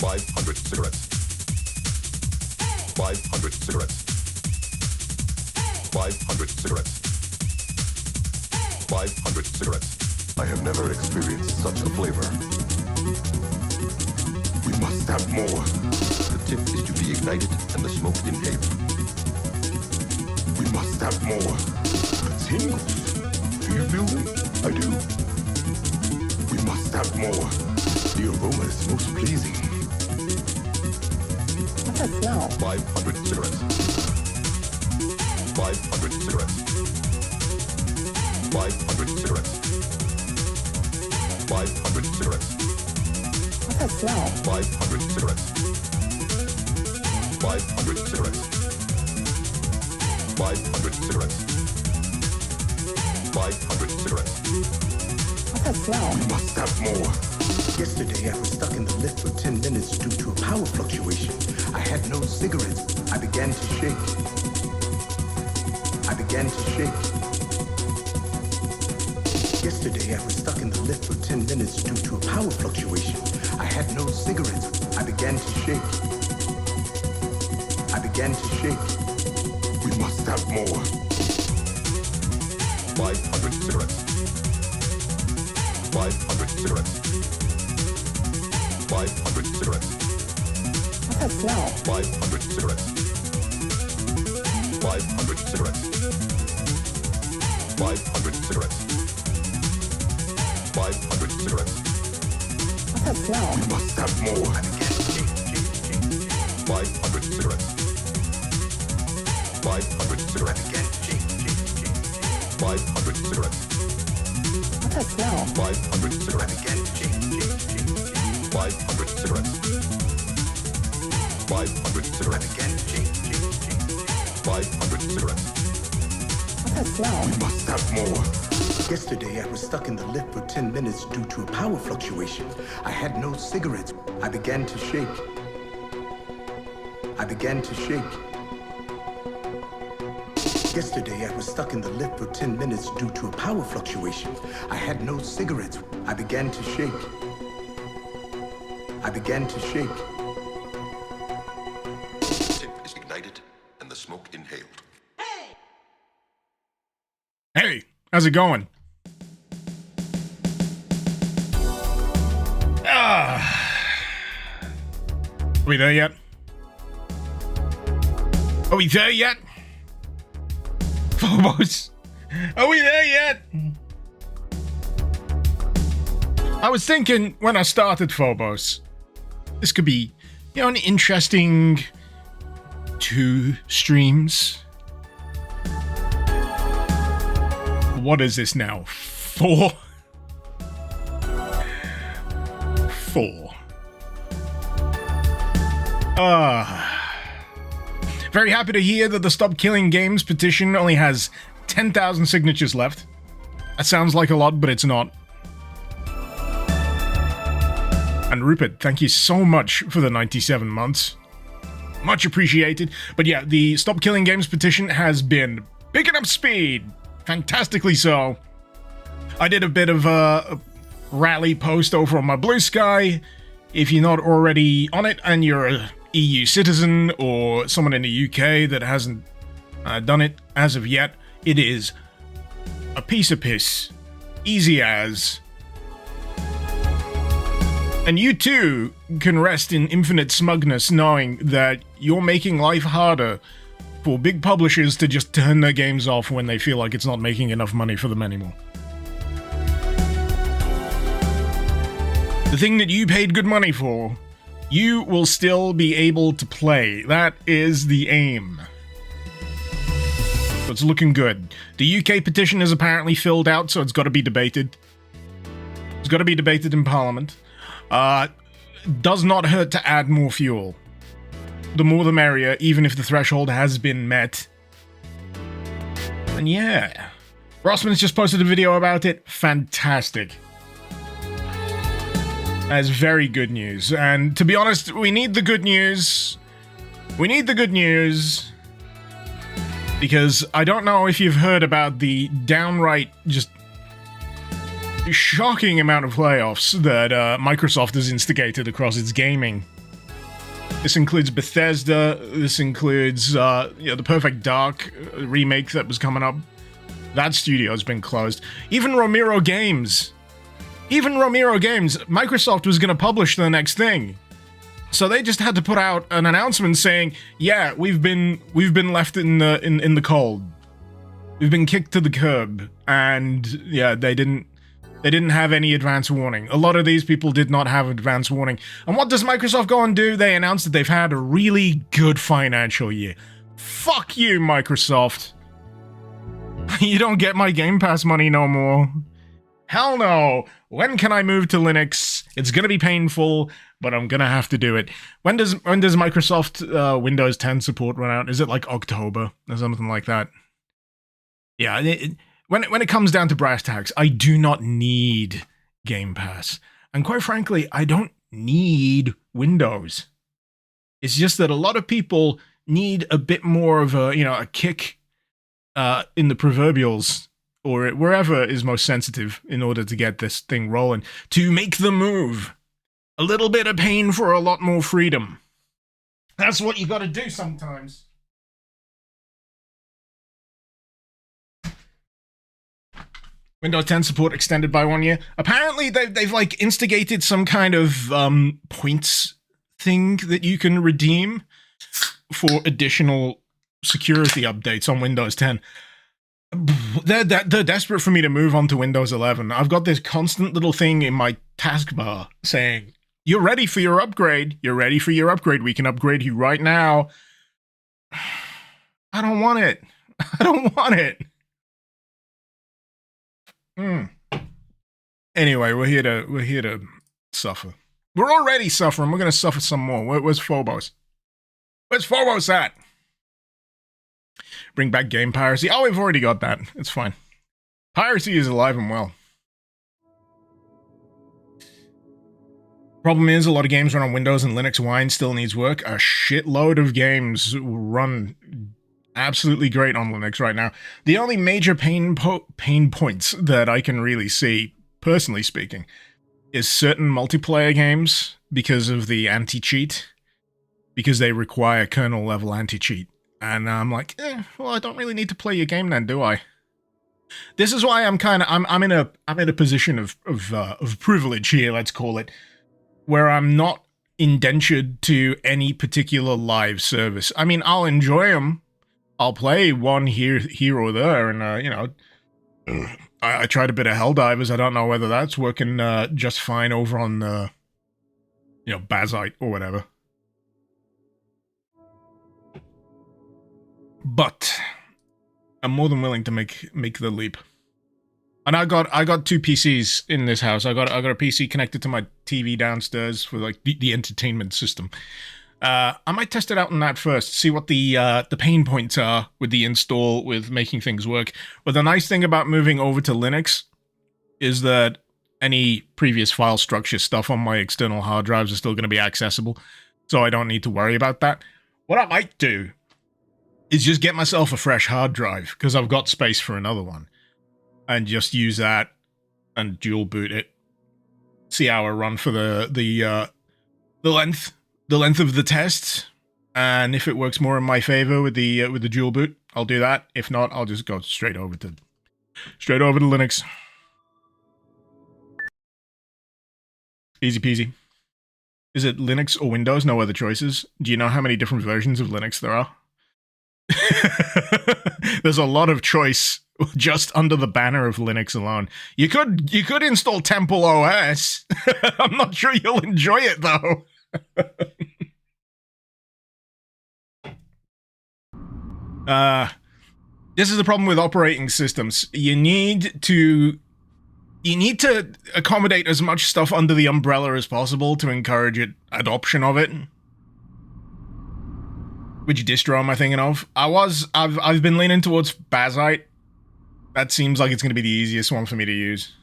500 cigarettes. 500 cigarettes. 500 cigarettes. 500 cigarettes. I have never experienced such a flavor. We must have more. The tip is to be ignited and the smoke inhaled. We must have more. Tingles. Do you feel them? I do. We must have more. The aroma is most pleasing. What's that smell? 500 cigarettes. 500 cigarettes. 500 cigarettes. 500 cigarettes. What's that smell? 500 cigarettes. 500 cigarettes. 500 cigarettes. 500 cigarettes. What's that smell? We must have more. Yesterday I was stuck in the lift for 10 minutes due to a power fluctuation. I had no cigarettes. I began to shake. I began to shake. Yesterday I was stuck in the lift for 10 minutes due to a power fluctuation. I had no cigarettes. I began to shake. I began to shake. We must have more. 500 cigarettes. 500 cigarettes. 500 cigarettes. What's that smell? 500 cigarettes. 500 cigarettes. 500 cigarettes. 500 cigarettes. What's that smell? We must have more. I began to shake. 500 cigarettes. 500 cigarettes. I began to shake. 500 cigarettes. What's that smell? 500 cigarettes. I began to shake. 500 cigarettes. 500 cigarettes. I began to shake. 500 cigarettes. What's that smell? We must have more. Yesterday I was stuck in the lift for 10 minutes due to a power fluctuation. I had no cigarettes. I began to shake. I began to shake. Yesterday I was stuck in the lift for 10 minutes due to a power fluctuation. I had no cigarettes. I began to shake. I began to shake. The tip is ignited and the smoke inhaled. Hey, how's it going? Are we there yet? Are we there yet? Phobos, are we there yet? I was thinking when I started Phobos, this could be, an interesting 2 streams. What is this now? 4? 4. Very happy to hear that the Stop Killing Games petition only has 10,000 signatures left. That sounds like a lot, but it's not. And Rupert, thank you so much for the 97 months. Much appreciated. But yeah, the Stop Killing Games petition has been picking up speed. Fantastically so. I did a bit of a rally post over on my Bluesky. If you're not already on it and you're a EU citizen or someone in the UK that hasn't done it as of yet, it is a piece of piss. Easy as. And you too can rest in infinite smugness knowing that you're making life harder for big publishers to just turn their games off when they feel like it's not making enough money for them anymore. The thing that you paid good money for, you will still be able to play. That is the aim. So it's looking good. The UK petition is apparently filled out, so it's got to be debated. It's got to be debated in Parliament. Does not hurt to add more fuel. The more the merrier, even if the threshold has been met. And yeah. Rossman's just posted a video about it. Fantastic. That is very good news. And to be honest, we need the good news. We need the good news. Because I don't know if you've heard about the downright just shocking amount of layoffs that Microsoft has instigated across its gaming This includes Bethesda. This includes the Perfect Dark remake that was coming up. That studio's been closed. Even Romero Games. Microsoft was going to publish the next thing. So they just had to put out an announcement saying, "Yeah, we've been left in the cold. We've been kicked to the curb." And yeah, they didn't have any advance warning. A lot of these people did not have advance warning. And what does Microsoft go and do? They announced that they've had a really good financial year. Fuck you, Microsoft. You don't get my Game Pass money no more. Hell no. When can I move to Linux? It's gonna be painful, but I'm gonna have to do it. When does Microsoft Windows 10 support run out? Is it like October or something like that? Yeah, when it comes down to brass tacks, I do not need Game Pass. And quite frankly, I don't need Windows. It's just that a lot of people need a bit more of a kick in the proverbials, or wherever is most sensitive, in order to get this thing rolling, to make the move. A little bit of pain for a lot more freedom. That's what you gotta do sometimes. Windows 10 support extended by 1 year. Apparently, they've like instigated some kind of points thing that you can redeem for additional security updates on Windows 10. They're desperate for me to move on to Windows 11. I've got this constant little thing in my taskbar saying, "You're ready for your upgrade. You're ready for your upgrade. We can upgrade you right now." I don't want it. I don't want it. Anyway, we're here to suffer. We're already suffering. We're gonna suffer some more. Where's Phobos? Where's Phobos at? Bring back game piracy. Oh, we've already got that. It's fine. Piracy is alive and well. Problem is, a lot of games run on Windows and Linux. Wine still needs work. A shitload of games run absolutely great on Linux right now. The only major pain points that I can really see, personally speaking, is certain multiplayer games because of the anti-cheat, because they require kernel-level anti-cheat. And I'm like, well, I don't really need to play your game then, do I? This is why I'm in a position of privilege here, let's call it, where I'm not indentured to any particular live service. I mean, I'll enjoy them. I'll play one here or there, and I tried a bit of Helldivers. I don't know whether that's working just fine over on Bazite or whatever. But I'm more than willing to make the leap. And I got two PCs in this house. I got a PC connected to my TV downstairs for like the entertainment system. I might test it out on that first, see what the pain points are with the install, with making things work. But the nice thing about moving over to Linux is that any previous file structure stuff on my external hard drives is still going to be accessible, so I don't need to worry about that. What I might do is just get myself a fresh hard drive, because I've got space for another one, and just use that and dual boot it. See how I run for the length of the test, and if it works more in my favor with the dual boot, I'll do that. If not, I'll just go straight over to Linux. Easy peasy. Is it Linux or Windows? No other choices. Do you know how many different versions of Linux there are? There's a lot of choice just under the banner of Linux alone. You could install Temple OS. I'm not sure you'll enjoy it though. This is the problem with operating systems. You need to accommodate as much stuff under the umbrella as possible to encourage adoption of it. Which distro am I thinking of? I've been leaning towards Bazite. That seems like it's going to be the easiest one for me to use.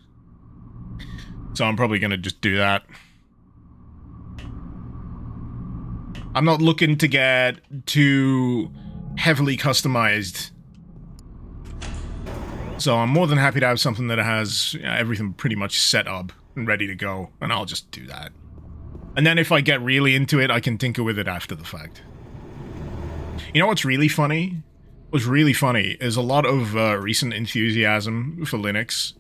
So I'm probably going to just do that. I'm not looking to get too heavily customized. So I'm more than happy to have something that has everything pretty much set up and ready to go, and I'll just do that. And then if I get really into it, I can tinker with it after the fact. You know what's really funny? What's really funny is a lot of recent enthusiasm for Linux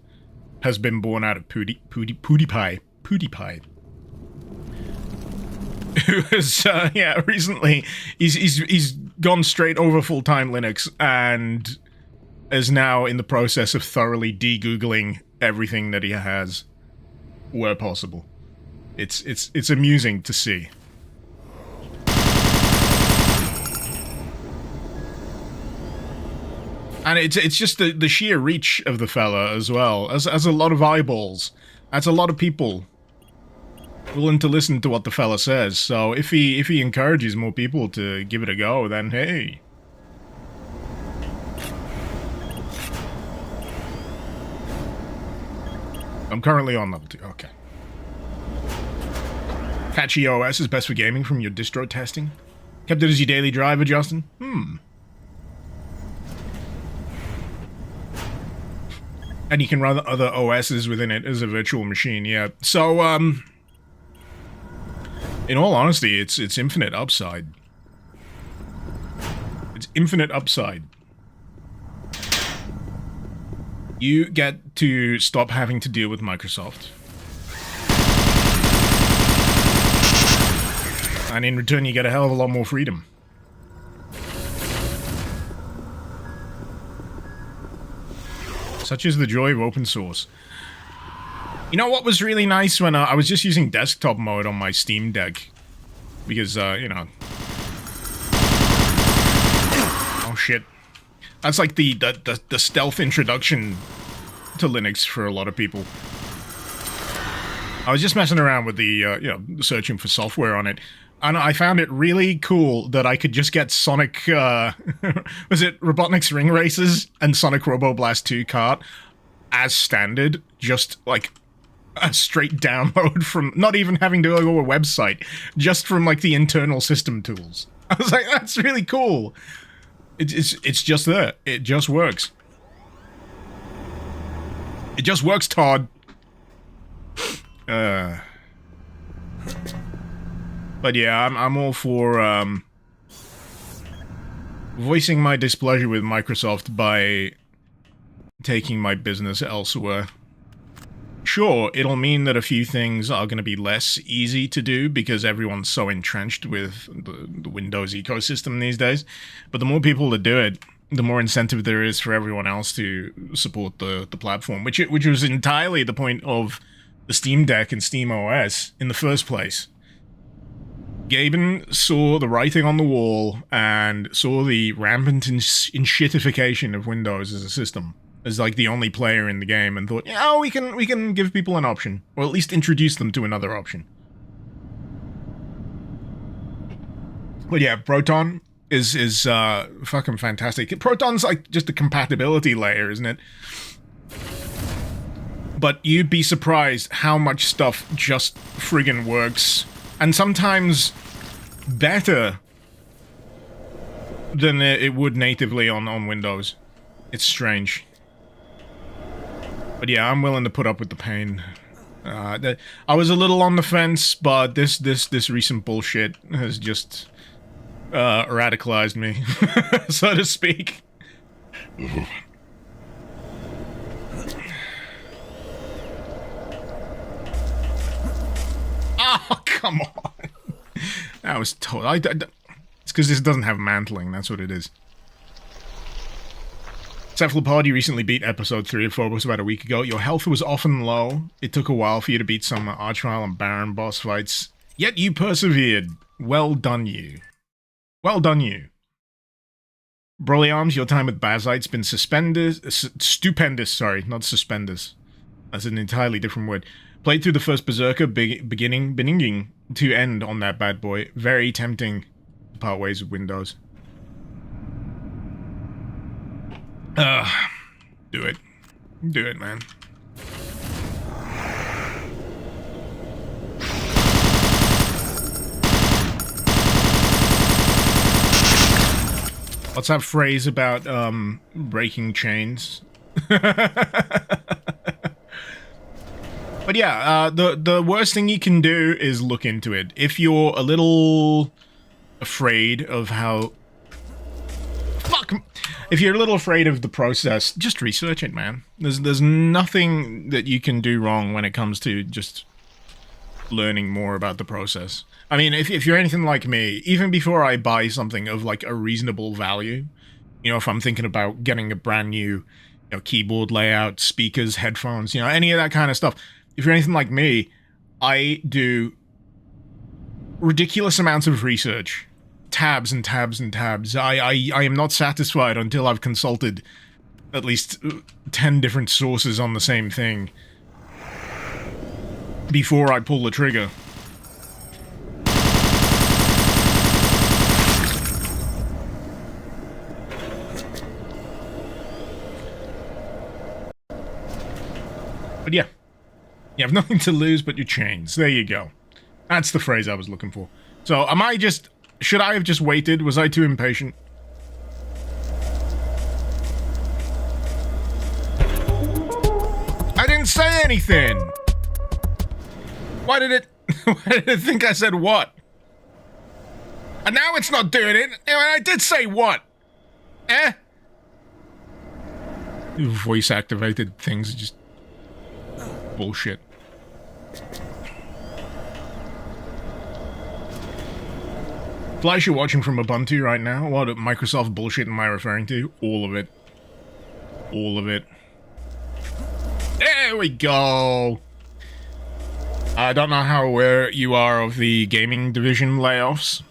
has been born out of PewDiePie. Who has, yeah, recently, he's gone straight over full-time Linux and is now in the process of thoroughly de-googling everything that he has where possible. It's amusing to see. And it's just the sheer reach of the fella as well, as a lot of eyeballs. That's a lot of people willing to listen to what the fella says. So if he encourages more people to give it a go, then hey. I'm currently on level 2. Okay. Patchy OS is best for gaming from your distro testing. Kept it as your daily driver, Justin? And you can run other OSs within it as a virtual machine, yeah. So, in all honesty, it's infinite upside. It's infinite upside. You get to stop having to deal with Microsoft. And in return, you get a hell of a lot more freedom. Such is the joy of open source. You know what was really nice when I was just using desktop mode on my Steam Deck? Because, you know... Oh shit. That's like the stealth introduction to Linux for a lot of people. I was just messing around with the, you know, searching for software on it. And I found it really cool that I could just get Sonic, was it Robotnik's Ring Races and Sonic Robo Blast 2 cart as standard, just like a straight download from, not even having to go to a website, just from like the internal system tools. I was like, that's really cool. It's just there. It just works. It just works, Todd. But yeah, I'm all for voicing my displeasure with Microsoft by taking my business elsewhere. Sure, it'll mean that a few things are going to be less easy to do because everyone's so entrenched with the Windows ecosystem these days. But the more people that do it, the more incentive there is for everyone else to support the platform, which was entirely the point of the Steam Deck and Steam OS in the first place. Gaben saw the writing on the wall and saw the rampant shitification of Windows as a system, as like the only player in the game, and thought, yeah, we can give people an option, or at least introduce them to another option. But yeah, Proton is fucking fantastic. Proton's like just a compatibility layer, isn't it? But you'd be surprised how much stuff just friggin' works. And sometimes better than it would natively on Windows. It's strange. But yeah, I'm willing to put up with the pain. I was a little on the fence, but this recent bullshit has just radicalized me, so to speak. Oh, come on. That was total. It's because this doesn't have mantling, that's what it is. Cephalopod, you recently beat episode 3 of Phobos about a week ago. Your health was often low. It took a while for you to beat some Archvile and Baron boss fights. Yet you persevered. Well done, you. Well done, you. Broly Arms, your time with Bazite's been stupendous, sorry, not suspenders. That's an entirely different word. Played through the first Berserker, beginning to end on that bad boy. Very tempting to part ways with Windows. Do it. Do it, man. What's that phrase about, breaking chains? But yeah, the worst thing you can do is look into it. If you're a little afraid of how... Fuck! If you're a little afraid of the process, just research it, man. There's nothing that you can do wrong when it comes to just learning more about the process. I mean, if you're anything like me, even before I buy something of, like, a reasonable value, you know, if I'm thinking about getting a brand new, you know, keyboard layout, speakers, headphones, you know, any of that kind of stuff, if you're anything like me, I do ridiculous amounts of research. Tabs and tabs and tabs. I am not satisfied until I've consulted at least 10 different sources on the same thing before I pull the trigger. But yeah, you have nothing to lose but your chains. There you go. That's the phrase I was looking for. So, am I just... Should I have just waited? Was I too impatient? I didn't say anything! Why did it... Why did it think I said what? And now it's not doing it! I did say what? Eh? Voice-activated things are just... bullshit. Flash, you're watching from Ubuntu right now. What Microsoft bullshit am I referring to? All of it. All of it. There we go! I don't know how aware you are of the gaming division layoffs.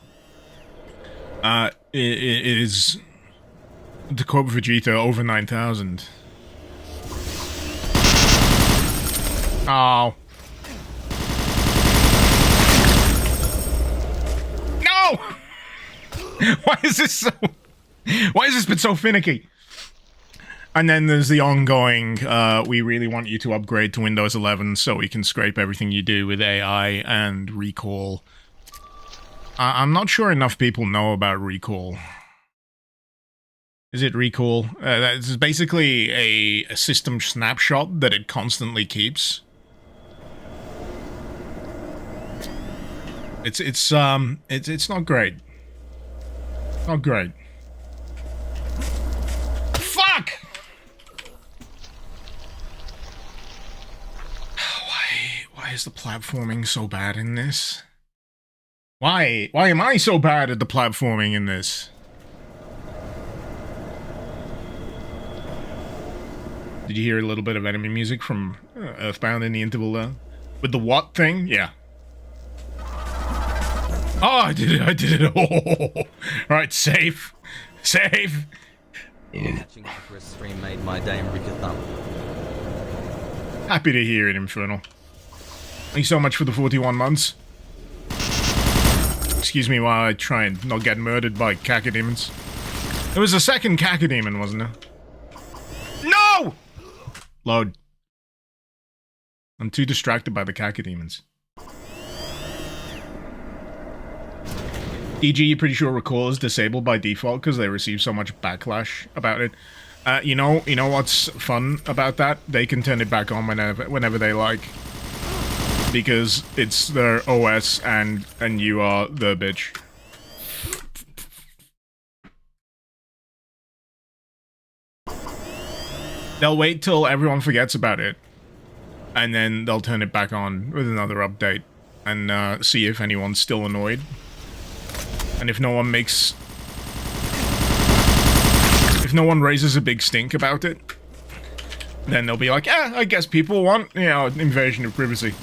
It is, to quote Vegeta, over 9,000. Oh. No! Why is this so... Why has this been so finicky? And then there's the ongoing, we really want you to upgrade to Windows 11 so we can scrape everything you do with AI and recall. I'm not sure enough people know about recall. Is it recall? That's basically a system snapshot that it constantly keeps. It's not great. Not great. Fuck! Why is the platforming so bad in this? Why am I so bad at the platforming in this? Did you hear a little bit of enemy music from Earthbound in the interval there? With the what thing? Yeah. Oh, I did it. Oh. Right, safe. Safe. Watching Chris stream made my day in Rickatham. Happy to hear it, Infernal. Thank you so much for the 41 months. Excuse me while I try and not get murdered by cacodemons. There was a second cacodemon, wasn't there? No! Load. I'm too distracted by the cacodemons. E.g., you're pretty sure Recall is disabled by default because they receive so much backlash about it. You know what's fun about that? They can turn it back on whenever they like. Because it's their OS and you are the bitch. They'll wait till everyone forgets about it. And then they'll turn it back on with another update. And see if anyone's still annoyed. And if no one makes... If no one raises a big stink about it, then they'll be like, I guess people want, you know, invasion of privacy.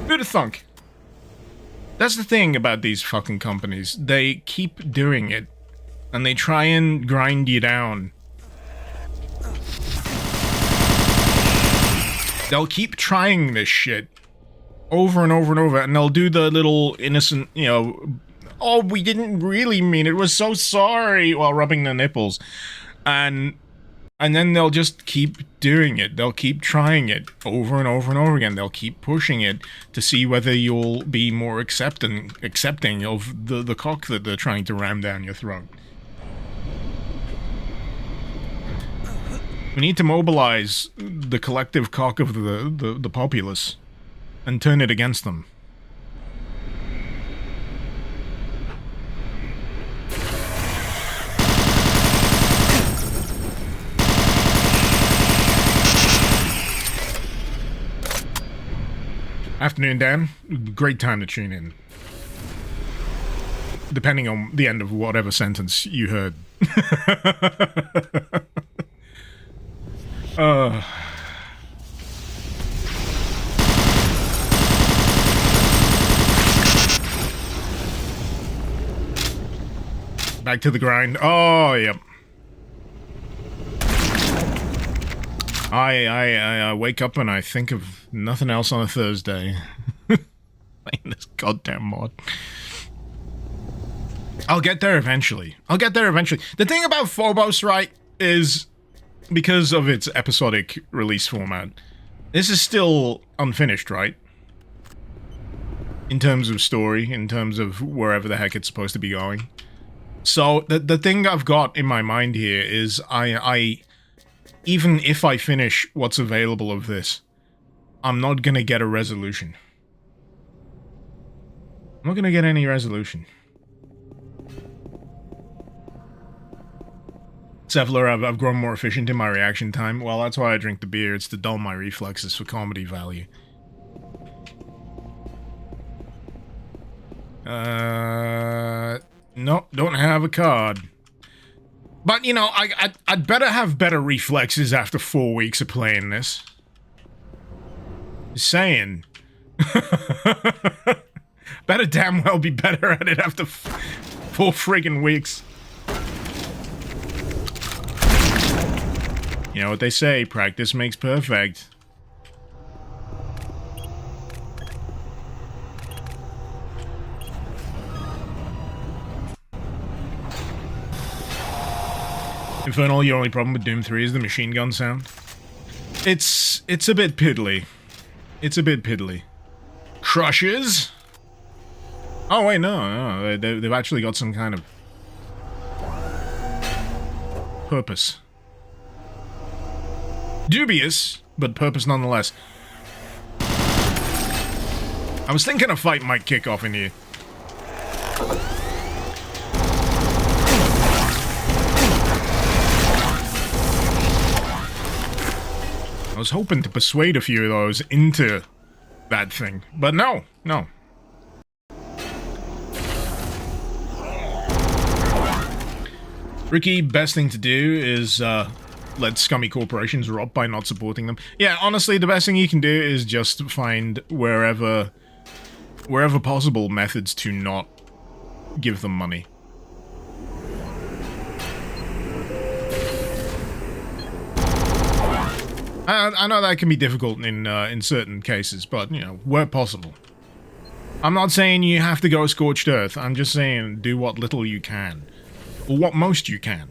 Who'd have thunk? That's the thing about these fucking companies. They keep doing it. And they try and grind you down. They'll keep trying this shit. Over and over and over, and they'll do the little innocent, you know, oh, we didn't really mean it, we're so sorry, while rubbing their nipples. And then they'll just keep doing it. They'll keep trying it over and over and over again. They'll keep pushing it to see whether you'll be more accepting of the cock that they're trying to ram down your throat. We need to mobilize the collective cock of the populace and turn it against them. Afternoon, Dan. Great time to tune in. Depending on the end of whatever sentence you heard. Back to the grind. Oh, yep. I wake up and I think of nothing else on a Thursday. Playing this goddamn mod. I'll get there eventually. The thing about Phobos, right, is because of its episodic release format, this is still unfinished, right? In terms of story, in terms of wherever the heck it's supposed to be going. So, the thing I've got in my mind here is I even if I finish what's available of this, I'm not gonna get a resolution. I'm not gonna get any resolution. Sevler, I've grown more efficient in my reaction time. Well, that's why I drink the beer. It's to dull my reflexes for comedy value. No, don't have a card. But, you know, I'd better have better reflexes after 4 weeks of playing this. Just saying. Better damn well be better at it after 4 friggin' weeks. You know what they say, practice makes perfect. Infernal, your only problem with Doom 3 is the machine gun sound. It's a bit piddly. It's a bit piddly. Crushes? Oh wait, no, they've actually got some kind of purpose. Dubious, but purpose nonetheless. I was thinking a fight might kick off in here. I was hoping to persuade a few of those into that thing, but no. Ricky, best thing to do is let scummy corporations rot by not supporting them. Yeah, honestly, the best thing you can do is just find wherever possible methods to not give them money. I know that can be difficult in certain cases, but, you know, where possible. I'm not saying you have to go scorched earth, I'm just saying do what little you can. Or what most you can.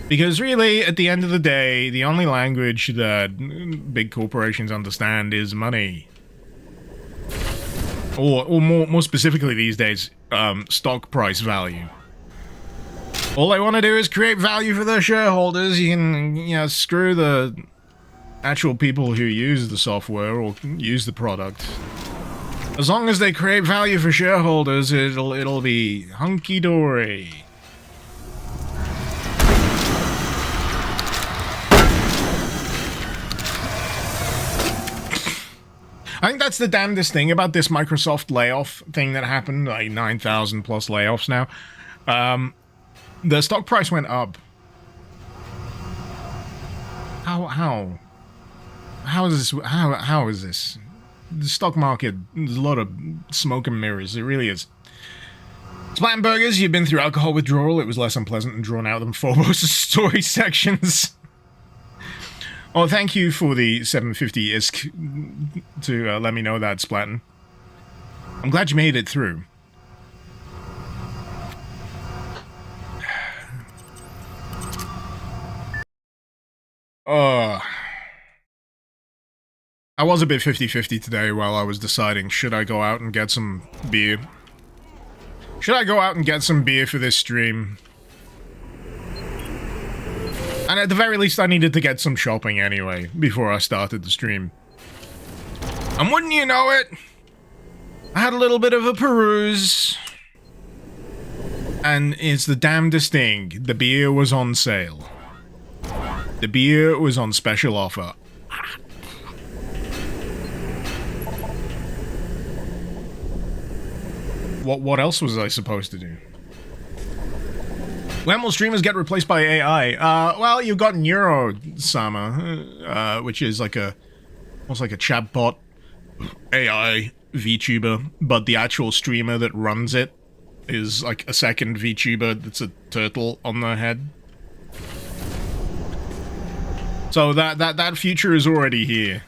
Because really, at the end of the day, the only language that big corporations understand is money. Or more specifically these days, stock price value. All they want to do is create value for their shareholders. You can, you know, screw the actual people who use the software or use the product. As long as they create value for shareholders, it'll be hunky-dory. I think that's the damnedest thing about this Microsoft layoff thing that happened, like 9,000 plus layoffs now. The stock price went up. How is this? How is this? The stock market, there's a lot of smoke and mirrors. It really is. Splattenburgers, you've been through alcohol withdrawal. It was less unpleasant and drawn out than Phobos' story sections. Oh, thank you for the 750 ISK to let me know that, Splatten. I'm glad you made it through. I was a bit 50-50 today while I was deciding, should I go out and get some beer? Should I go out and get some beer for this stream? And at the very least, I needed to get some shopping anyway, before I started the stream. And wouldn't you know it, I had a little bit of a peruse. And it's the damnedest thing, the beer was on sale. The beer was on special offer. What else was I supposed to do? When will streamers get replaced by AI? Well, you've got Neuro-sama, which is like almost like a chatbot AI VTuber, but the actual streamer that runs it is like a second VTuber that's a turtle on their head. So that future is already here.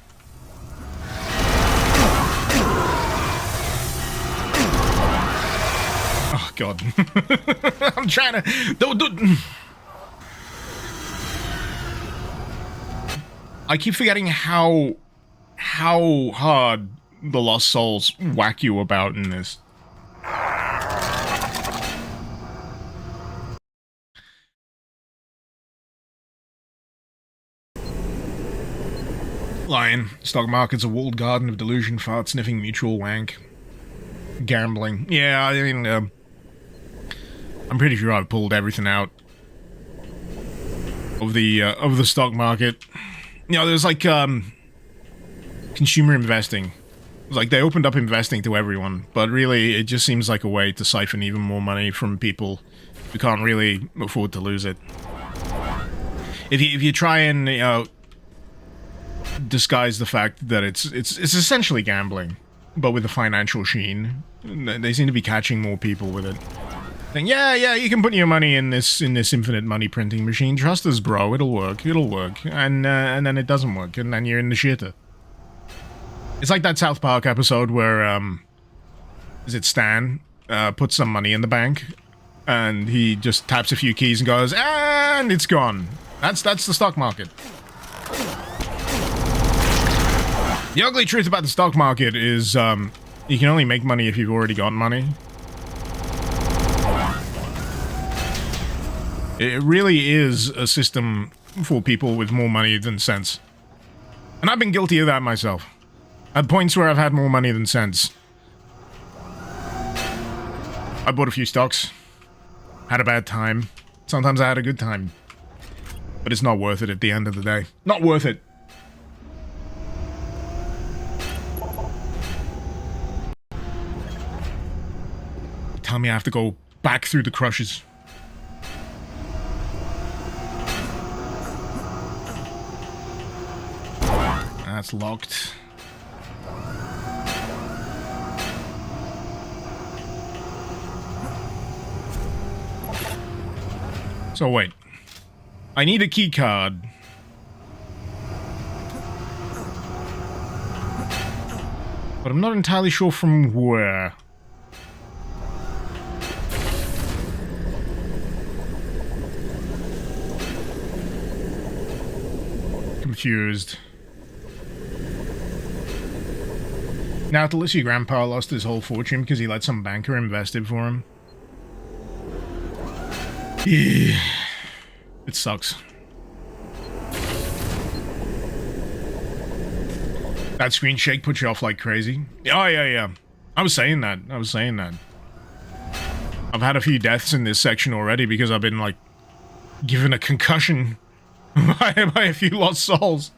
Oh god. I'm trying to I keep forgetting how hard the Lost Souls whack you about in this. Lion. Stock market's a walled garden of delusion, fart-sniffing, mutual wank. Gambling. Yeah, I mean, I'm pretty sure I've pulled everything out of the stock market. You know, there's like, consumer investing. Like, they opened up investing to everyone, but really, it just seems like a way to siphon even more money from people who can't really afford to lose it. If you try and, you know, disguise the fact that it's essentially gambling, but with a financial sheen, they seem to be catching more people with it. Saying, yeah, you can put your money in this infinite money printing machine. Trust us, bro. It'll work. And then it doesn't work, and then you're in the shitter. It's like that South Park episode where is it Stan puts some money in the bank, and he just taps a few keys and goes, and it's gone. That's the stock market. The ugly truth about the stock market is, you can only make money if you've already got money. It really is a system for people with more money than sense. And I've been guilty of that myself. At points where I've had more money than sense. I bought a few stocks. Had a bad time. Sometimes I had a good time. But it's not worth it at the end of the day. Not worth it. Tell me I have to go back through the crushes. That's locked. So wait. I need a key card. But I'm not entirely sure from where. Confused. Now, at least your grandpa lost his whole fortune because he let some banker invest it for him. Yeah. It sucks. That screen shake put you off like crazy. Oh, yeah. I was saying that. I've had a few deaths in this section already because I've been, like, given a concussion by a few lost souls.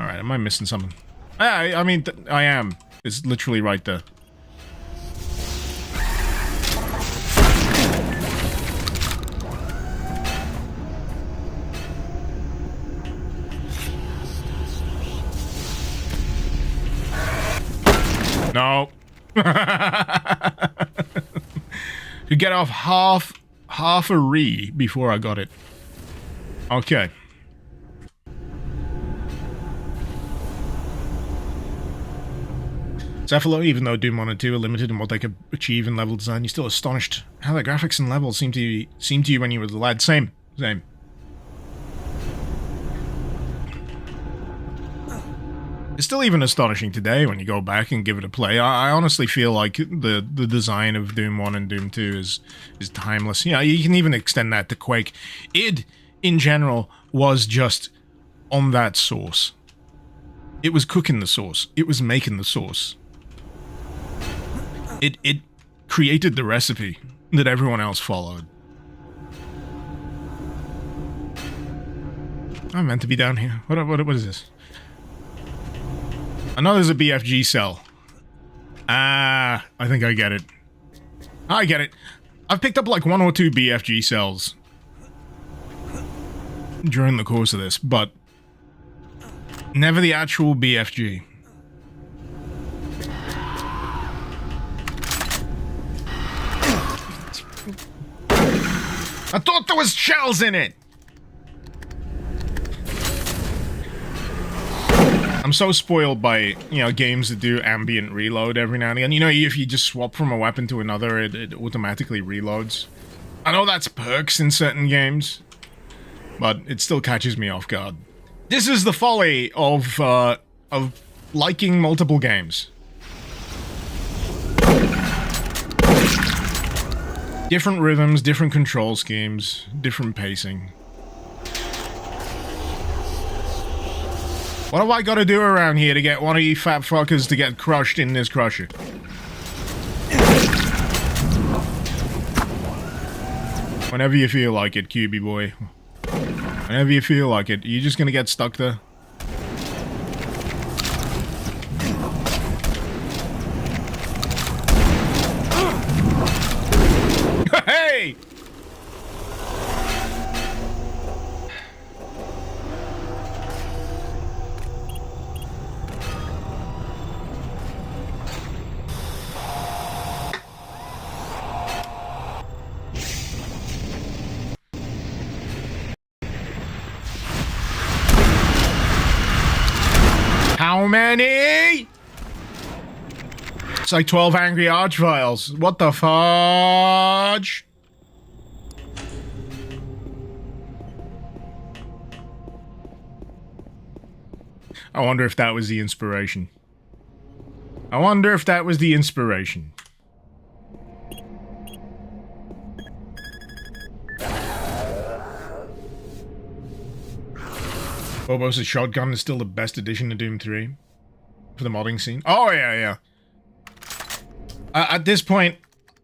Alright, am I missing something? I mean, I am. It's literally right there. No. You get off half a re before I got it. Okay. Cephalo, even though Doom 1 and 2 are limited in what they could achieve in level design, you're still astonished how the graphics and levels seem to you when you were the lad. Same. It's still even astonishing today when you go back and give it a play. I honestly feel like the design of Doom 1 and Doom 2 is timeless. Yeah, you can even extend that to Quake. Id, in general, was just on that sauce. It was cooking the sauce. It was making the sauce. It created the recipe that everyone else followed. I'm meant to be down here. What is this? I know there's a BFG cell. Ah, I think I get it. I get it. I've picked up like 1 or 2 BFG cells during the course of this, but never the actual BFG. I thought there was shells in it! I'm so spoiled by, games that do ambient reload every now and again. If you just swap from a weapon to another, it automatically reloads. I know that's perks in certain games, but it still catches me off guard. This is the folly of liking multiple games. Different rhythms, different control schemes, different pacing. What have I got to do around here to get one of you fat fuckers to get crushed in this crusher? Whenever you feel like it, QB boy. Whenever you feel like it, you're just gonna get stuck there. Hey! How many? It's like 12 angry archviles. What the fudge? I wonder if that was the inspiration. I wonder if that was the inspiration. Phobos' shotgun is still the best addition to Doom 3 for the modding scene. Oh yeah. At this point,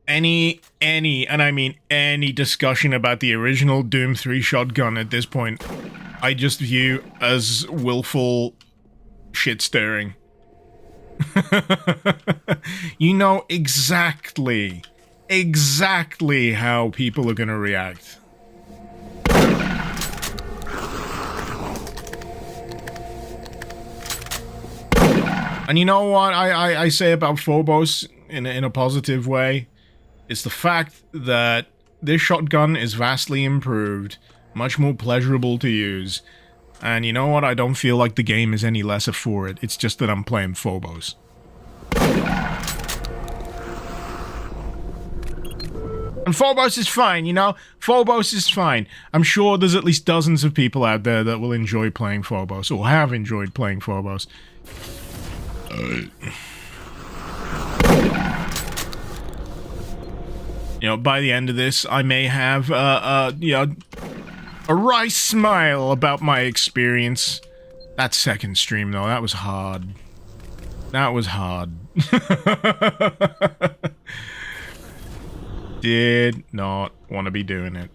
any, and I mean any discussion about the original Doom 3 shotgun at this point, I just view as willful shit stirring. You know exactly how people are gonna react. And you know what I say about Phobos in a positive way? It's the fact that this shotgun is vastly improved, much more pleasurable to use, and you know what? I don't feel like the game is any lesser for it. It's just that I'm playing Phobos. And Phobos is fine, Phobos is fine. I'm sure there's at least dozens of people out there that will enjoy playing Phobos, or have enjoyed playing Phobos. By the end of this, I may have, a wry smile about my experience. That second stream, though, that was hard. That was hard. Did not want to be doing it.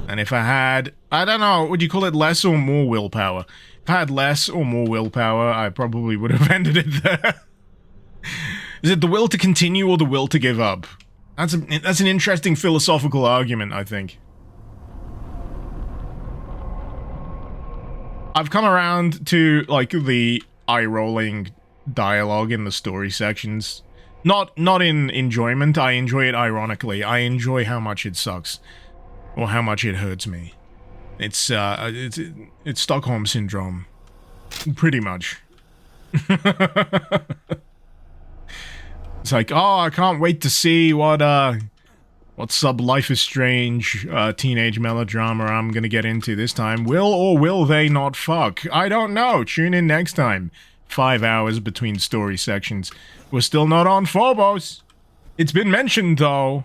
And if I had, I don't know, would you call it less or more willpower? If I had less or more willpower, I probably would have ended it there. Is it the will to continue or the will to give up? That's an interesting philosophical argument, I think. I've come around to, like, the eye-rolling dialogue in the story sections. Not in enjoyment, I enjoy it ironically. I enjoy how much it sucks. Or how much it hurts me. It's Stockholm Syndrome. Pretty much. It's like, oh, I can't wait to see what What Life is Strange teenage melodrama I'm gonna get into this time. Will or will they not fuck? I don't know. Tune in next time. 5 hours between story sections. We're still not on Phobos. It's been mentioned though.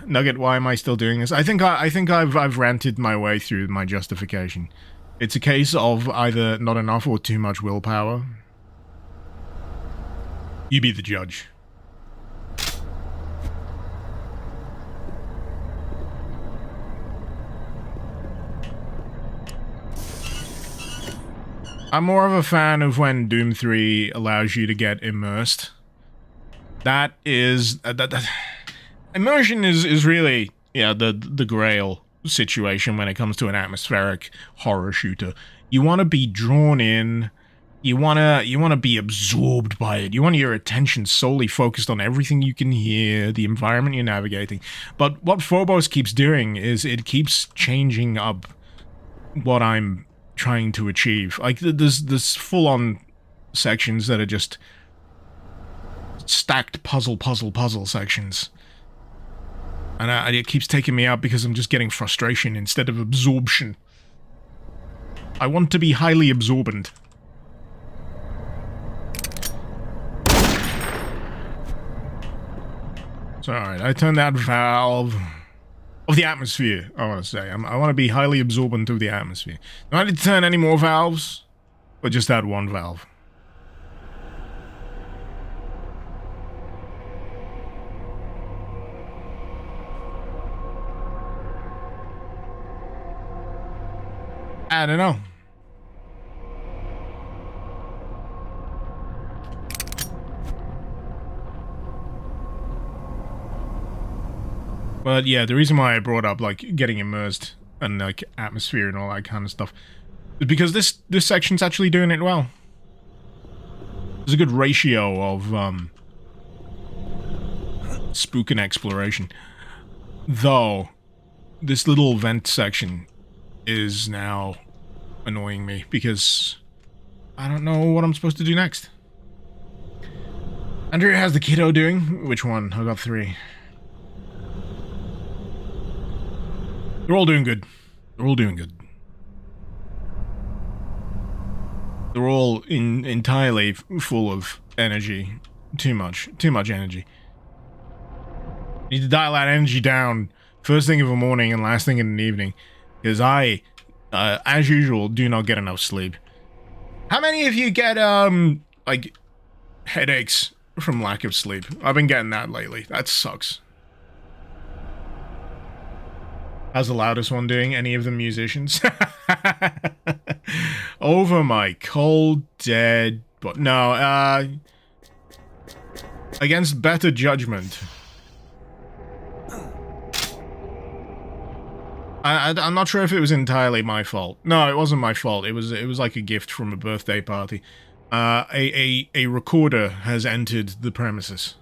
Nugget, why am I still doing this? I think I've ranted my way through my justification. It's a case of either not enough or too much willpower. You be the judge. I'm more of a fan of when Doom 3 allows you to get immersed. That is... immersion is really, yeah, the grail situation when it comes to an atmospheric horror shooter. You want to be drawn in. You want to be absorbed by it. You want your attention solely focused on everything you can hear, the environment you're navigating. But what Phobos keeps doing is it keeps changing up what I'm trying to achieve. Like, there's full-on sections that are just stacked puzzle sections. And it keeps taking me out because I'm just getting frustration instead of absorption. I want to be highly absorbent. So, alright, I turned that valve of the atmosphere, I want to say. I want to be highly absorbent of the atmosphere. Do I need to turn any more valves? Or just that one valve? I don't know. But yeah, the reason why I brought up, like, getting immersed and, like, atmosphere and all that kind of stuff is because this section's actually doing it well. There's a good ratio of, spook and exploration. Though, this little vent section is now annoying me because I don't know what I'm supposed to do next. Andrea, how's the kiddo doing? Which one? I got 3. They're all doing good. They're all doing good. They're all entirely full of energy. Too much energy. Need to dial that energy down first thing of the morning and last thing in the evening. Because I, as usual, do not get enough sleep. How many of you get, like, headaches from lack of sleep? I've been getting that lately. That sucks. How's the loudest one doing? Any of the musicians? Over my cold, dead... But no, against better judgment. I'm not sure if it was entirely my fault. No, it wasn't my fault. It was like a gift from a birthday party. A recorder has entered the premises.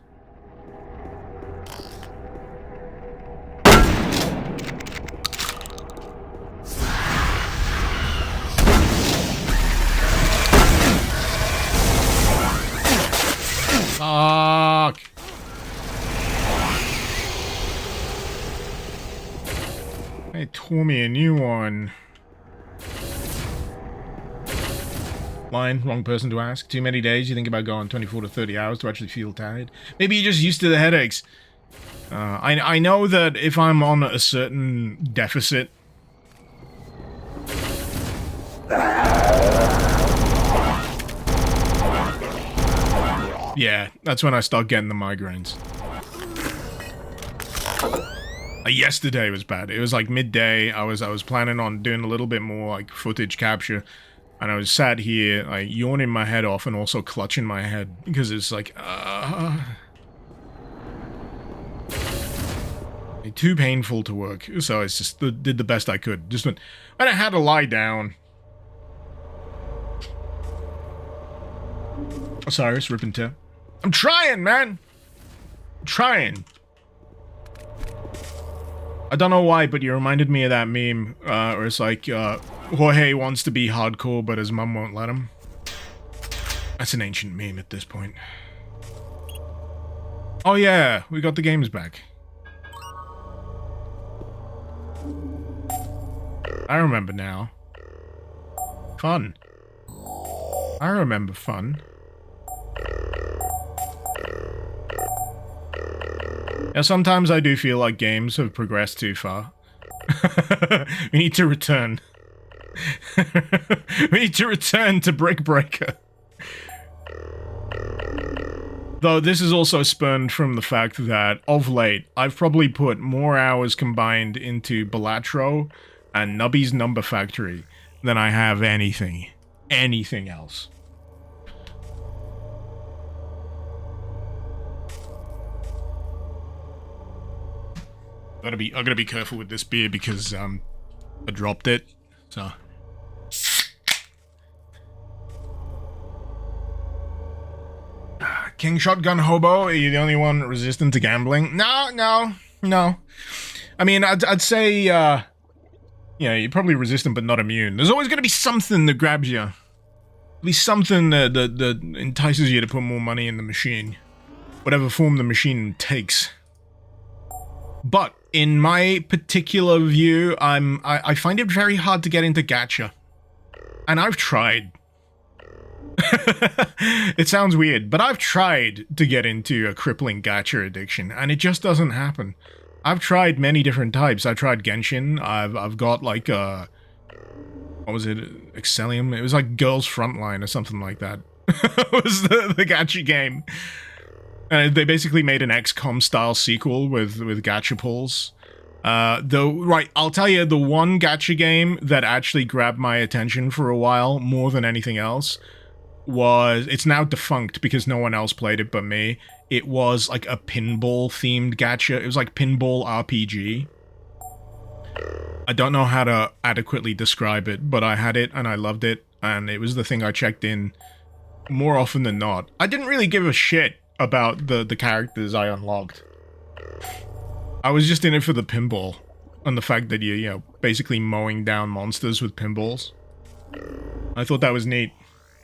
Fuck! They tore me a new one. Line, wrong person to ask. Too many days, you think about going 24 to 30 hours to actually feel tired? Maybe you're just used to the headaches. I know that if I'm on a certain deficit... Yeah, that's when I start getting the migraines. Yesterday was bad. It was like midday. I was planning on doing a little bit more like footage capture, and I was sat here like yawning my head off and also clutching my head because it's like too painful to work. So it's just did the best I could. Just when I had to lie down. Osiris, rip and tear. I'm trying, man. I'm trying. I don't know why, but you reminded me of that meme, where it's like, Jorge wants to be hardcore, but his mum won't let him. That's an ancient meme at this point. Oh yeah, we got the games back. I remember now. Fun. I remember fun. Yeah, sometimes I do feel like games have progressed too far. We need to return. We need to return to Brick Breaker. Though this is also spurned from the fact that, of late, I've probably put more hours combined into Balatro and Nubby's Number Factory than I have anything else. I gotta be careful with this beer because I dropped it. So King Shotgun Hobo, are you the only one resistant to gambling? No. I mean, I'd say, yeah, you're probably resistant but not immune. There's always gonna be something that grabs you. At least something that entices you to put more money in the machine. Whatever form the machine takes. But in my particular view, I find it very hard to get into gacha. And I've tried. It sounds weird, but I've tried to get into a crippling gacha addiction, and it just doesn't happen. I've tried many different types. I tried Genshin. I've got like what was it? Excellium? It was like Girls Frontline or something like that. It was the gacha game. They basically made an XCOM style sequel with gacha pulls. Though, right, I'll tell you, the one gacha game that actually grabbed my attention for a while, more than anything else, was, it's now defunct because no one else played it but me. It was like a pinball-themed gacha. It was like Pinball RPG. I don't know how to adequately describe it, but I had it and I loved it, and it was the thing I checked in more often than not. I didn't really give a shit about the characters I unlocked. I was just in it for the pinball, and the fact that you know, basically mowing down monsters with pinballs. I thought that was neat.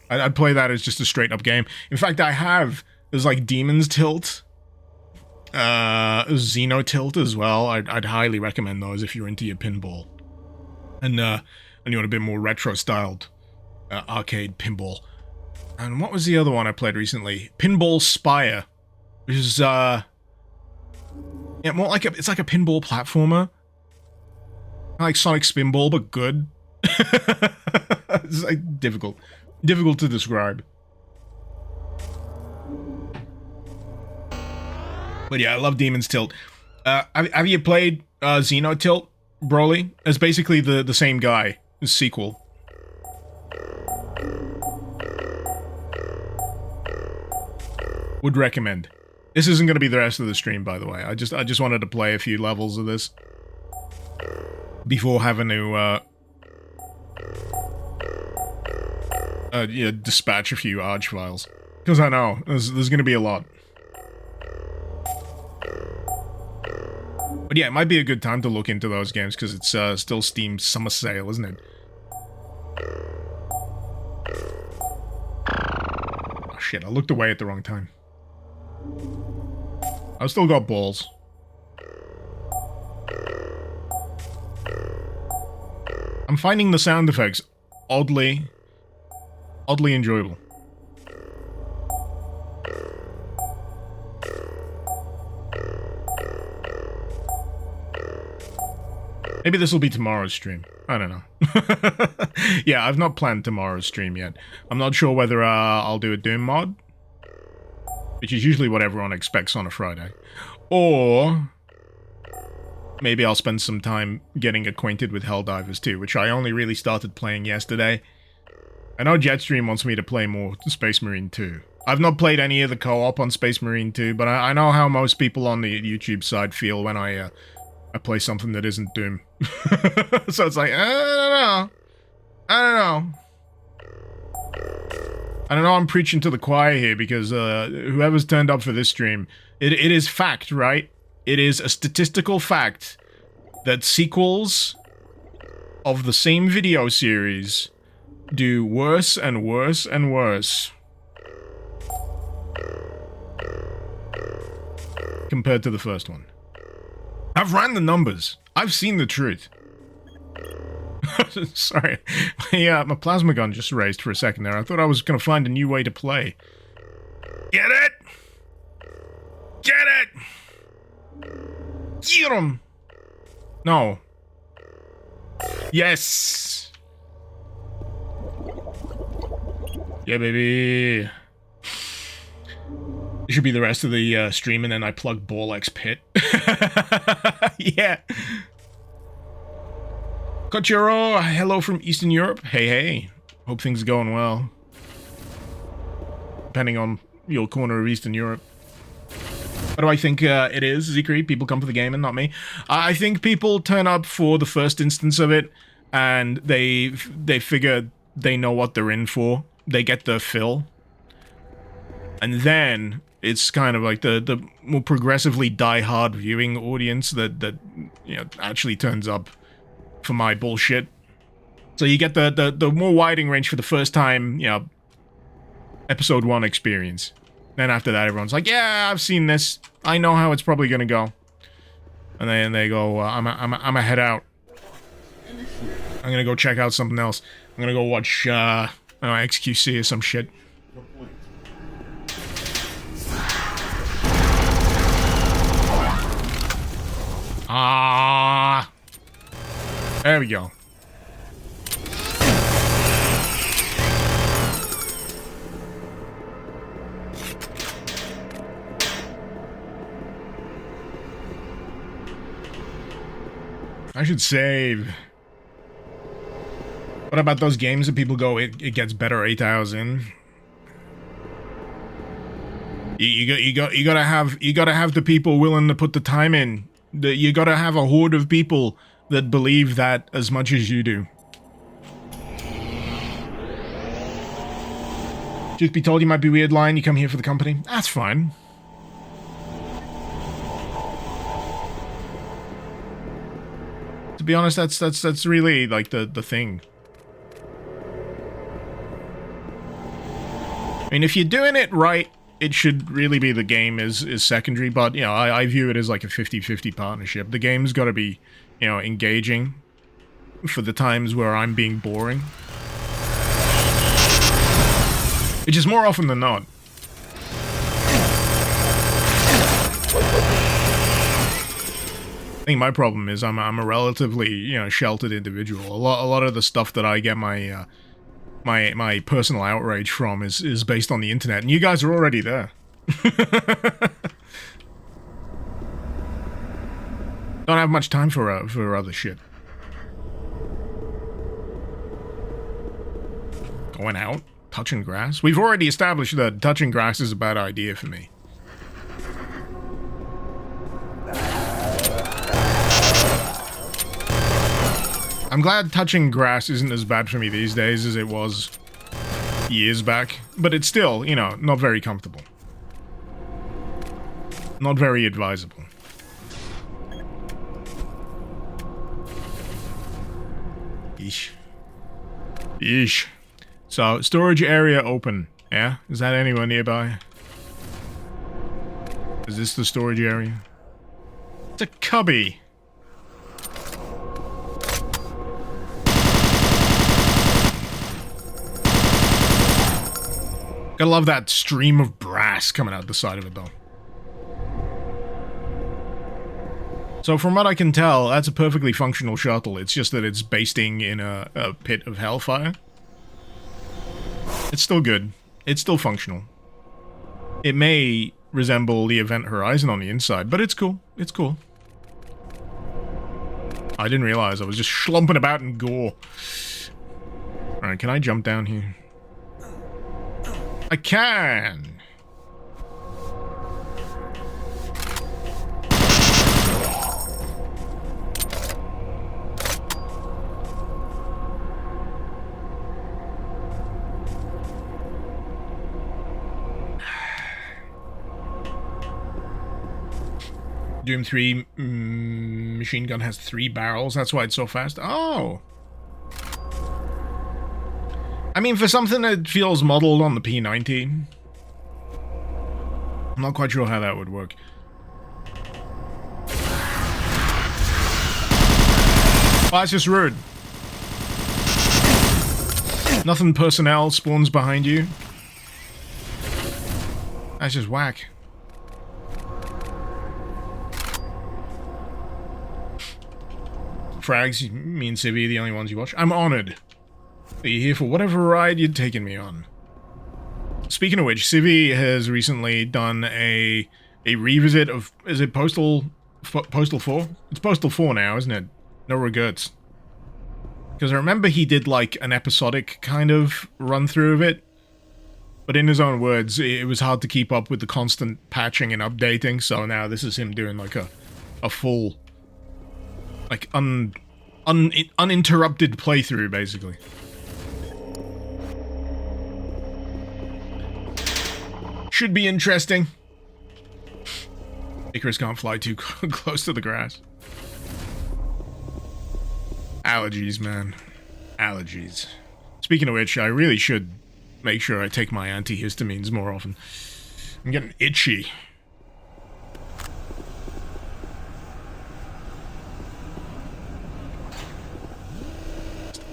I'd play that as just a straight-up game. In fact, there's like Demon's Tilt, Xeno Tilt as well. I'd highly recommend those if you're into your pinball. And you want a bit more retro-styled arcade pinball. And what was the other one I played recently? Pinball Spire, which is yeah, more like it's like a pinball platformer, like Sonic Spinball, but good. It's like difficult to describe. But yeah, I love Demon's Tilt. Have you played Xeno Tilt, Broly? It's basically the same guy, the sequel. Would recommend. This isn't going to be the rest of the stream, by the way. I just wanted to play a few levels of this before having to yeah, dispatch a few Arch files, because I know there's going to be a lot. But yeah, it might be a good time to look into those games because it's still Steam's summer sale, isn't it? Oh shit! I looked away at the wrong time. I've still got balls. I'm finding the sound effects oddly enjoyable. Maybe this will be tomorrow's stream. I don't know. Yeah, I've not planned tomorrow's stream yet. I'm not sure whether I'll do a Doom mod, which is usually what everyone expects on a Friday. Or maybe I'll spend some time getting acquainted with Helldivers 2, which I only really started playing yesterday. I know Jetstream wants me to play more Space Marine 2. I've not played any of the co-op on Space Marine 2, but I know how most people on the YouTube side feel when I play something that isn't Doom. So it's like, I don't know, I'm preaching to the choir here because whoever's turned up for this stream, it is fact, right? It is a statistical fact that sequels of the same video series do worse and worse and worse. compared to the first one. I've ran the numbers. I've seen the truth. Sorry. My plasma gun just raised for a second there. I thought I was going to find a new way to play. Get it? Get it! Get him! No. Yes! Yeah, baby. It should be the rest of the stream, and then I plug Borlex Pit. Yeah. Kochiro, hello from Eastern Europe. Hey, hey. Hope things are going well. Depending on your corner of Eastern Europe. What do I think it is, Zikri? People come for the game and not me. I think people turn up for the first instance of it, and they figure they know what they're in for. They get their fill. And then it's kind of like the more progressively die-hard viewing audience that you know, actually turns up for my bullshit. So you get the more widening range for the first time, you know, episode 1 experience. Then after that, everyone's like, yeah, I've seen this. I know how it's probably gonna go. And then they go, I'm a head out. I'm gonna go check out something else. I'm gonna go watch I don't know, XQC or some shit. Ah, there we go. I should save. What about those games that people go, it gets better 8 hours in? You gotta have the people willing to put the time in. You gotta have a horde of people that believe that as much as you do. Just be told you might be weird line, you come here for the company. That's fine. To be honest, that's really like the thing. I mean, if you're doing it right, it should really be the game is secondary, but, you know, I view it as like a 50-50 partnership. The game's gotta be, you know, engaging for the times where I'm being boring. Which is more often than not. I think my problem is I'm a relatively, you know, sheltered individual. A lot of the stuff that I get my my personal outrage from is based on the internet, and you guys are already there. Don't have much time for other shit. Going out, touching grass. We've already established that touching grass is a bad idea for me. I'm glad touching grass isn't as bad for me these days as it was years back, but it's still, you know, not very comfortable. Not very advisable. Yeesh. Yeesh. So, storage area open. Yeah? Is that anywhere nearby? Is this the storage area? It's a cubby. Gotta love that stream of brass coming out the side of it, though. So from what I can tell, that's a perfectly functional shuttle. It's just that it's basting in a pit of hellfire. It's still good. It's still functional. It may resemble the Event Horizon on the inside, but it's cool. It's cool. I didn't realize I was just schlumping about in gore. Alright, can I jump down here? I can! Doom 3 machine gun has 3 barrels, that's why it's so fast. Oh! I mean, for something that feels modeled on the P90, I'm not quite sure how that would work. that's just rude. Nothing personnel spawns behind you. That's just whack. Frags, me and Civvy are the only ones you watch. I'm honored that you're here for whatever ride you're taking me on. Speaking of which, Civvy has recently done a revisit of, is it Postal 4? It's Postal 4 now, isn't it? No regrets. Because I remember he did like an episodic kind of run through of it. But in his own words, it was hard to keep up with the constant patching and updating, so now this is him doing like a full, like uninterrupted playthrough, basically. Should be interesting. Icarus can't fly too close to the grass. Allergies, man. Allergies. Speaking of which, I really should make sure I take my antihistamines more often. I'm getting itchy.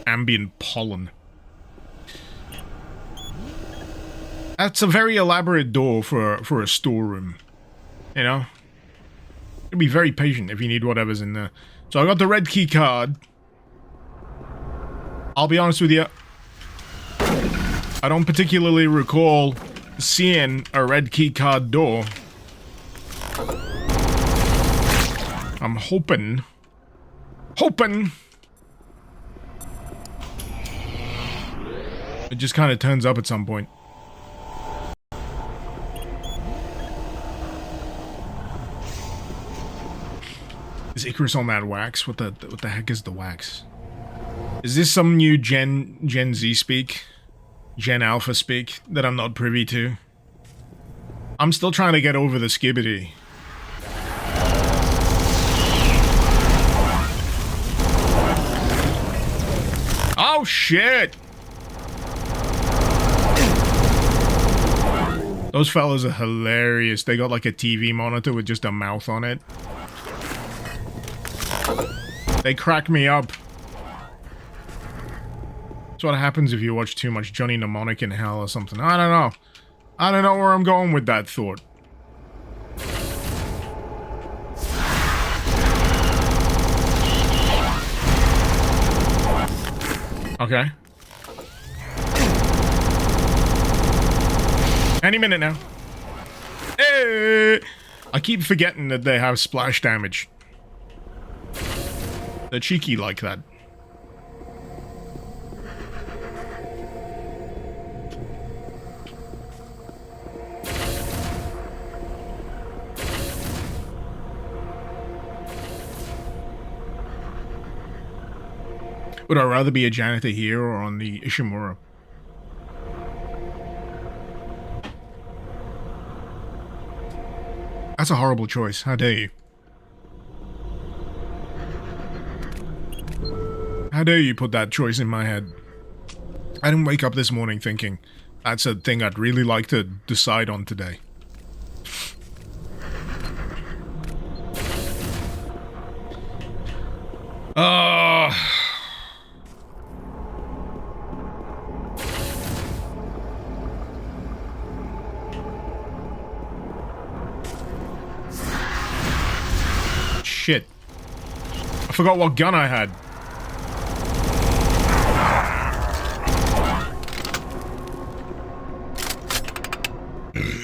Ambient pollen. That's a very elaborate door for a storeroom. You know? You'll be very patient if you need whatever's in there. So I got the red key card. I'll be honest with you. I don't particularly recall seeing a red key card door. I'm hoping. It just kind of turns up at some point. Is Icarus on that wax? What the heck is the wax? Is this some new Gen Z speak? Gen Alpha speak that I'm not privy to? I'm still trying to get over the skibbity. Oh shit! Those fellas are hilarious. They got like a TV monitor with just a mouth on it. They crack me up. That's what happens if you watch too much Johnny Mnemonic in Hell or something. I don't know. I don't know where I'm going with that thought. Okay. Any minute now. Hey! I keep forgetting that they have splash damage. They're cheeky like that. Would I rather be a janitor here or on the Ishimura? That's a horrible choice. How dare you? How dare you put that choice in my head? I didn't wake up this morning thinking that's a thing I'd really like to decide on today. Shit. I forgot what gun I had.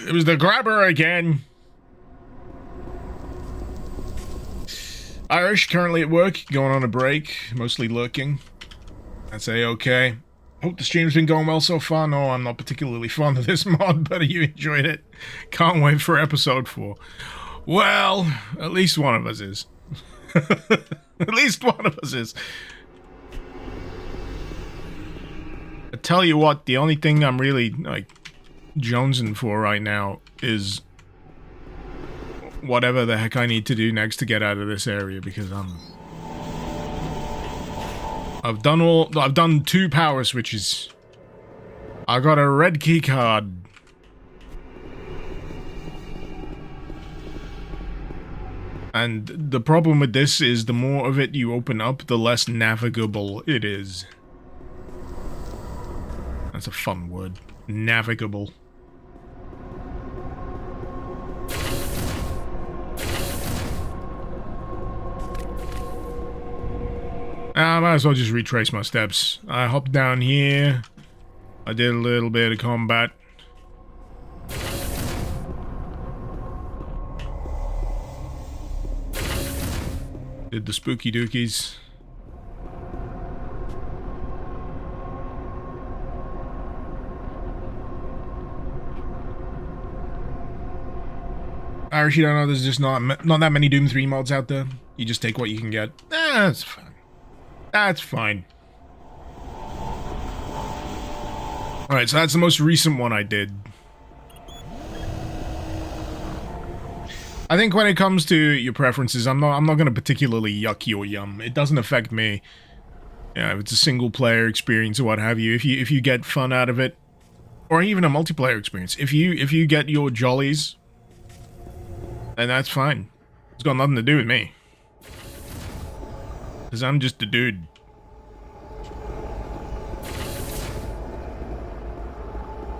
It was the grabber again. Irish, currently at work, going on a break, mostly lurking. I'd say okay. Hope the stream's been going well so far. No, I'm not particularly fond of this mod, but you enjoyed it. Can't wait for episode 4. Well, at least one of us is. At least one of us is. I tell you what, the only thing I'm really, like, jonesing for right now is whatever the heck I need to do next to get out of this area, because I've done 2 power switches. I got a red key card. And the problem with this is the more of it you open up, the less navigable it is. That's a fun word. Navigable. I might as well just retrace my steps. I hopped down here. I did a little bit of combat. Did the spooky dookies. I actually don't know, there's just not that many Doom 3 mods out there. You just take what you can get. That's fine. That's fine. Alright, so that's the most recent one I did. I think when it comes to your preferences, I'm not gonna particularly yuck your yum. It doesn't affect me. Yeah, if it's a single player experience or what have you, if you get fun out of it, or even a multiplayer experience, if you get your jollies, then that's fine. It's got nothing to do with me. Because I'm just a dude.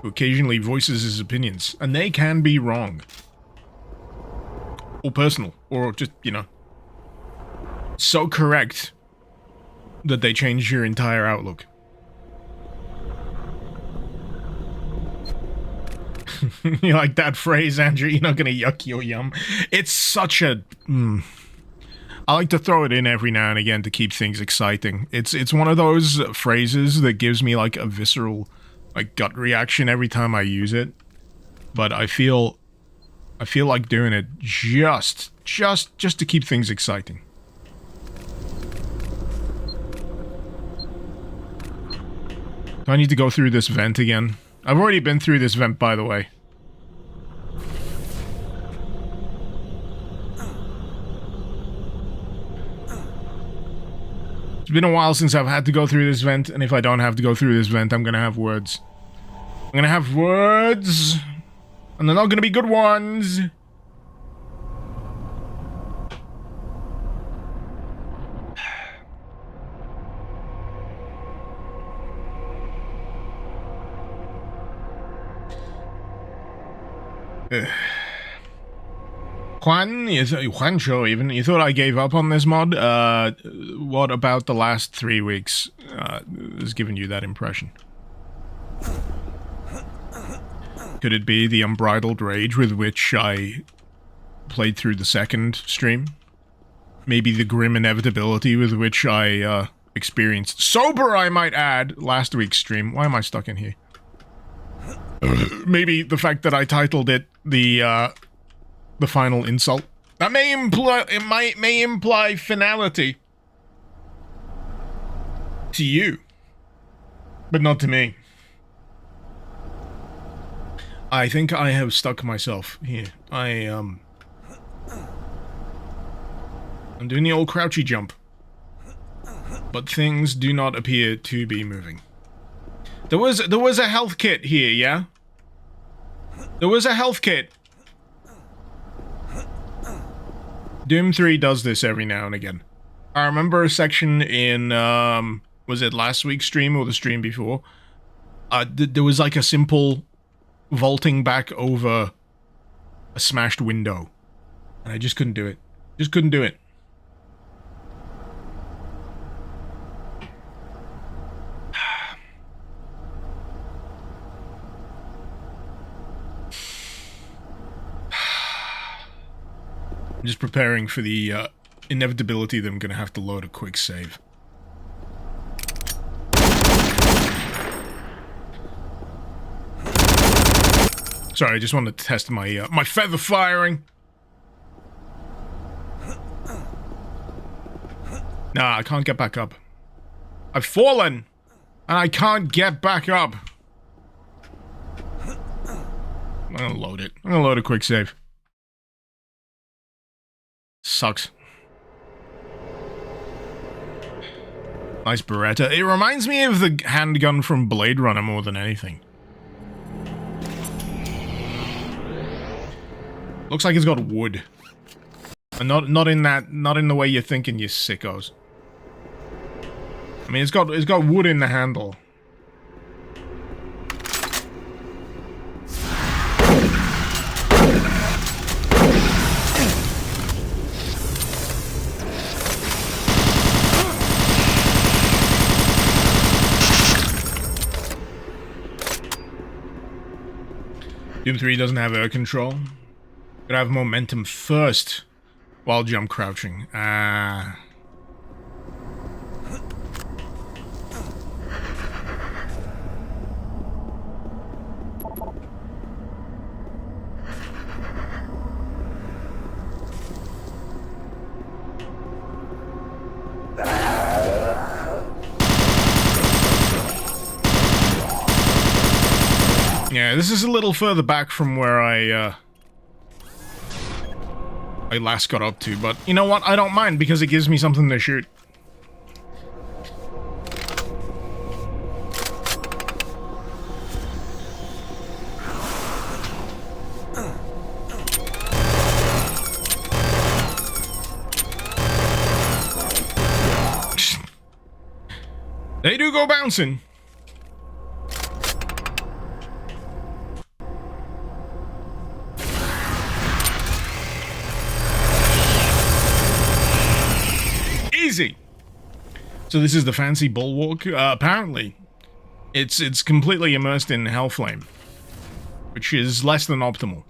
Who occasionally voices his opinions. And they can be wrong. Or personal. Or just, you know, so correct that they change your entire outlook. You like that phrase, Andrew? You're not gonna yuck your yum. It's such a... I like to throw it in every now and again to keep things exciting. It's one of those phrases that gives me like a visceral, like, gut reaction every time I use it. But I feel like doing it just to keep things exciting. Do I need to go through this vent again? I've already been through this vent, by the way. It's been a while since I've had to go through this vent, and if I don't have to go through this vent, I'm gonna have words. I'm gonna have words, and they're not gonna be good ones. Juancho, even, you thought I gave up on this mod? What about the last 3 weeks has given you that impression? Could it be the unbridled rage with which I played through the second stream? Maybe the grim inevitability with which I experienced, sober I might add, last week's stream. Why am I stuck in here? Maybe the fact that I titled it the final insult. That may imply finality to you, but not to me. I think I have stuck myself here. I'm doing the old crouchy jump, but things do not appear to be moving. There was a health kit here, yeah? There was a health kit. Doom 3 does this every now and again. I remember a section in, was it last week's stream or the stream before? There was like a simple vaulting back over a smashed window. And I just couldn't do it. Just couldn't do it. I'm just preparing for the inevitability that I'm going to have to load a quick save. Sorry, I just wanted to test my my feather firing. Nah, I can't get back up. I've fallen, and I can't get back up. I'm gonna load it. I'm gonna load a quick save. Sucks. Nice Beretta. It reminds me of the handgun from Blade Runner more than anything. Looks like it's got wood. And not in the way you're thinking, you sickos. I mean, it's got wood in the handle. Doom 3 doesn't have air control. Could have momentum first while jump crouching. Ah. Yeah, this is a little further back from where I last got up to, but you know what? I don't mind because it gives me something to shoot. They do go bouncing. Easy. So this is the fancy bulwark. Apparently, it's completely immersed in Hellflame, which is less than optimal.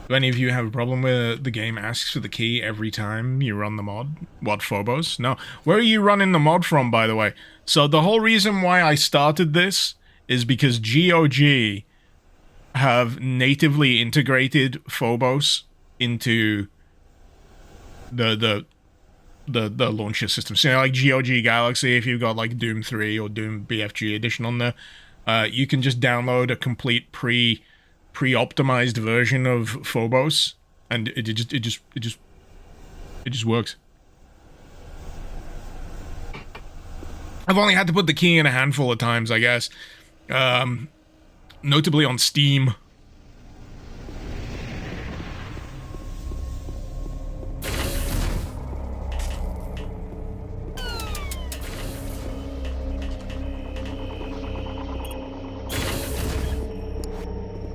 Do any of you have a problem where the game asks for the key every time you run the mod? What, Phobos? No. Where are you running the mod from, by the way? So the whole reason why I started this is because GOG have natively integrated Phobos into the launcher system. So, you know, like GOG Galaxy, if you've got like Doom 3 or Doom BFG edition on there, you can just download a complete pre-optimized version of Phobos, and it just works. I've only had to put the key in a handful of times, I guess. Notably on Steam.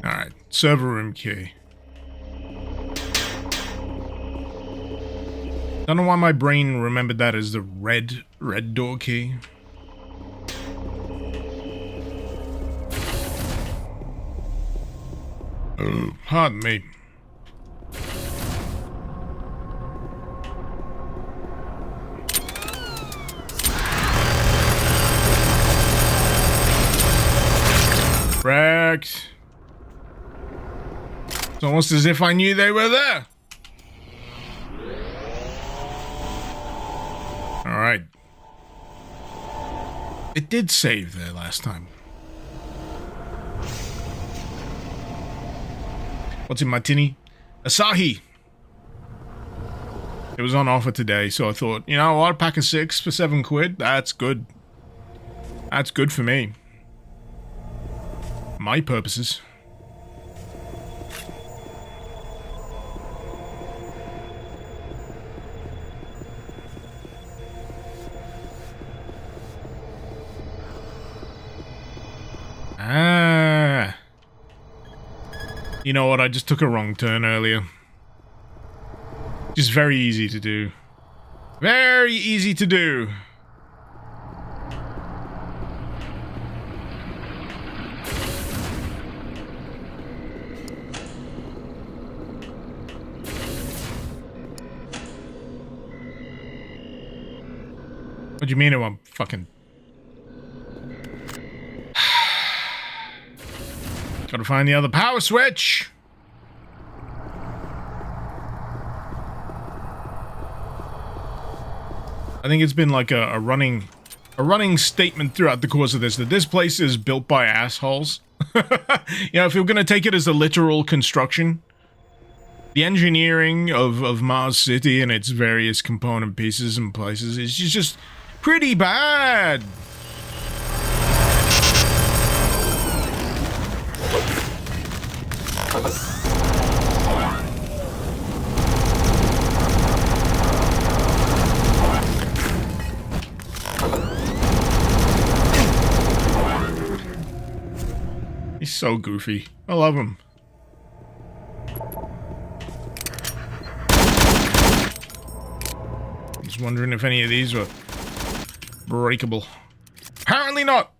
Alright, server room key. Don't know why my brain remembered that as the red door key. Pardon me. Wrecked. It's almost as if I knew they were there. Alright. It did save there last time. What's in my tinny? Asahi! It was on offer today, so I thought, you know what, a pack of 6 for £7. That's good. That's good for me. My purposes. Ah. You know what, I just took a wrong turn earlier. Just very easy to do. Very easy to do. What do you mean it won't fucking... Gotta find the other power switch! I think it's been like a running statement throughout the course of this, that this place is built by assholes. You know, if you're gonna take it as a literal construction, the engineering of Mars City and its various component pieces and places is just pretty bad. He's so goofy. I love him. I was wondering if any of these were breakable. Apparently not.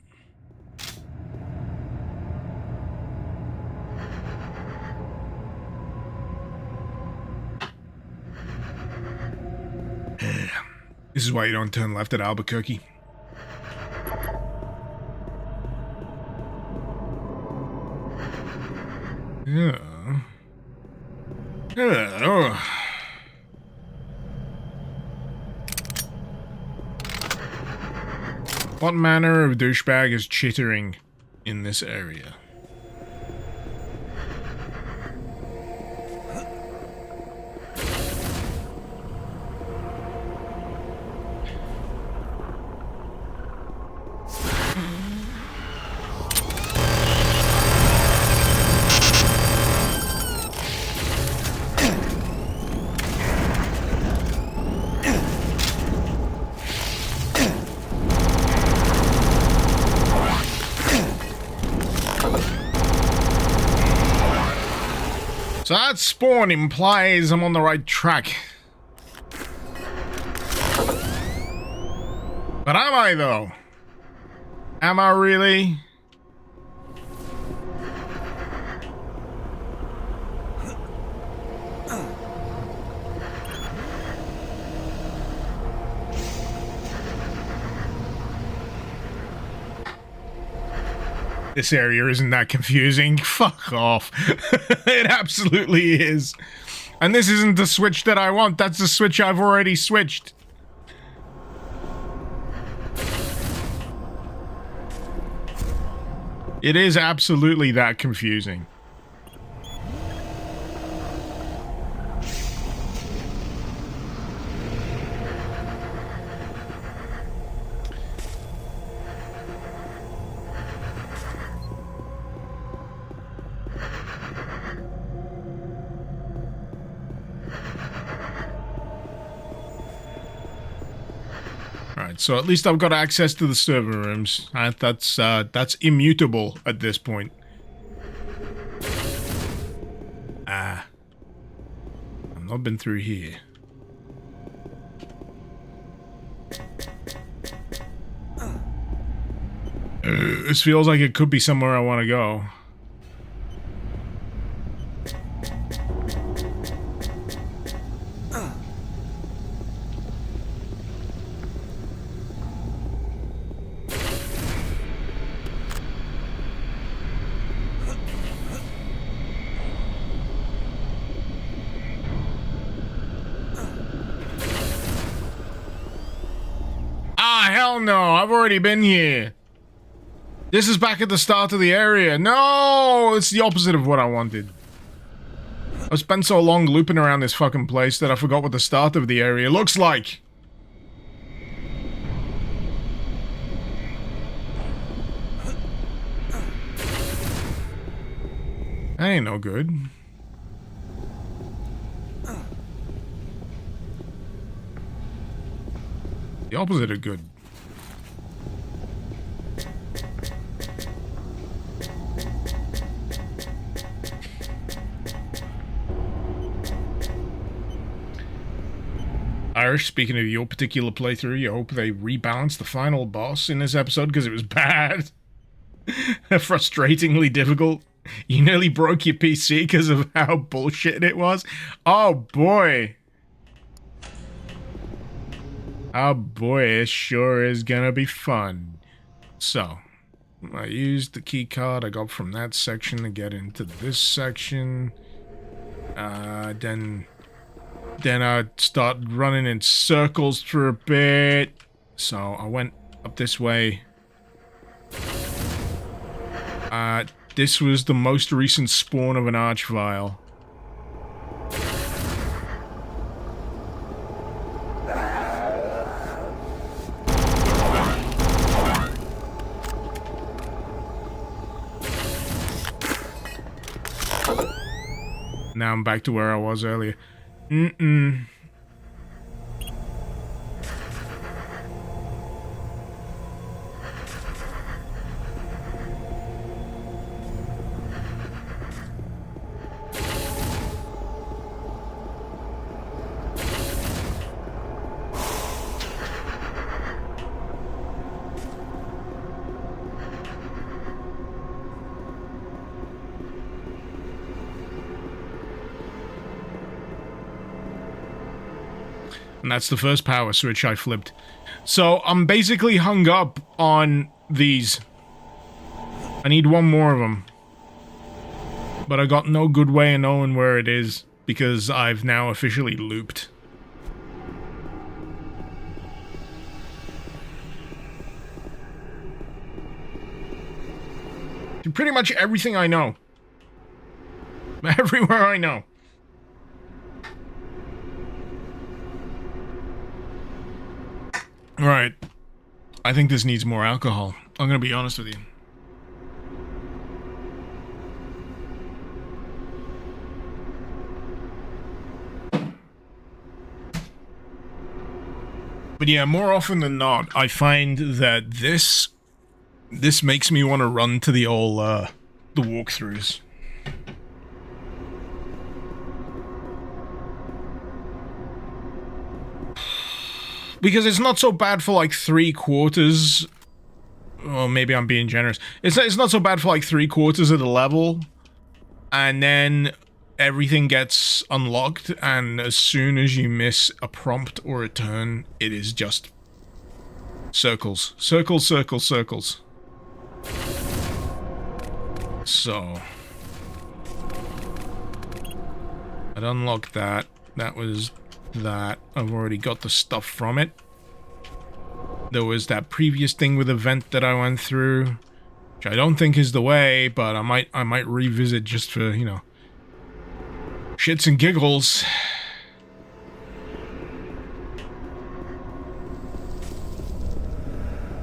This is why you don't turn left at Albuquerque. Yeah. Hello. What manner of douchebag is chittering in this area? So that spawn implies I'm on the right track. But am I, though? Am I really? This area isn't that confusing. Fuck off. It absolutely is. And this isn't the switch that I want. That's the switch I've already switched. It is absolutely that confusing. So at least I've got access to the server rooms. That's immutable at this point. I've not been through here. This feels like it could be somewhere I want to go. Hell no, I've already been here. This is back at the start of the area. No, it's the opposite of what I wanted. I've spent so long looping around this fucking place that I forgot what the start of the area looks like. That ain't no good. The opposite of good. Irish, speaking of your particular playthrough, you hope they rebalance the final boss in this episode because it was bad. Frustratingly difficult. You nearly broke your PC because of how bullshit it was. Oh boy. Oh boy, it sure is gonna be fun. So, I used the key card I got from that section to get into this section. Then I started running in circles for a bit. So I went up this way. This was the most recent spawn of an archvile. Now I'm back to where I was earlier. Mm-mm. And that's the first power switch I flipped. So I'm basically hung up on these. I need one more of them. But I got no good way of knowing where it is, because I've now officially looped. Pretty much everything I know. Everywhere I know. Right. I think this needs more alcohol. I'm gonna be honest with you. But yeah, more often than not, I find that this makes me want to run to the old, the walkthroughs. Because it's not so bad for like 3/4. Well, maybe I'm being generous. It's not so bad for like 3/4 of the level, and then everything gets unlocked, and as soon as you miss a prompt or a turn, it is just circles, circles, circles, circles. So I'd unlock that. That was that. I've already got the stuff from it. There was that previous thing with the vent that I went through, which I don't think is the way, but I might revisit just for, you know, shits and giggles.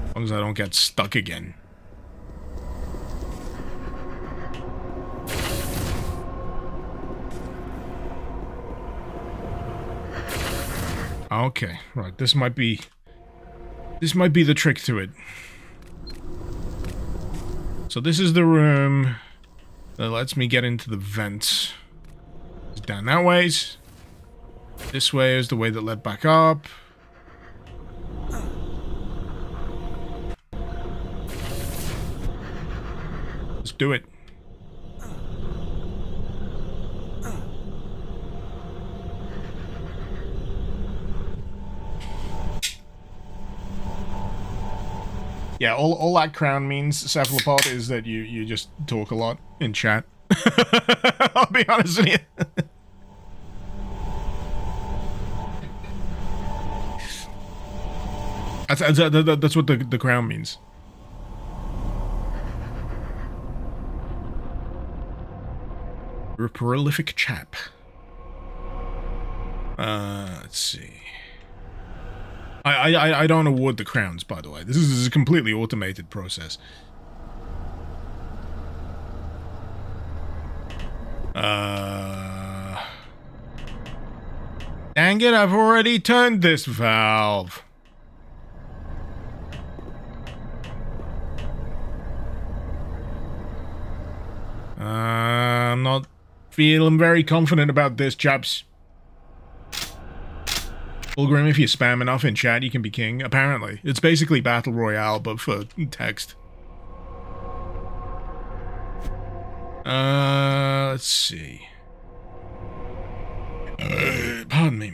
As long as I don't get stuck again. Okay, right, this might be the trick to it. So this is the room that lets me get into the vents. It's down that ways. This way is the way that led back up. Let's do it. Yeah, all that crown means, Cephalopod, is that you just talk a lot in chat. I'll be honest with you. That's what the crown means. You're a prolific chap. Let's see. I don't award the crowns, by the way. This is a completely automated process. Dang it, I've already turned this valve. I'm not feeling very confident about this, chaps. Fulgrim, if you spam enough in chat, you can be king. Apparently. It's basically Battle Royale, but for text. Let's see. Pardon me.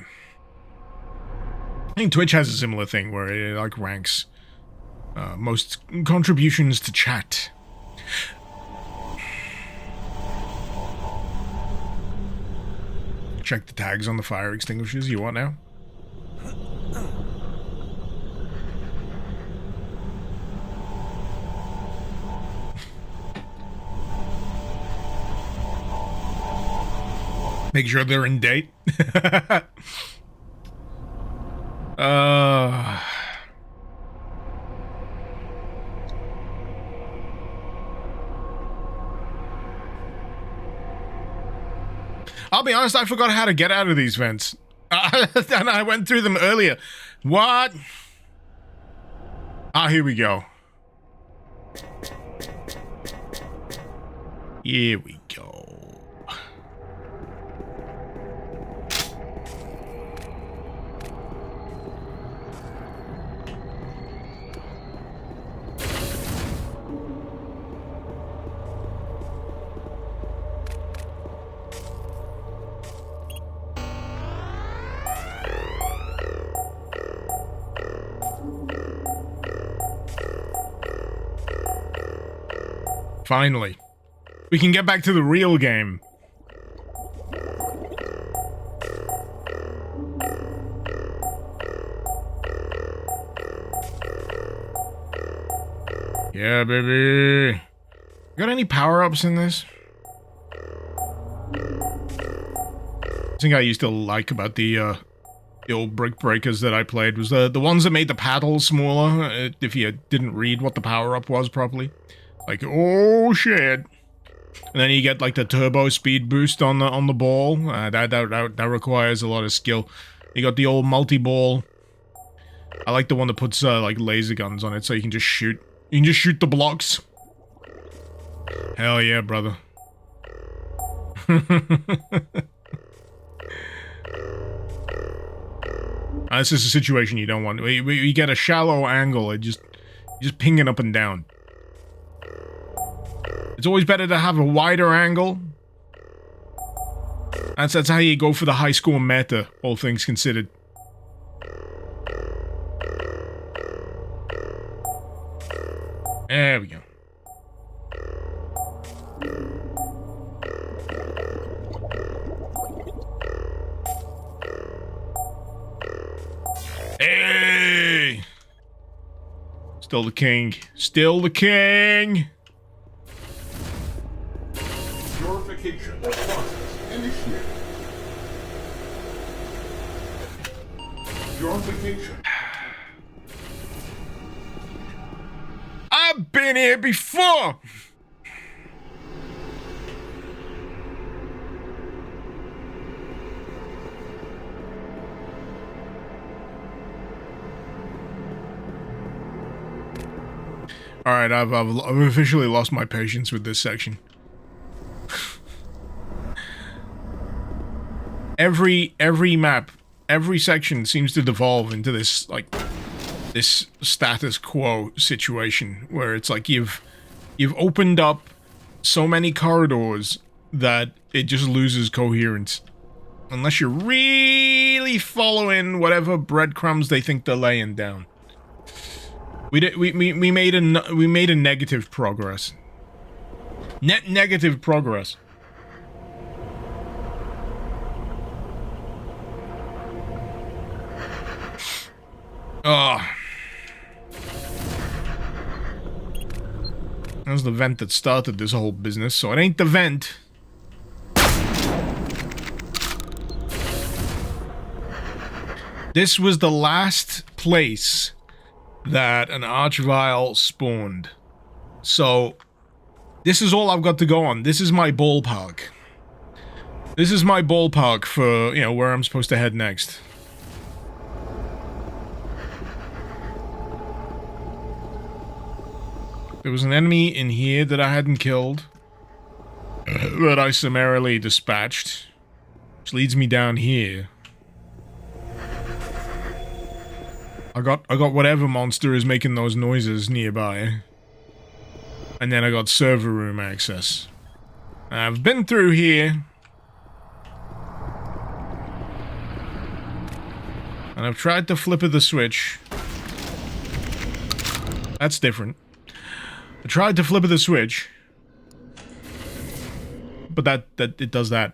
I think Twitch has a similar thing where it, like, ranks most contributions to chat. Check the tags on the fire extinguishers. You want now? Make sure they're in date. I'll be honest, I forgot how to get out of these vents. And I went through them earlier. What? Ah, here we go. Here we go. Finally. We can get back to the real game. Yeah, baby. Got any power-ups in this? The thing I used to like about the old brick breakers that I played was the ones that made the paddles smaller, if you didn't read what the power-up was properly. Like, oh shit. And then you get like the turbo speed boost on the ball. That requires a lot of skill. You got the old multi-ball. I like the one that puts like laser guns on it so you can just shoot. You can just shoot the blocks. Hell yeah, brother. This is a situation you don't want. You get a shallow angle, you just ping it up and down. It's always better to have a wider angle. That's how you go for the high score meta, all things considered. There we go. Hey! Still the king. Still the king! Purification process initiated. Purification. I've been here before! Alright, I've officially lost my patience with this section. Every map, every section seems to devolve into this, like, this status quo situation where it's like you've opened up so many corridors that it just loses coherence. Unless you're really following whatever breadcrumbs they think they're laying down. We made a negative progress. Negative progress. Oh. That was the vent that started this whole business, so it ain't the vent. This was the last place that an Archvile spawned. So, this is all I've got to go on. This is my ballpark. This is my ballpark for, you know, where I'm supposed to head next. There was an enemy in here that I hadn't killed. That I summarily dispatched. Which leads me down here. I got whatever monster is making those noises nearby. And then I got server room access. I've been through here. And I've tried to flipper the switch. That's different. I tried to flipper the switch. But that it does that.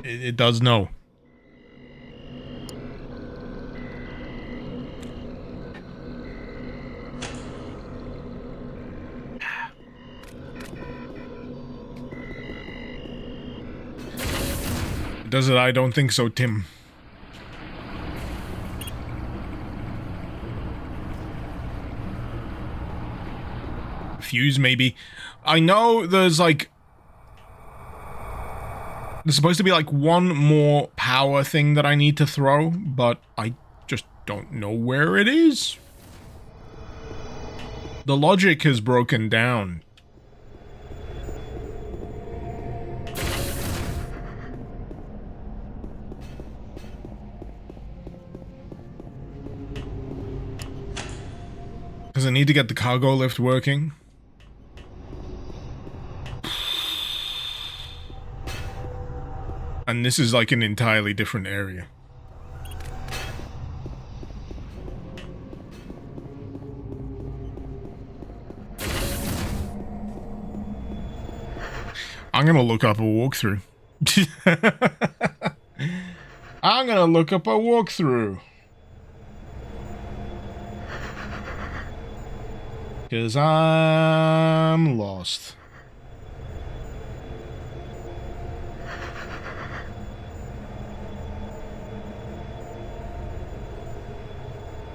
It does no. Does it? I don't think so, Tim. Fuse, maybe. I know there's, like... There's supposed to be like one more power thing that I need to throw, but I just don't know where it is. The logic has broken down. Because I need to get the cargo lift working. And this is like an entirely different area. I'm gonna look up a walkthrough. I'm gonna look up a walkthrough. Because I'm lost.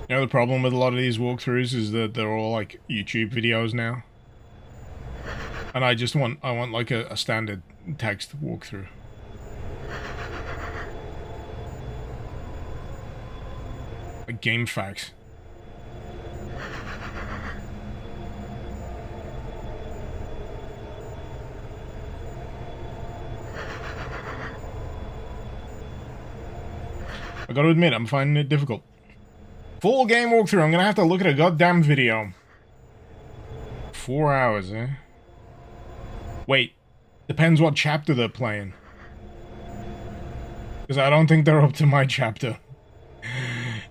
You know, the problem with a lot of these walkthroughs is that they're all like YouTube videos now. And I want like a standard text walkthrough. Like game facts. I gotta admit, I'm finding it difficult. Full game walkthrough, I'm gonna have to look at a goddamn video. 4 hours, eh? Wait, depends what chapter they're playing. Because I don't think they're up to my chapter.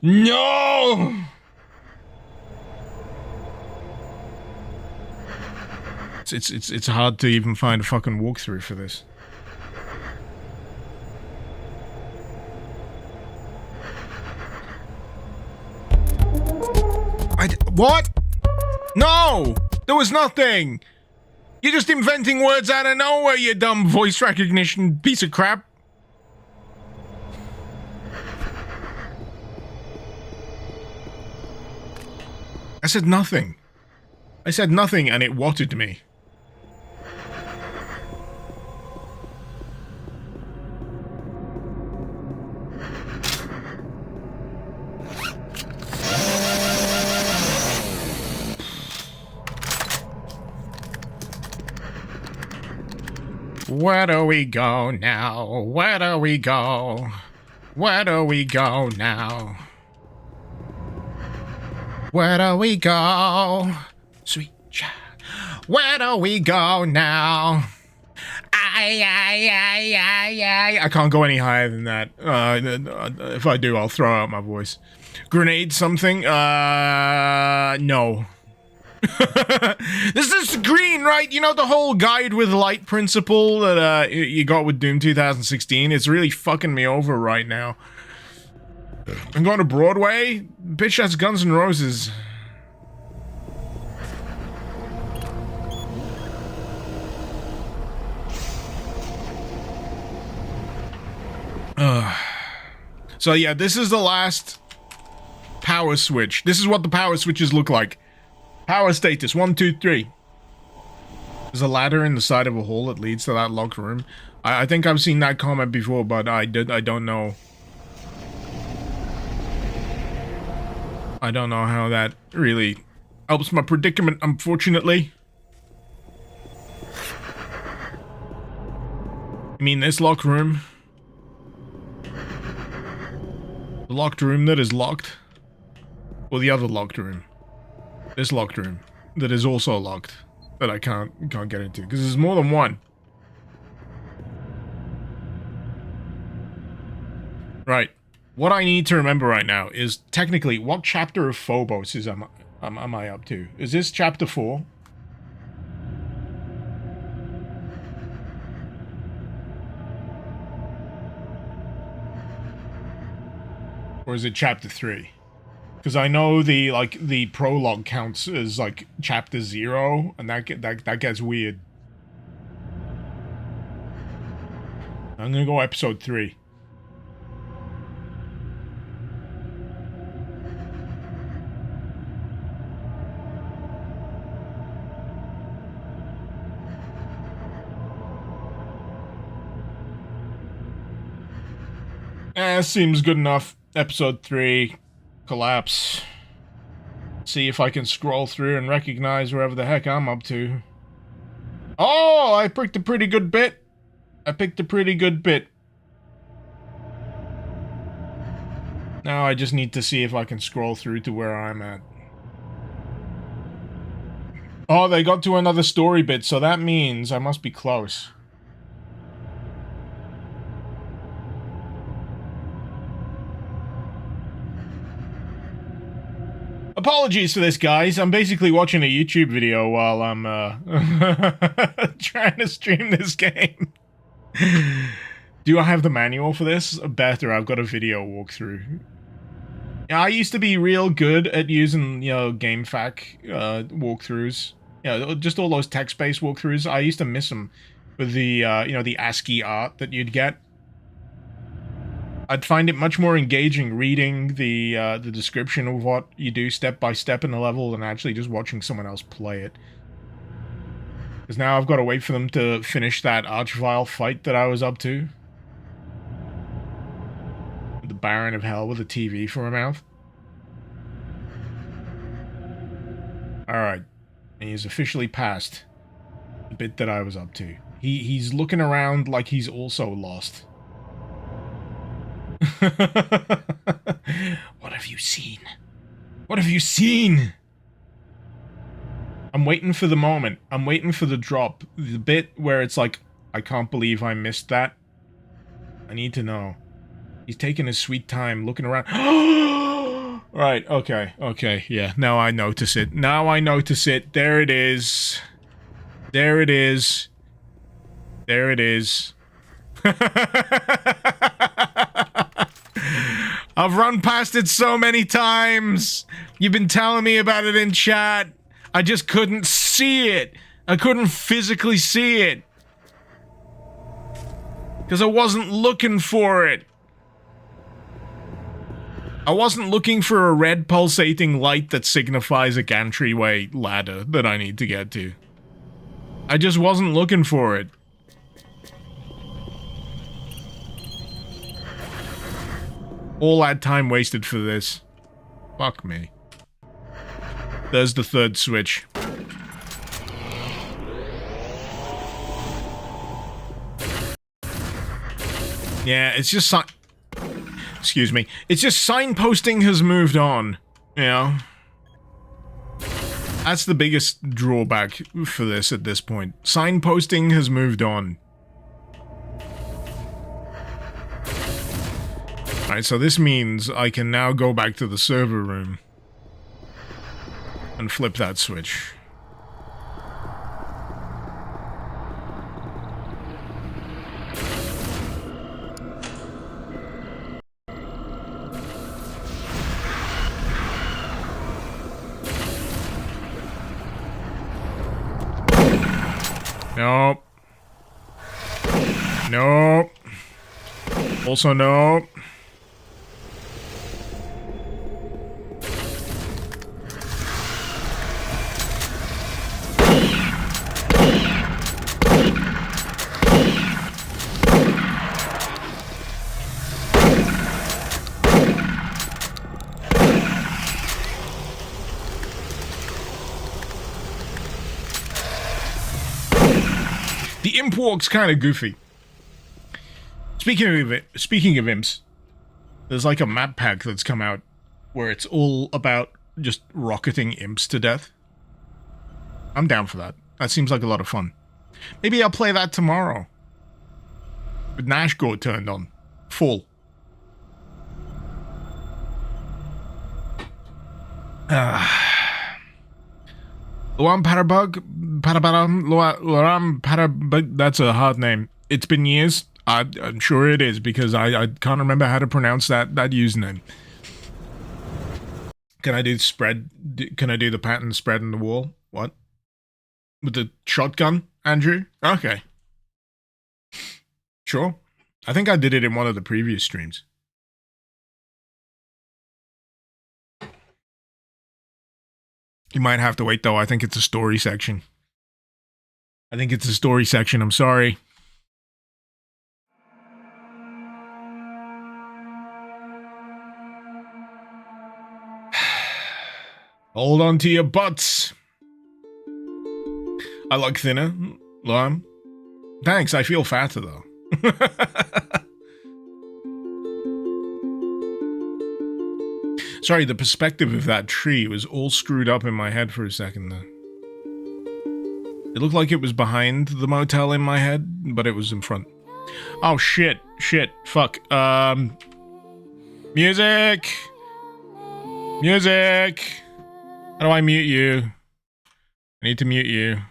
No! It's hard to even find a fucking walkthrough for this. What? No! There was nothing! You're just inventing words out of nowhere, you dumb voice recognition piece of crap. I said nothing. I said nothing and it watered me. Where do we go now? Where do we go? Where do we go now? Where do we go? Sweet child. Where do we go now? I can't go any higher than that. If I do, I'll throw out my voice. Grenade something? No. This is green, right? You know the whole guide with light principle that you got with Doom 2016? It's really fucking me over right now. I'm going to Broadway? Bitch, that's Guns N' Roses. So yeah, this is the last power switch. This is what the power switches look like. Power status, 1, 2, 3. There's a ladder in the side of a hall that leads to that locked room. I think I've seen that comment before, but I don't know. I don't know how that really helps my predicament, unfortunately. I mean, this locked room. The locked room that is locked. Or the other locked room. This locked room that is also locked that I can't get into because there's more than one. Right. What I need to remember right now is technically what chapter of Phobos am I up to? Is this chapter 4? Or is it chapter 3? Because I know the prologue counts as like chapter 0, and that gets weird. I'm gonna go episode 3. Seems good enough. Episode 3. Collapse. See if I can scroll through and recognize wherever the heck I'm up to. Oh, I picked a pretty good bit. Now I just need to see if I can scroll through to where I'm at. Oh, they got to another story bit, so that means I must be close. Apologies for this, guys. I'm basically watching a YouTube video while I'm trying to stream this game. Do I have the manual for this? Better, I've got a video walkthrough. Yeah, I used to be real good at using, you know, GameFAQ walkthroughs. You know, just all those text-based walkthroughs. I used to miss them with the, you know, the ASCII art that you'd get. I'd find it much more engaging reading the description of what you do step by step in the level than actually just watching someone else play it. Because now I've got to wait for them to finish that Archvile fight that I was up to. With the Baron of Hell with a TV for a mouth. Alright. And he's officially passed the bit that I was up to. He's looking around like he's also lost. What have you seen? What have you seen? I'm waiting for the moment. I'm waiting for the drop. The bit where it's like, I can't believe I missed that. I need to know. He's taking his sweet time looking around. Right, okay, yeah. Now I notice it. Now I notice it. There it is. There it is. There it is. I've run past it so many times. You've been telling me about it in chat. I just couldn't see it. I couldn't physically see it. Because I wasn't looking for it. I wasn't looking for a red pulsating light that signifies a gantry-way ladder that I need to get to. I just wasn't looking for it. All that time wasted for this. Fuck me. There's the third switch. Yeah, it's just excuse me. It's just signposting has moved on. You know? That's the biggest drawback for this at this point. Signposting has moved on. Alright, so this means I can now go back to the server room and flip that switch. Nope. Nope. Also nope. The imp walk's kind of goofy. Speaking of imps, there's like a map pack that's come out where it's all about just rocketing imps to death. I'm down for that. That seems like a lot of fun. Maybe I'll play that tomorrow. With Nashgore turned on. Full. Luam Parabug, that's a hard name. It's been years. I'm sure it is, because I can't remember how to pronounce that username. Can I do spread? Can I do the pattern spread on the wall? What? With the shotgun, Andrew? Okay. Sure. I think I did it in one of the previous streams. You might have to wait, though. I think it's a story section. I'm sorry. Hold on to your butts. I like thinner, lime. Thanks, I feel fatter though. Sorry, the perspective of that tree was all screwed up in my head for a second there. It looked like it was behind the motel in my head, but it was in front. Oh shit, fuck. Music! Music! How do I mute you? I need to mute you.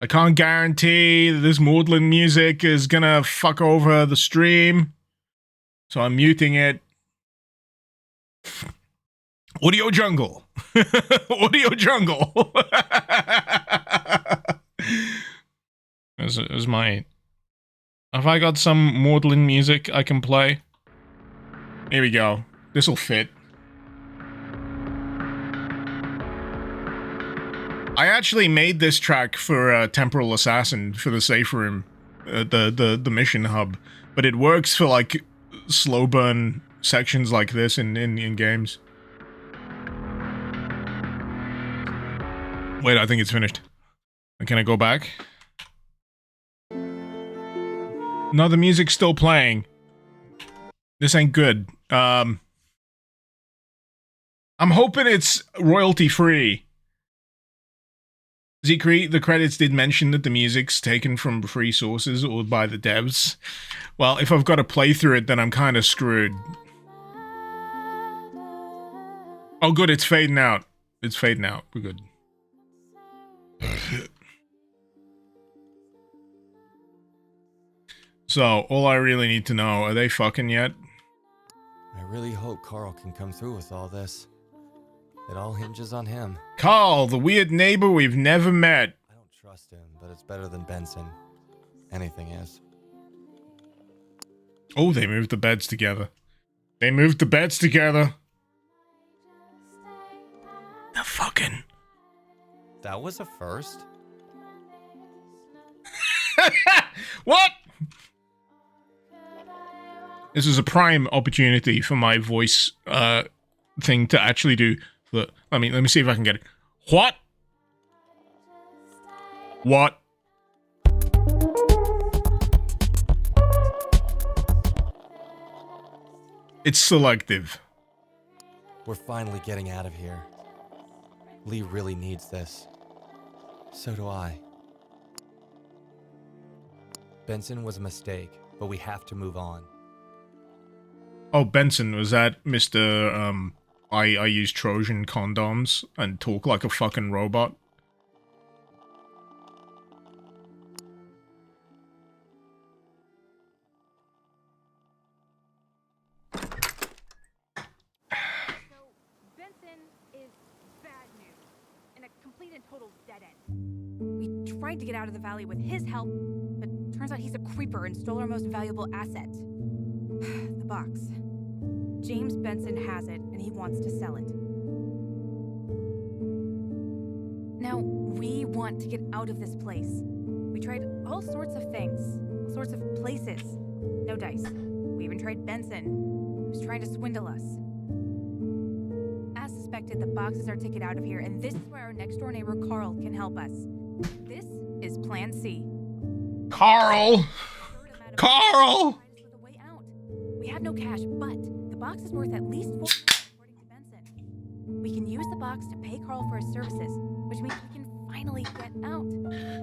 I can't guarantee that this maudlin music is gonna fuck over the stream, so I'm muting it. Audio jungle. Audio jungle. Is my... Have I got some maudlin music I can play? Here we go. This'll fit. I actually made this track for Temporal Assassin for the safe room, the mission hub, but it works for like slow burn sections like this in games. Wait, I think it's finished. Can I go back? No, the music's still playing. This ain't good. I'm hoping it's royalty free. Zekri, the credits did mention that the music's taken from free sources or by the devs. Well, if I've got to play through it, then I'm kind of screwed. Oh good, it's fading out. It's fading out. We're good. So, all I really need to know, are they fucking yet? I really hope Carl can come through with all this. It all hinges on him. Carl, the weird neighbor we've never met. I don't trust him, but it's better than Benson. Anything is. Oh, they moved the beds together. They moved the beds together. They're fucking... That was a first? What? This is a prime opportunity for my voice thing to actually do the... let me see if I can get it. What? What? It's selective. We're finally getting out of here. Lee really needs this. So do I. Benson was a mistake, but we have to move on. Oh, Benson, was that Mr. I use Trojan condoms and talk like a fucking robot? Benson is bad news and a complete and total dead end. We tried to get out of the valley with his help, but turns out he's a creeper and stole our most valuable asset. The box. James Benson has it, and he wants to sell it. Now, we want to get out of this place. We tried all sorts of things, all sorts of places. No dice. We even tried Benson, who was trying to swindle us. As suspected, the box is our ticket out of here, and this is where our next-door neighbor Carl can help us. This is Plan C. Carl! Carl! We have no cash, but the box is worth at least $4 according to Benson. We can use the box to pay Carl for his services, which means we can finally get out.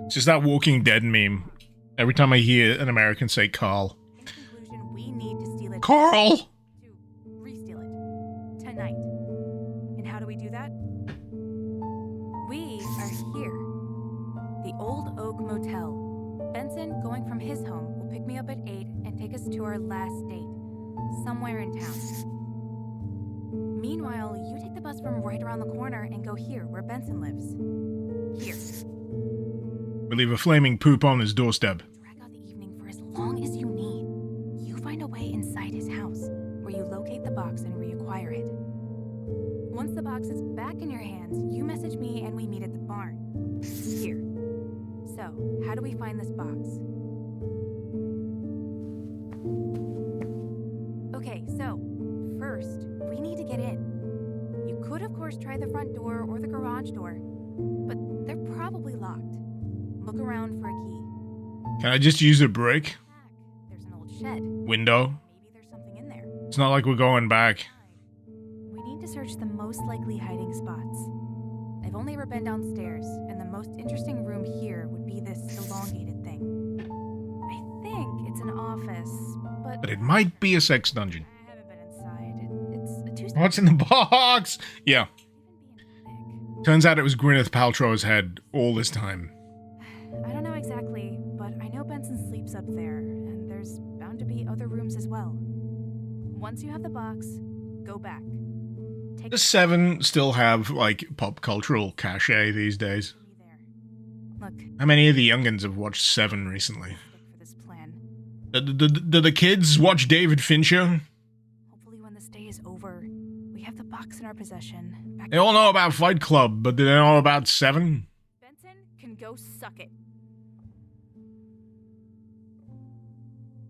It's just that Walking Dead meme. Every time I hear an American say Carl. In conclusion, we need to steal it. Carl! To re-steal it. Tonight. And how do we do that? We are here. The Old Oak Motel. Benson, going from his home, will pick me up at 8 and take us to our last date. Somewhere in town. Meanwhile, you take the bus from right around the corner and go here, where Benson lives. Here. We leave a flaming poop on his doorstep. Drag out the evening for as long as you need. You find a way inside his house, where you locate the box and reacquire it. Once the box is back in your hands, you message me and we meet at the barn. Here. So, how do we find this box? Okay, so, first, course, try the front door or the garage door. But they're probably locked. Look around for a key. Can I just use a brick? There's an old shed. Window? Maybe there's something in there. It's not like we're going back. We need to search the most likely hiding spots. I've only ever been downstairs, and the most interesting room here would be this elongated thing. I think it's an office, But it might be a sex dungeon. I haven't been inside. It's a two-step. What's in the box? Yeah. Turns out it was Gwyneth Paltrow's head all this time. I don't know exactly, but I know Benson sleeps up there, and there's bound to be other rooms as well. Once you have the box, go back. Take Does Seven still have, like, pop cultural cachet these days? me there. Look, How many of the youngins have watched Seven recently? stick for this plan. Do the kids watch David Fincher? Hopefully when this day is over, we have the box in our possession. Back They all know about Fight Club, but do they know about Seven? Benson can go suck it.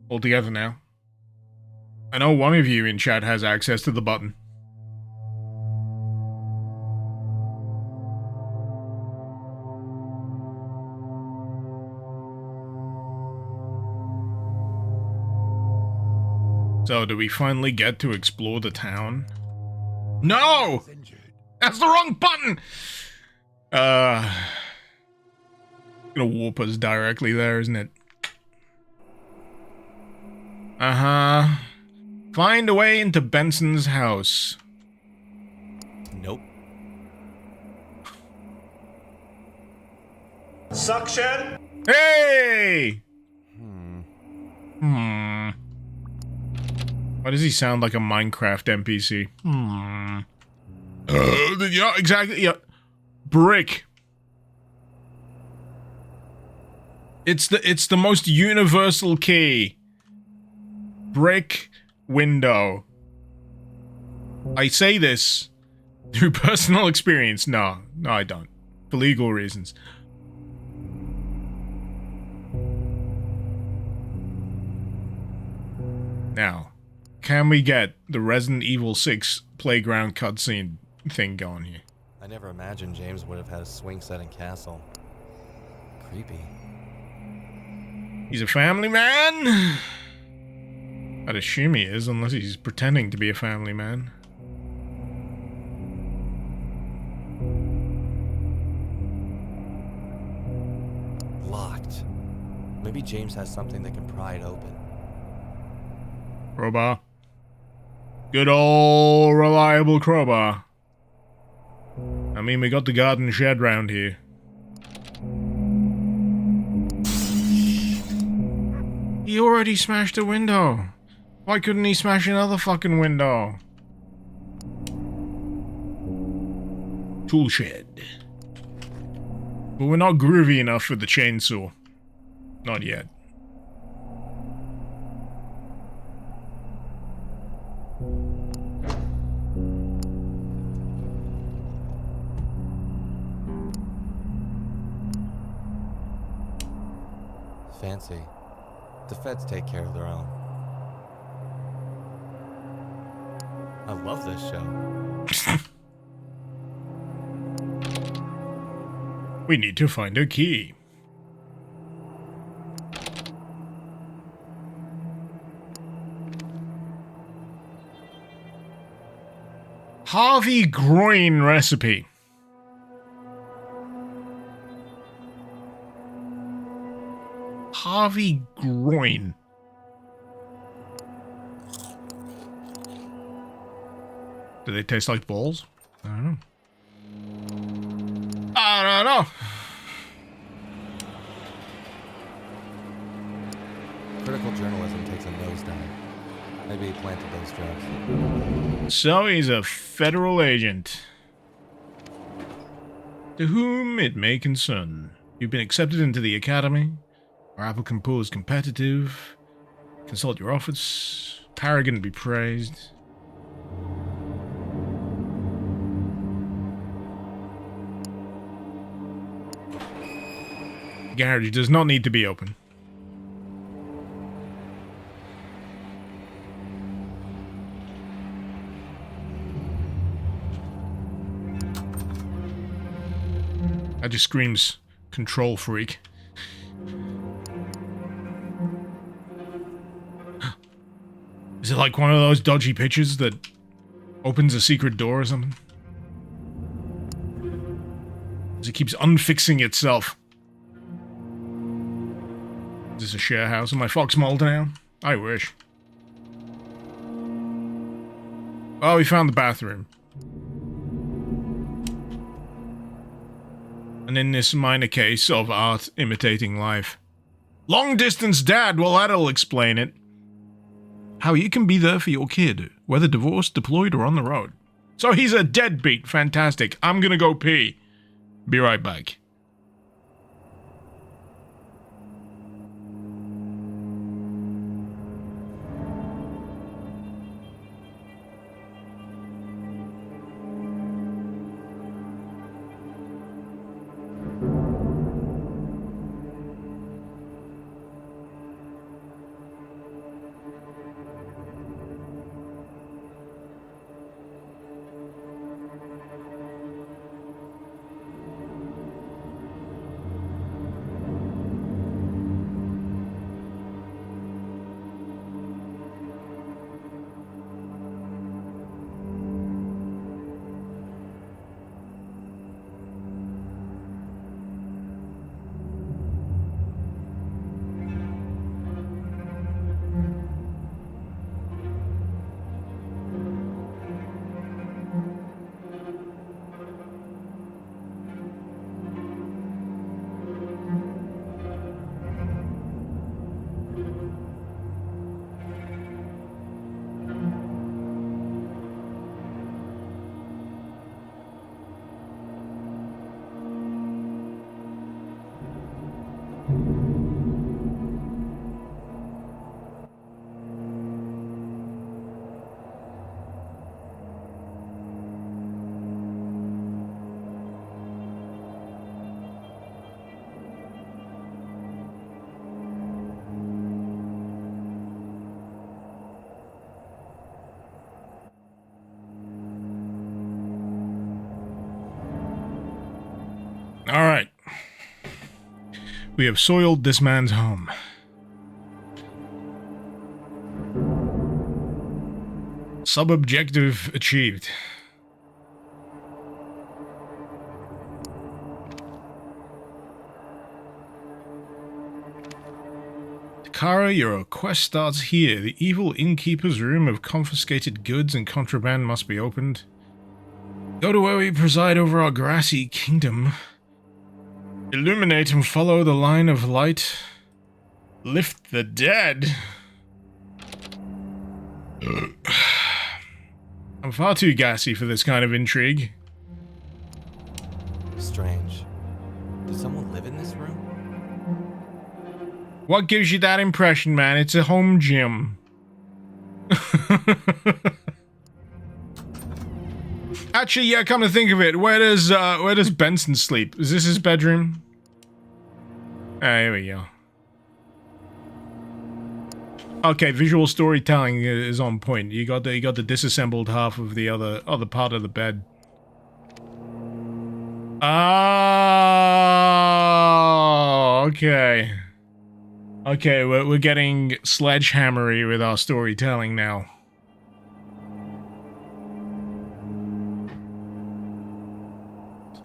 All together now. I know one of you in chat has access to the button. So, do we finally get to explore the town? No! That's the wrong button! Gonna warp us directly there, isn't it? Uh-huh. Find a way into Benson's house. Nope. Suction! Hey! Why does he sound like a Minecraft NPC? Yeah, exactly, yeah. Brick. It's the most universal key. Brick window. I say this through personal experience. No, I don't. For legal reasons. Now, can we get the Resident Evil 6 playground cutscene thing going here? I never imagined James would have had a swing set and castle. Creepy. He's a family man? I'd assume he is, unless he's pretending to be a family man. Locked. Maybe James has something that can pry it open. Crowbar. Good old reliable crowbar. I mean, we got the garden shed round here. He already smashed a window. Why couldn't he smash another fucking window? Tool shed. But we're not groovy enough for the chainsaw. Not yet. Fancy. The feds take care of their own. I love this show. We need to find a key. Harvey Groin recipe. Harvey Groin. Do they taste like balls? I don't know. I don't know. Critical journalism takes a nosedive. Maybe he planted those drugs. So he's a federal agent. To whom it may concern. You've been accepted into the academy. Our applicant pool is competitive. Consult your office. Paragon be praised. Garage does not need to be open. That just screams control freak. Is it like one of those dodgy pictures that opens a secret door or something? As it keeps unfixing itself. Is this a share house? Am I Fox Mulder now? I wish. Oh, we found the bathroom. And in this minor case of art imitating life. Long distance dad, well that'll explain it. How you can be there for your kid, whether divorced, deployed, or on the road. So he's a deadbeat. Fantastic. I'm gonna go pee. Be right back. Alright. We have soiled this man's home. Sub-objective achieved. Takara, your quest starts here. The evil innkeeper's room of confiscated goods and contraband must be opened. Go to where we preside over our grassy kingdom. Illuminate and follow the line of light. Lift the dead. I'm far too gassy for this kind of intrigue. Strange. Does someone live in this room? What gives you that impression, man? It's a home gym. Actually, yeah, come to think of it, where does Benson sleep? Is this his bedroom? Ah, here we go. Okay, visual storytelling is on point. You got the disassembled half of the other part of the bed. Oh, okay. Okay, we're getting sledgehammery with our storytelling now.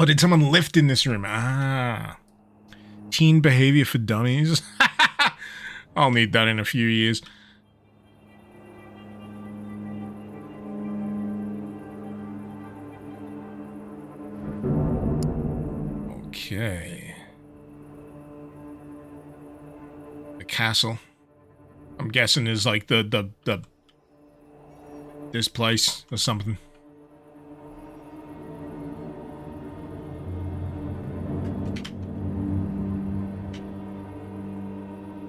Oh, did someone lift in this room? Ah. Teen behavior for dummies. I'll need that in a few years. Okay. The castle. I'm guessing is like the this place or something.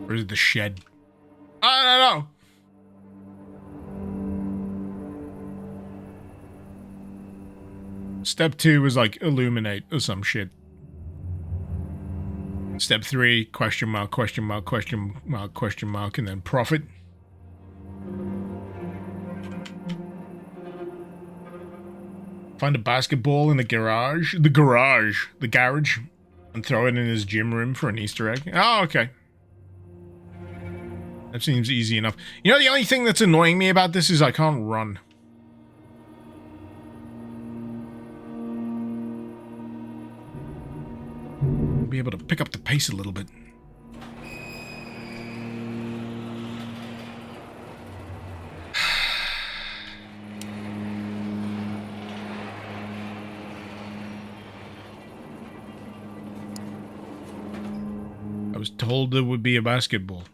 Or is it the shed? I don't know. Step 2 was like illuminate or some shit. Step 3, question mark, question mark, question mark, question mark, and then profit. Find a basketball in the garage. The garage. And throw it in his gym room for an Easter egg. Oh, okay. That seems easy enough. You know, the only thing that's annoying me about this is I can't run. I'll be able to pick up the pace a little bit. I was told there would be a basketball.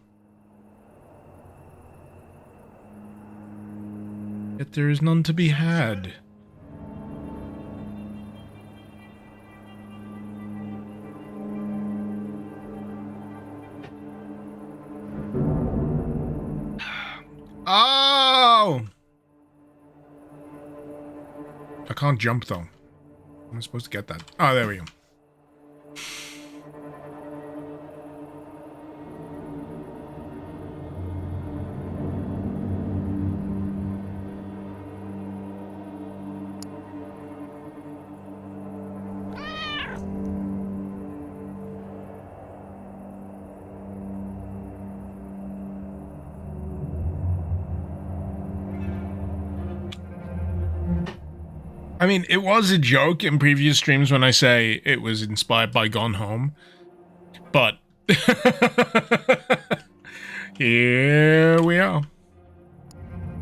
Yet there is none to be had. Oh! I can't jump though. I'm supposed to get that. Oh, there we go. I mean, it was a joke in previous streams when I say it was inspired by Gone Home, but here we are.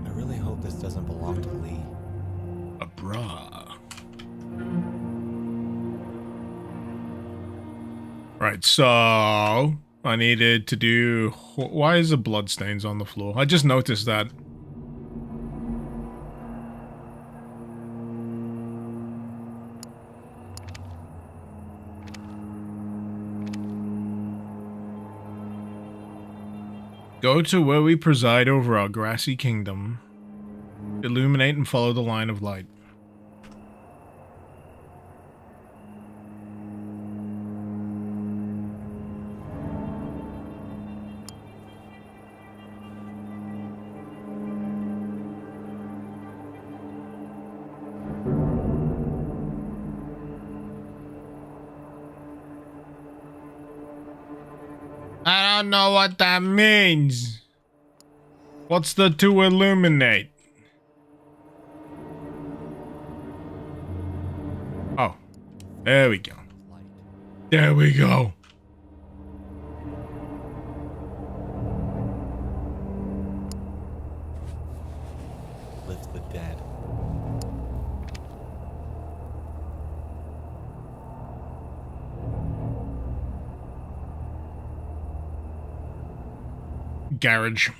I really hope this doesn't belong to Lee. A bra. Right, so I needed to do... Why is the bloodstains on the floor? I just noticed that. Go to where we preside over our grassy kingdom. Illuminate and follow the line of light. I don't know what that means. What's the to illuminate? Oh, there we go. There we go. Lift the dead. Garage.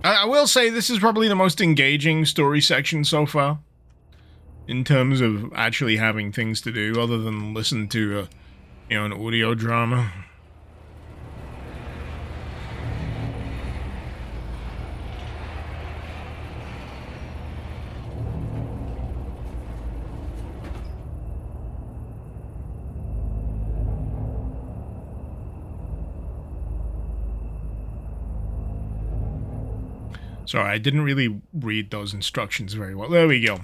I will say this is probably the most engaging story section so far, in terms of actually having things to do other than listen to, you know, an audio drama. Sorry, I didn't really read those instructions very well. There we go.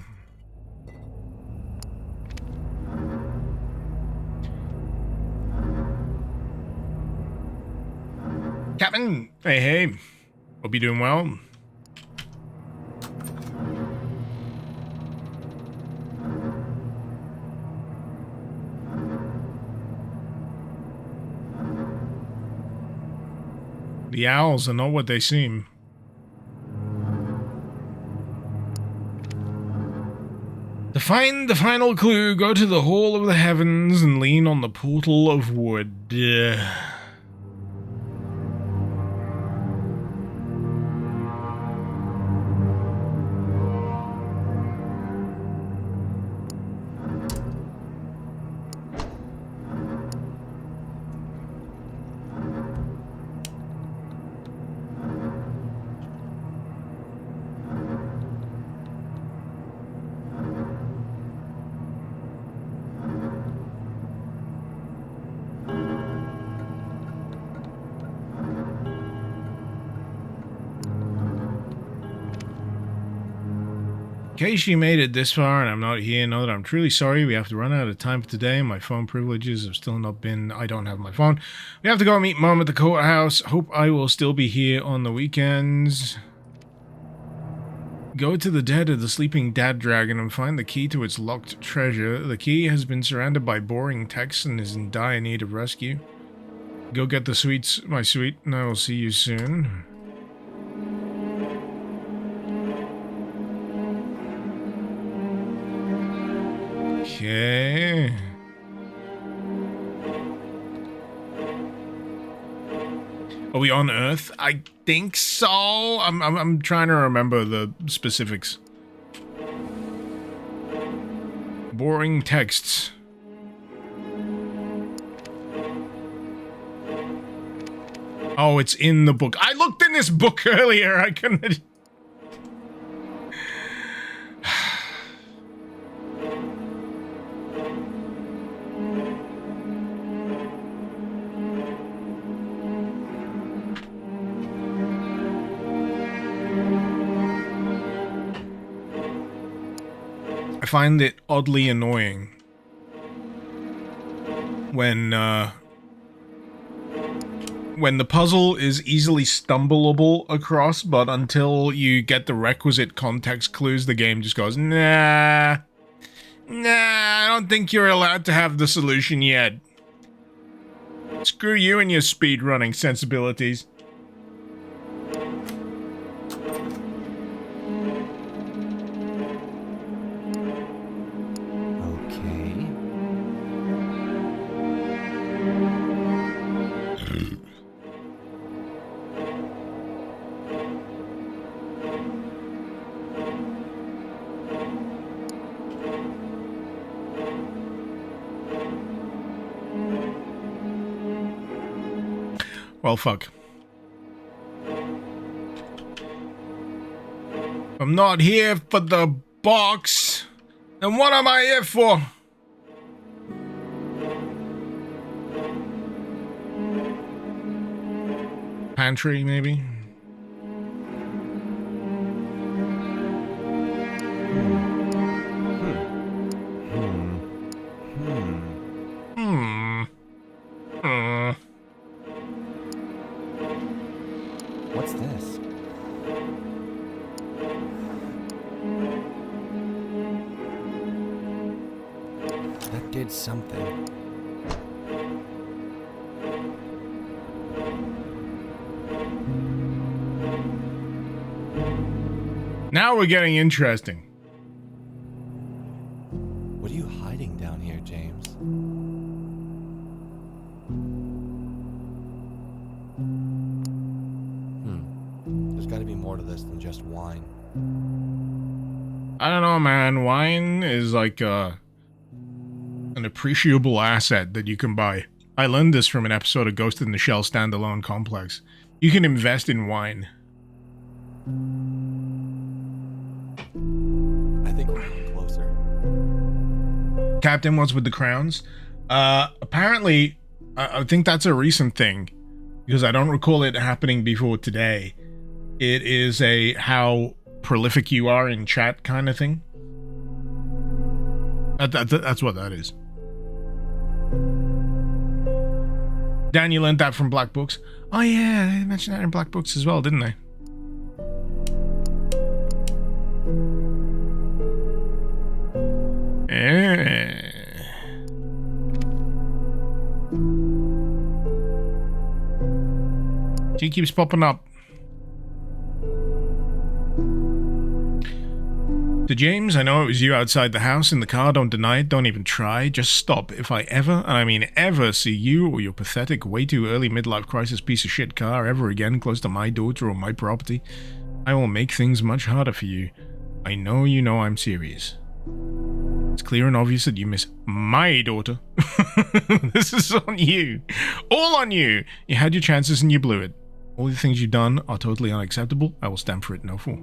Captain! Hey, hey. Hope you're doing well. The owls are not what they seem. To find the final clue, go to the Hall of the Heavens and lean on the portal of wood. case you made it this far and I'm not here, know that I'm truly sorry. We have to run out of time for today. My phone privileges have still not been... I don't have my phone. We have to go meet Mom at the courthouse. Hope I will still be here on the weekends. Go to the dead of the sleeping dad dragon and find the key to its locked treasure. The key has been surrounded by boring texts and is in dire need of rescue. Go get the sweets, my sweet, and I will see you soon. Okay. Are we on Earth? I think so. I'm trying to remember the specifics. Boring texts. Oh, it's in the book. I looked in this book earlier. I couldn't... I find it oddly annoying when the puzzle is easily stumbleable across, but until you get the requisite context clues, the game just goes, nah, I don't think you're allowed to have the solution yet. Screw you and your speedrunning sensibilities. Well, fuck. I'm not here for the box. Then what am I here for? Pantry, maybe? What's this? That did something. Now we're getting interesting. What are you hiding down here, James? There's got to be more to this than just wine. I don't know, man. Wine is like an appreciable asset that you can buy. I learned this from an episode of Ghost in the Shell Standalone Complex. You can invest in wine. I think we're getting closer. Captain, what's with the crowns? Apparently, I think that's a recent thing, because I don't recall it happening before today. It is a how prolific you are in chat kind of thing. That's what that is. Dan, you learned that from Black Books. Oh yeah, they mentioned that in Black Books as well, didn't they? She keeps popping up. To James, I know it was you outside the house in the car. Don't deny it. Don't even try. Just stop. If I ever, and I mean ever, see you or your pathetic, way too early midlife crisis piece of shit car ever again close to my daughter or my property, I will make things much harder for you. I know you know I'm serious. It's clear and obvious that you miss my daughter. This is on you. All on you. You had your chances and you blew it. All the things you've done are totally unacceptable. I will stand for it, no fool.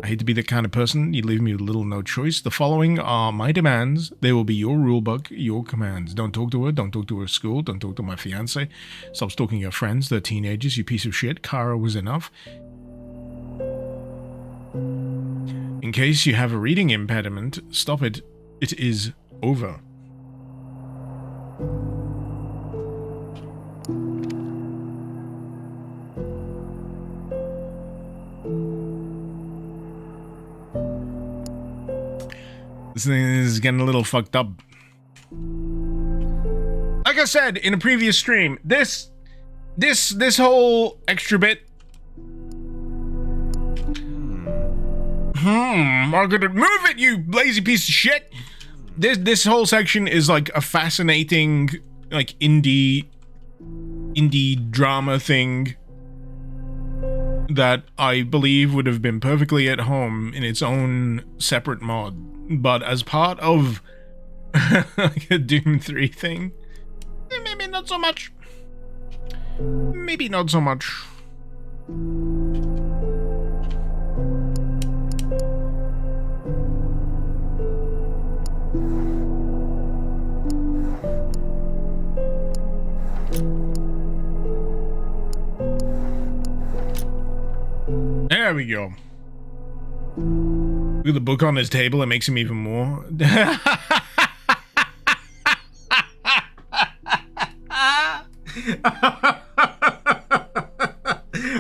I hate to be the kind of person you leave me with little no choice. The following are my demands. They will be your rulebook, your commands. Don't talk to her. Don't talk to her at school. Don't talk to my fiance. Stop stalking your friends. They're teenagers, you piece of shit. Kara was enough. In case you have a reading impediment, stop it. It is over. This thing is getting a little fucked up. Like I said in a previous stream, this whole extra bit. Margaret, move it, you lazy piece of shit. This whole section is like a fascinating, like indie drama thing that I believe would have been perfectly at home in its own separate mod. But as part of like a Doom 3 thing, maybe not so much. Maybe not so much. There we go. Look at the book on his table, it makes him even more.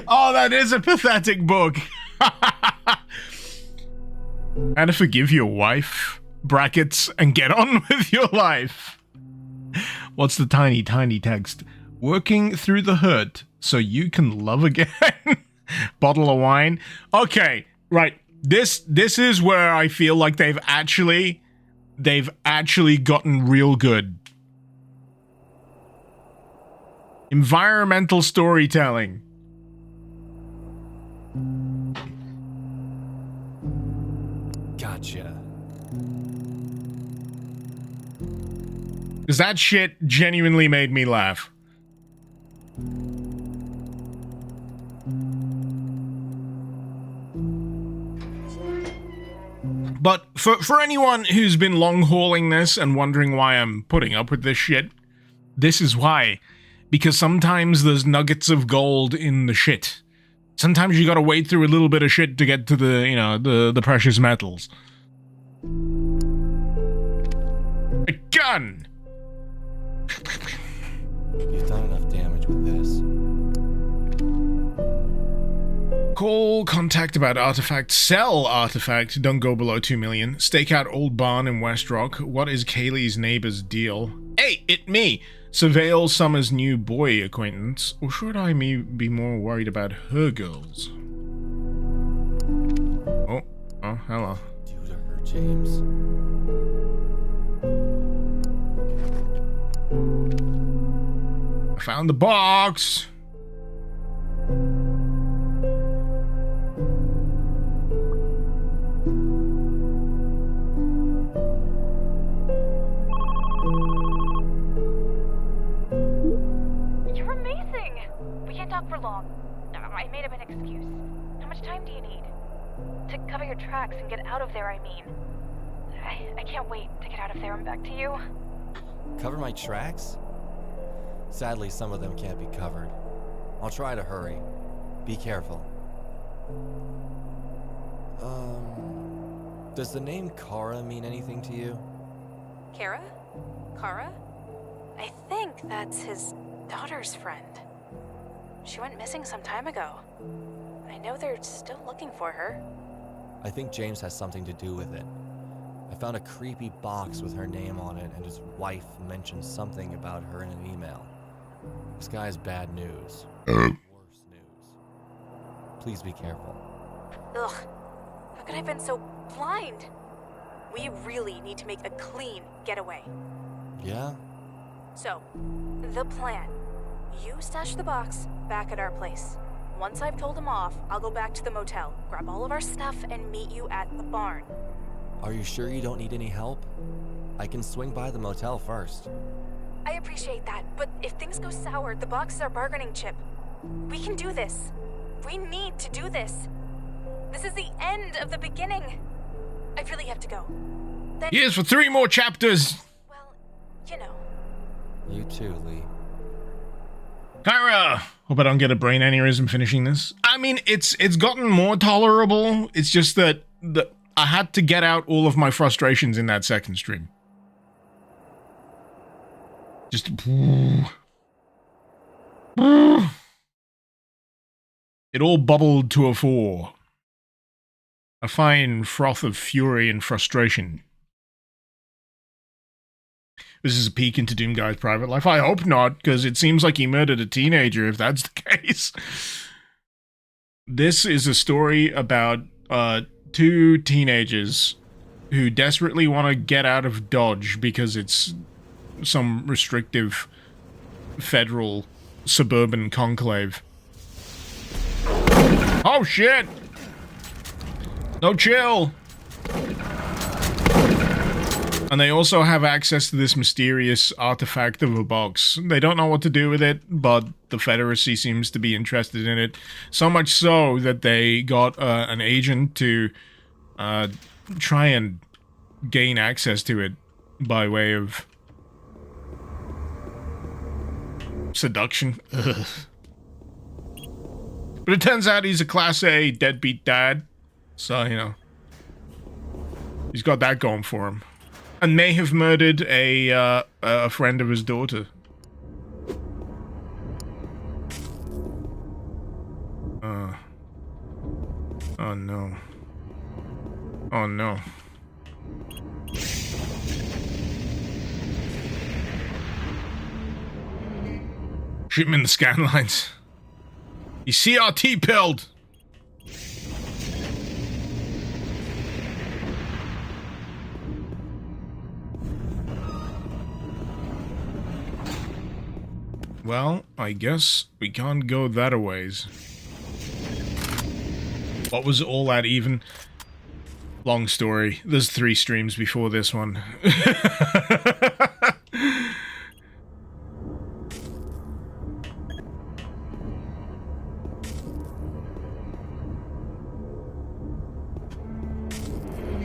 Oh, that is a pathetic book. How to forgive your wife, brackets, and get on with your life. What's the tiny text? Working through the hurt so you can love again. Bottle of wine. Okay, right. This is where I feel like they've actually gotten real good. Environmental storytelling. Gotcha. Because that shit genuinely made me laugh. But for anyone who's been long-hauling this and wondering why I'm putting up with this shit, this is why. Because sometimes there's nuggets of gold in the shit. Sometimes you gotta wade through a little bit of shit to get to the, you know, the precious metals. A gun! You've done enough damage with this. Call contact about artifact. Sell artifact. Don't go below 2 million. Stake out old barn in West Rock. What is Kaylee's neighbor's deal? Hey, it me! Surveil Summer's new boy acquaintance. Or should I be more worried about her girls? Oh, hello. Do to her, James. I found the box! Talk for long. I made up an excuse. How much time do you need? To cover your tracks and get out of there, I mean. I can't wait to get out of there and back to you. Cover my tracks? Sadly, some of them can't be covered. I'll try to hurry. Be careful. Does the name Kara mean anything to you? Kara? Kara? I think that's his daughter's friend. She went missing some time ago. I know they're still looking for her. I think James has something to do with it. I found a creepy box with her name on it, and his wife mentioned something about her in an email. This guy is bad news. Worse news. Please be careful. Ugh. How could I have been so blind? We really need to make a clean getaway. Yeah? So, the plan. You stash the box back at our place. Once I've told him off, I'll go back to the motel, grab all of our stuff, and meet you at the barn. Are you sure you don't need any help? I can swing by the motel first. I appreciate that, but if things go sour, the box is our bargaining chip. We can do this. We need to do this. This is the end of the beginning. I really have to go. Then, Here's for 3 more chapters! well, you know. You too, Lee. Kyra! Hope I don't get a brain aneurysm finishing this. I mean, it's gotten more tolerable. It's just that I had to get out all of my frustrations in that second stream. Just... It all bubbled to a 4. A fine froth of fury and frustration. This is a peek into Doom Guy's private life. I hope not, because it seems like he murdered a teenager, if that's the case. This is a story about 2 teenagers who desperately want to get out of Dodge because it's some restrictive federal suburban conclave. Oh shit! No chill! And they also have access to this mysterious artifact of a box. They don't know what to do with it, but the Federacy seems to be interested in it. So much so that they got an agent to try and gain access to it by way of seduction. Ugh. But it turns out he's a Class A deadbeat dad. So, you know, he's got that going for him. And may have murdered a friend of his daughter. Oh no. Oh no. Shoot him in the scan lines. He's CRT pilled. Well, I guess we can't go that a ways. What was all that even? Long story. There's 3 streams before this one.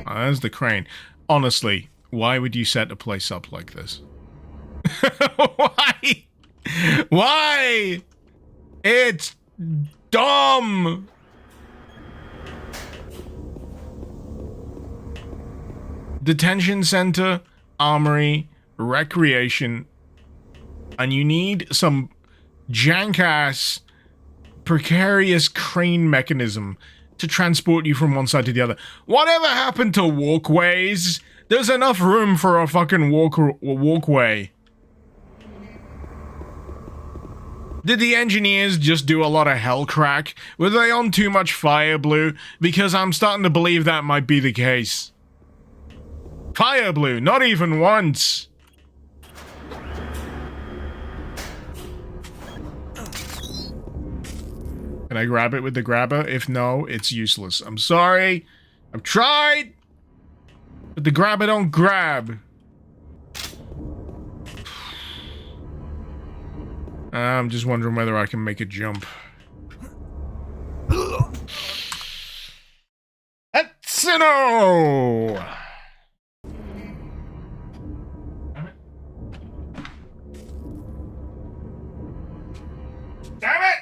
There's the crane. Honestly, why would you set a place up like this? Why? Why? It's dumb. Detention center, armory, recreation, and you need some jank-ass, precarious crane mechanism to transport you from one side to the other. Whatever happened to walkways? There's enough room for a fucking walkway. Did the engineers just do a lot of hell crack? Were they on too much fire blue? Because I'm starting to believe that might be the case. Fire blue, not even once. Can I grab it with the grabber? If no, it's useless. I'm sorry. I've tried. But the grabber don't grab. I'm just wondering whether I can make a jump. Etsino! Damn it!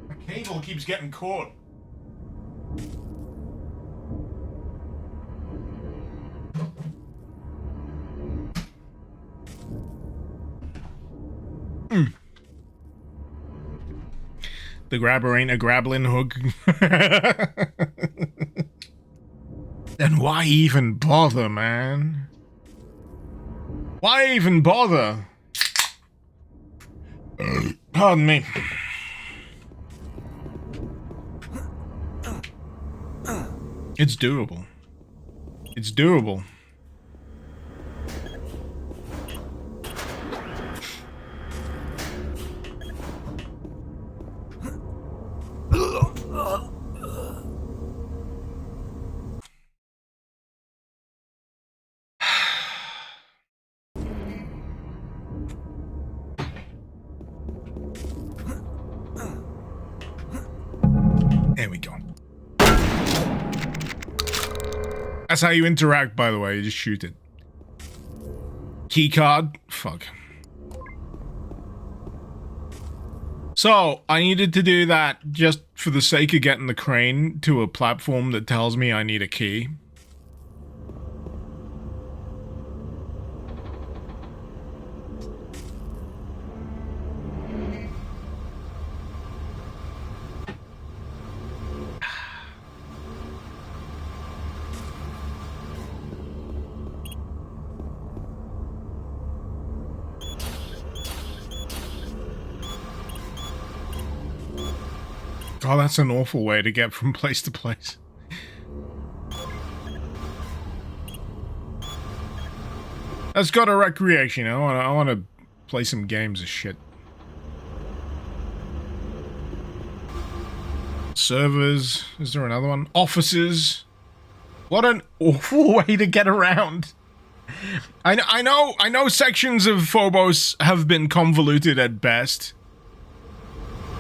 My cable keeps getting caught. The grabber ain't a grappling hook. Then why even bother, man? Why even bother? Pardon me. It's doable. It's doable. There we go. That's how you interact, by the way. You just shoot it. Keycard? Fuck. So, I needed to do that just for the sake of getting the crane to a platform that tells me I need a key. Oh, that's an awful way to get from place to place. Let's go to recreation. I want to play some games of shit. Servers. Is there another one? Offices. What an awful way to get around. I know sections of Phobos have been convoluted at best.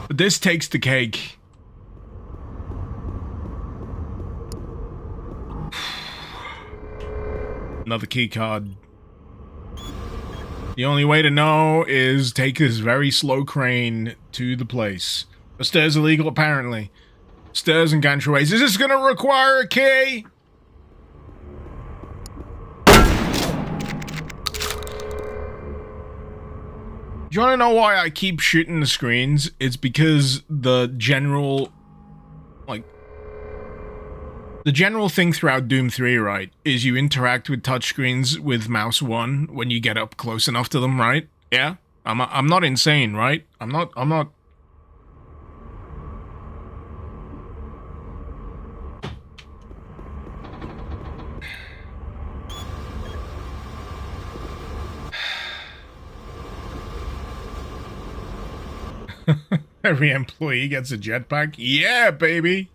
But this takes the cake. Another key card. The only way to know is take this very slow crane to the place. The stairs are illegal, apparently. Stairs and gantryways. Is this gonna require a key? Do you wanna know why I keep shooting the screens? It's because the general thing throughout Doom 3, right, is you interact with touchscreens with mouse 1 when you get up close enough to them, right? Yeah? I'm not insane, right? I'm not... Every employee gets a jetpack? Yeah, baby!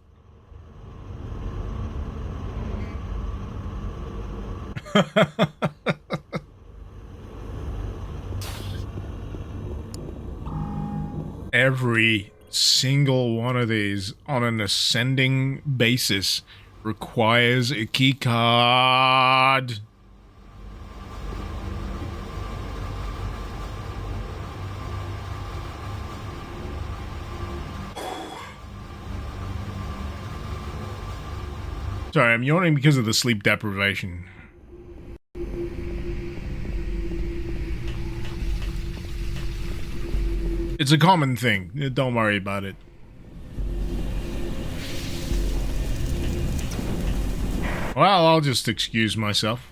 Every single one of these on an ascending basis requires a key card. Sorry, I'm yawning because of the sleep deprivation. It's a common thing. Don't worry about it. Well, I'll just excuse myself.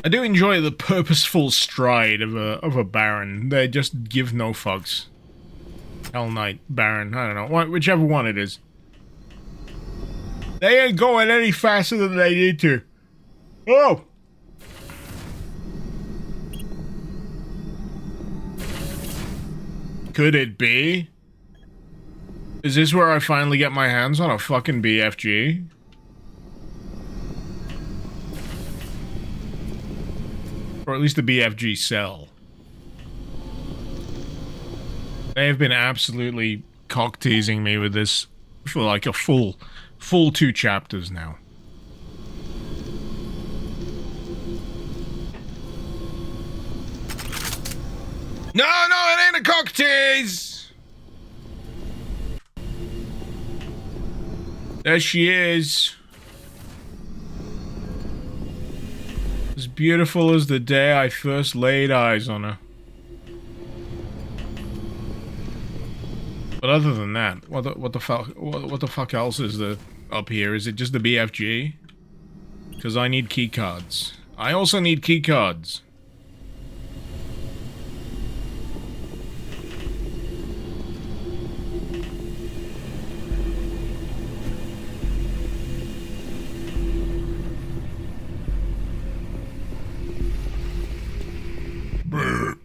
I do enjoy the purposeful stride of a Baron. They just give no fucks. Hell Knight, Baron, I don't know. Whichever one it is. They ain't going any faster than they need to. Oh! Could it be? Is this where I finally get my hands on a fucking BFG? Or at least the BFG cell. They have been absolutely cock-teasing me with this for like a full 2 chapters now. No, it ain't a cock-tease! There she is. As beautiful as the day I first laid eyes on her. But other than that, what the fuck else is there up here? Is it just the BFG? Because I need key cards. I also need key cards.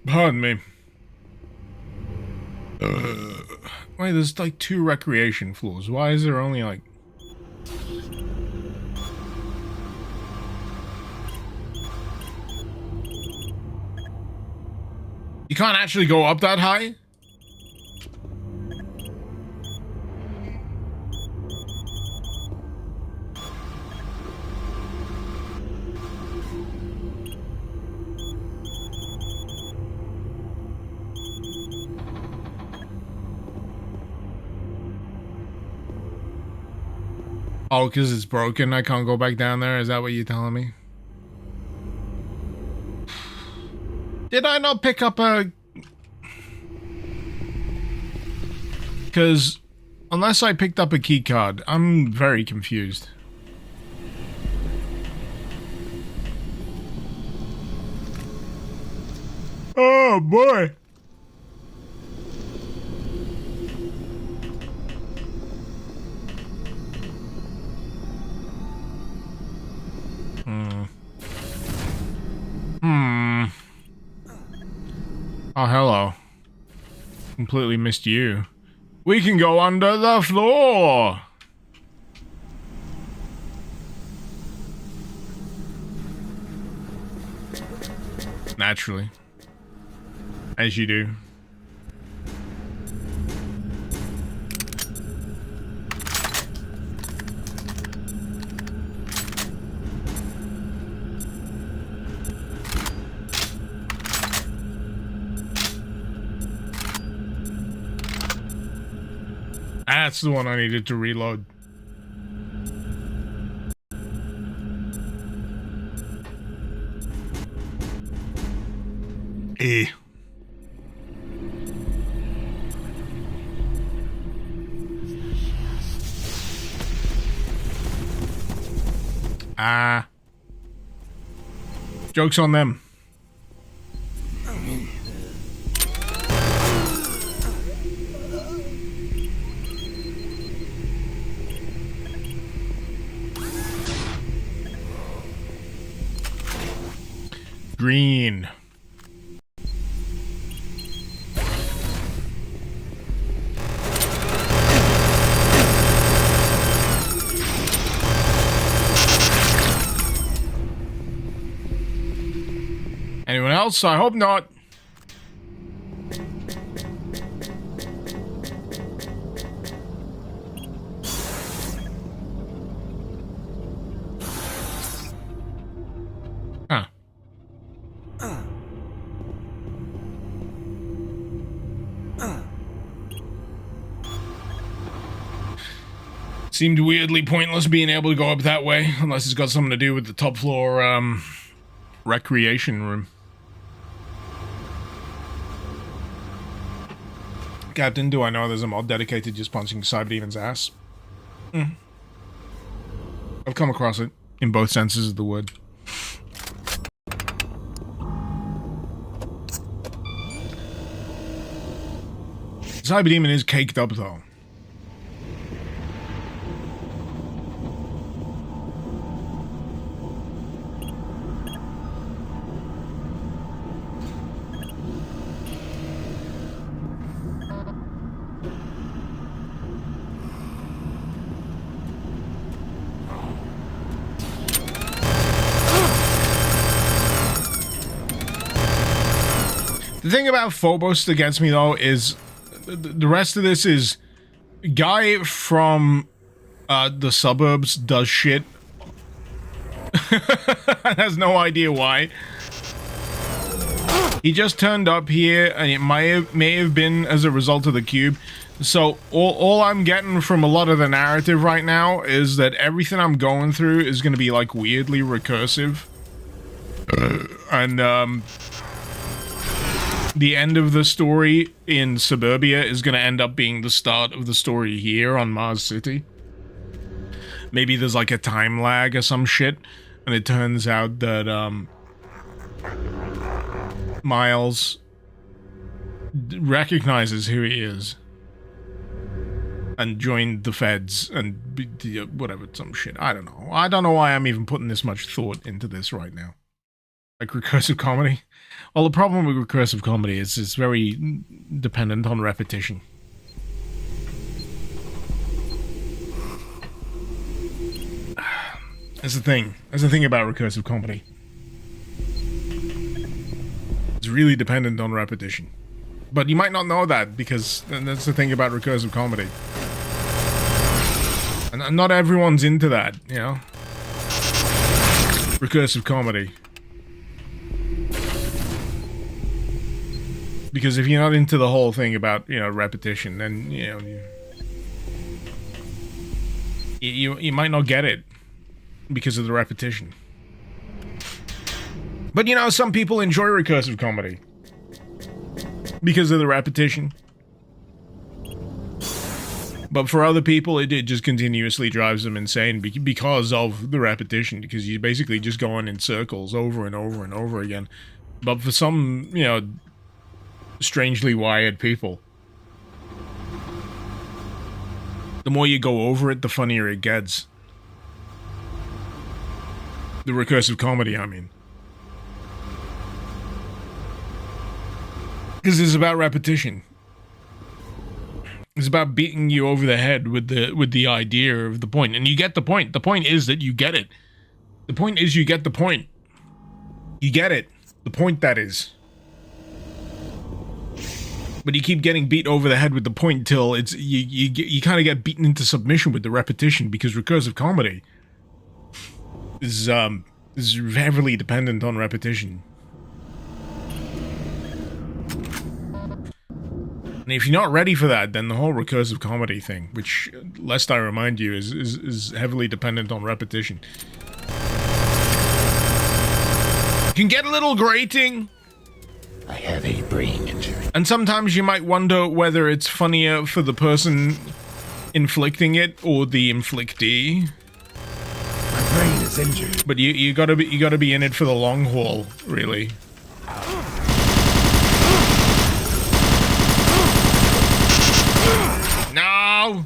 Pardon me. Wait, there's like 2 recreation floors. Why is there only like... You can't actually go up that high? Oh, because it's broken, I can't go back down there? Is that what you're telling me? Did I not pick up a... Because unless I picked up a key card, I'm very confused. Oh boy! Oh, hello. Completely missed you. We can go under the floor! Naturally. As you do. That's the one I needed to reload. Eh. Ah. Joke's on them. Green. Anyone else? I hope not. Huh. Seemed weirdly pointless being able to go up that way, unless it's got something to do with the top floor, recreation room. Captain, do I know there's a mod dedicated to just punching Cyberdemon's ass? I've come across it, in both senses of the word. Cyberdemon is caked up, though. The thing about Phobos that gets me, though, is the rest of this is guy from the suburbs does shit. Has no idea why. He just turned up here, and it may have been as a result of the cube. So all I'm getting from a lot of the narrative right now is that everything I'm going through is going to be like weirdly recursive, and the end of the story in Suburbia is going to end up being the start of the story here on Mars City. Maybe there's like a time lag or some shit, and it turns out that Miles recognizes who he is and joined the feds and whatever, some shit. I don't know. I don't know why I'm even putting this much thought into this right now. Like recursive comedy. Well, the problem with recursive comedy is it's very dependent on repetition. That's the thing. That's the thing about recursive comedy. It's really dependent on repetition. But you might not know that, because that's the thing about recursive comedy. And not everyone's into that, you know? Recursive comedy. Because if you're not into the whole thing about, you know, repetition, then, you know... You might not get it because of the repetition. But you know, some people enjoy recursive comedy because of the repetition. But for other people, it just continuously drives them insane because of the repetition, because you basically just go on in circles over and over and over again. But for some, you know, strangely wired people, the more you go over it, the funnier it gets. The recursive comedy, I mean. Because it's about repetition. It's about beating you over the head with the idea of the point. And you get the point. The point is that you get it. The point is you get the point. You get it. The point, that is. But you keep getting beat over the head with the point till it's you kind of get beaten into submission with the repetition, because recursive comedy is heavily dependent on repetition. And if you're not ready for that, then the whole recursive comedy thing, which, lest I remind you, is heavily dependent on repetition, can get a little grating. I have a brain injury. And sometimes you might wonder whether it's funnier for the person inflicting it or the inflictee. My brain is injured. But you gotta be in it for the long haul, really. No!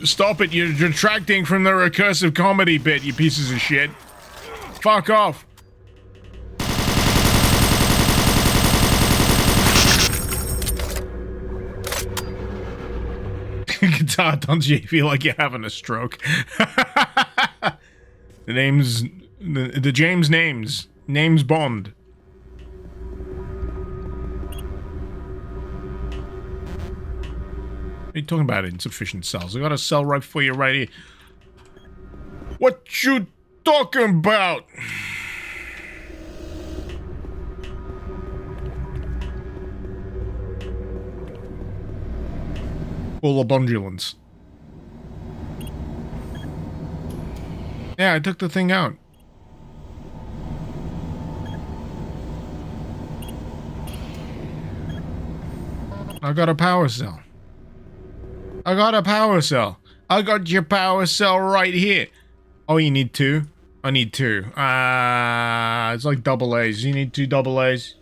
Stop it, you're detracting from the recursive comedy bit, you pieces of shit. Fuck off. Guitar, don't you feel like you're having a stroke? The name's... The James names. Name's Bond. What are you talking about, insufficient cells? I got a cell right for you right here. What you talking about? Full abundulance. Yeah, I took the thing out. I got a power cell. I got a power cell. I got your power cell right here. Oh, you need two? I need two. It's like double A's. You need two double A's.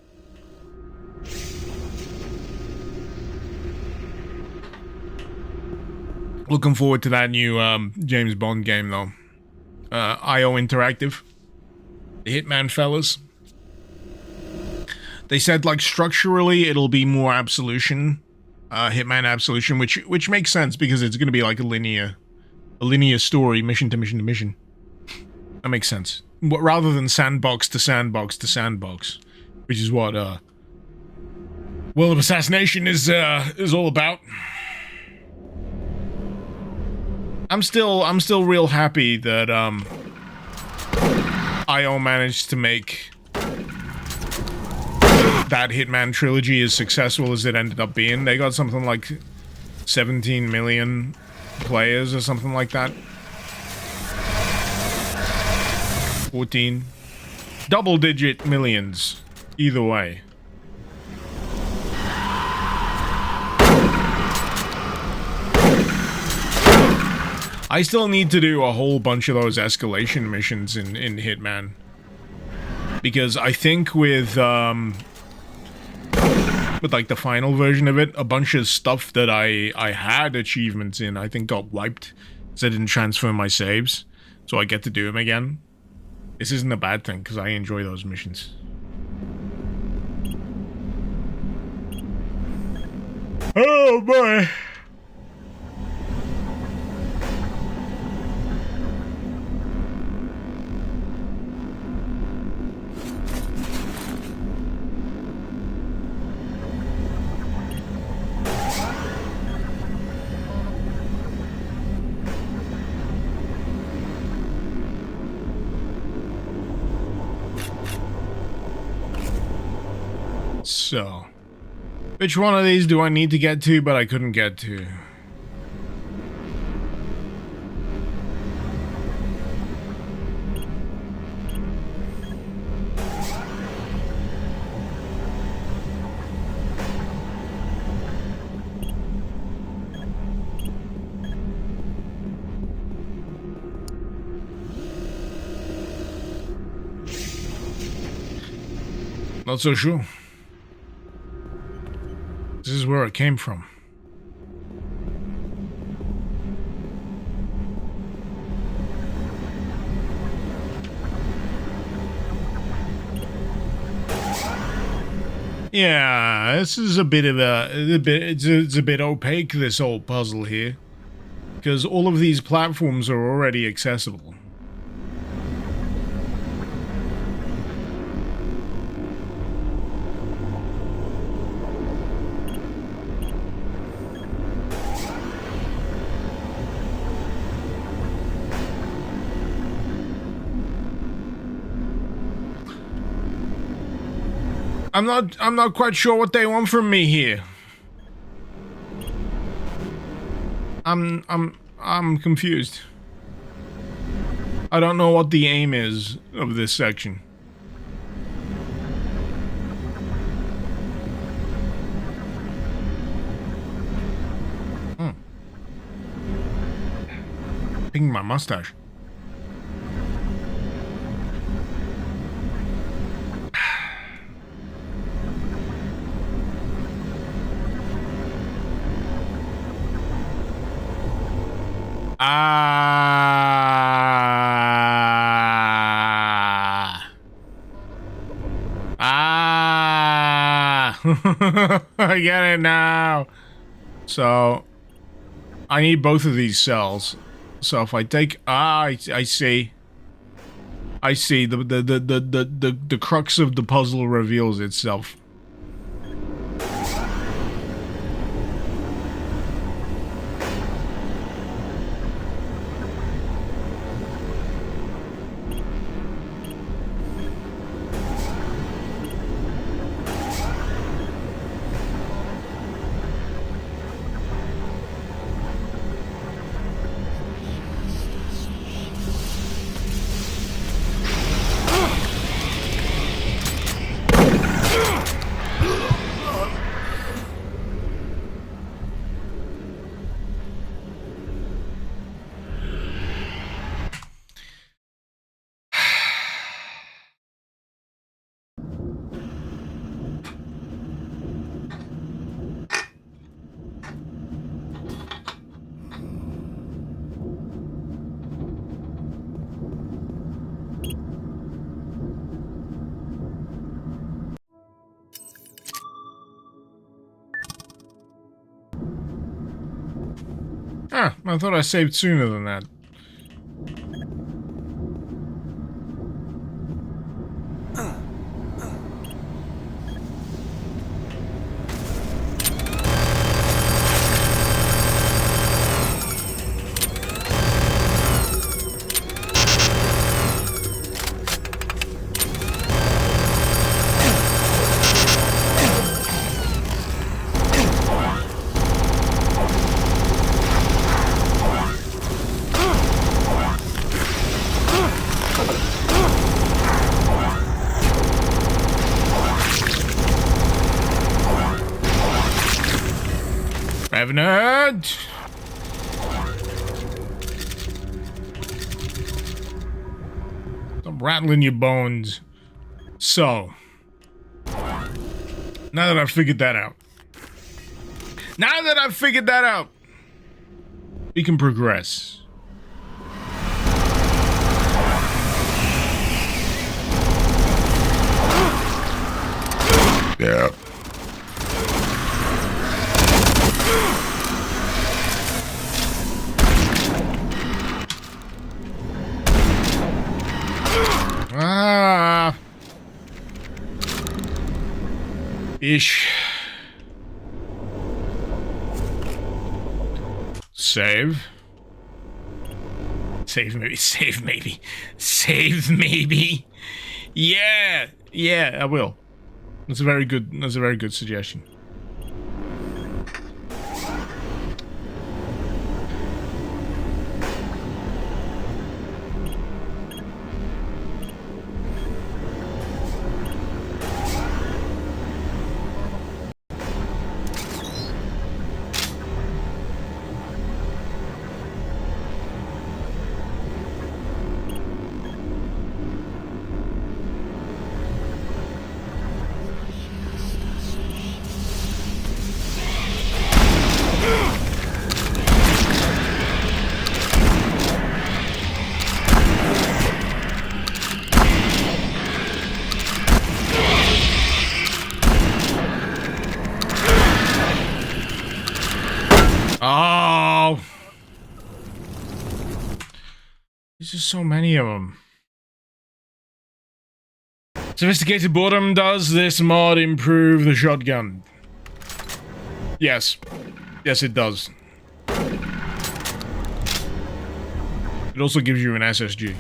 Looking forward to that new James Bond game, though. IO Interactive. The Hitman fellas. They said, like, structurally it'll be more Absolution. Hitman Absolution, which makes sense because it's going to be like a linear story, mission to mission to mission. That makes sense. Rather than sandbox to sandbox to sandbox, which is what World of Assassination is all about. I'm still real happy that IO managed to make that Hitman trilogy as successful as it ended up being. They got something like 17 million players or something like that. 14. Double-digit millions. Either way. I still need to do a whole bunch of those escalation missions in Hitman. Because I think with like the final version of it, a bunch of stuff that I had achievements in, I think got wiped because I didn't transfer my saves. So I get to do them again. This isn't a bad thing because I enjoy those missions. Oh boy. So, which one of these do I need to get to, but I couldn't get to? Not so sure. This is where it came from. Yeah, this is a bit of it's a bit opaque, this whole puzzle here, because all of these platforms are already accessible. I'm not quite sure what they want from me here. I'm confused. I don't know what the aim is of this section. Picking my mustache. I get it now. So I need both of these cells. So if I take I see. I see the crux of the puzzle reveals itself. Ah, I thought I saved sooner than that. Revenant! Stop rattling your bones. So, now that I've figured that out, we can progress. Yeah. Ah. Ish. Save. Save maybe. Save maybe. Save maybe. Yeah. Yeah, I will. That's a very good suggestion. There's just so many of them. Sophisticated boredom. Does this mod improve the shotgun? Yes. Yes, it does. It also gives you an SSG.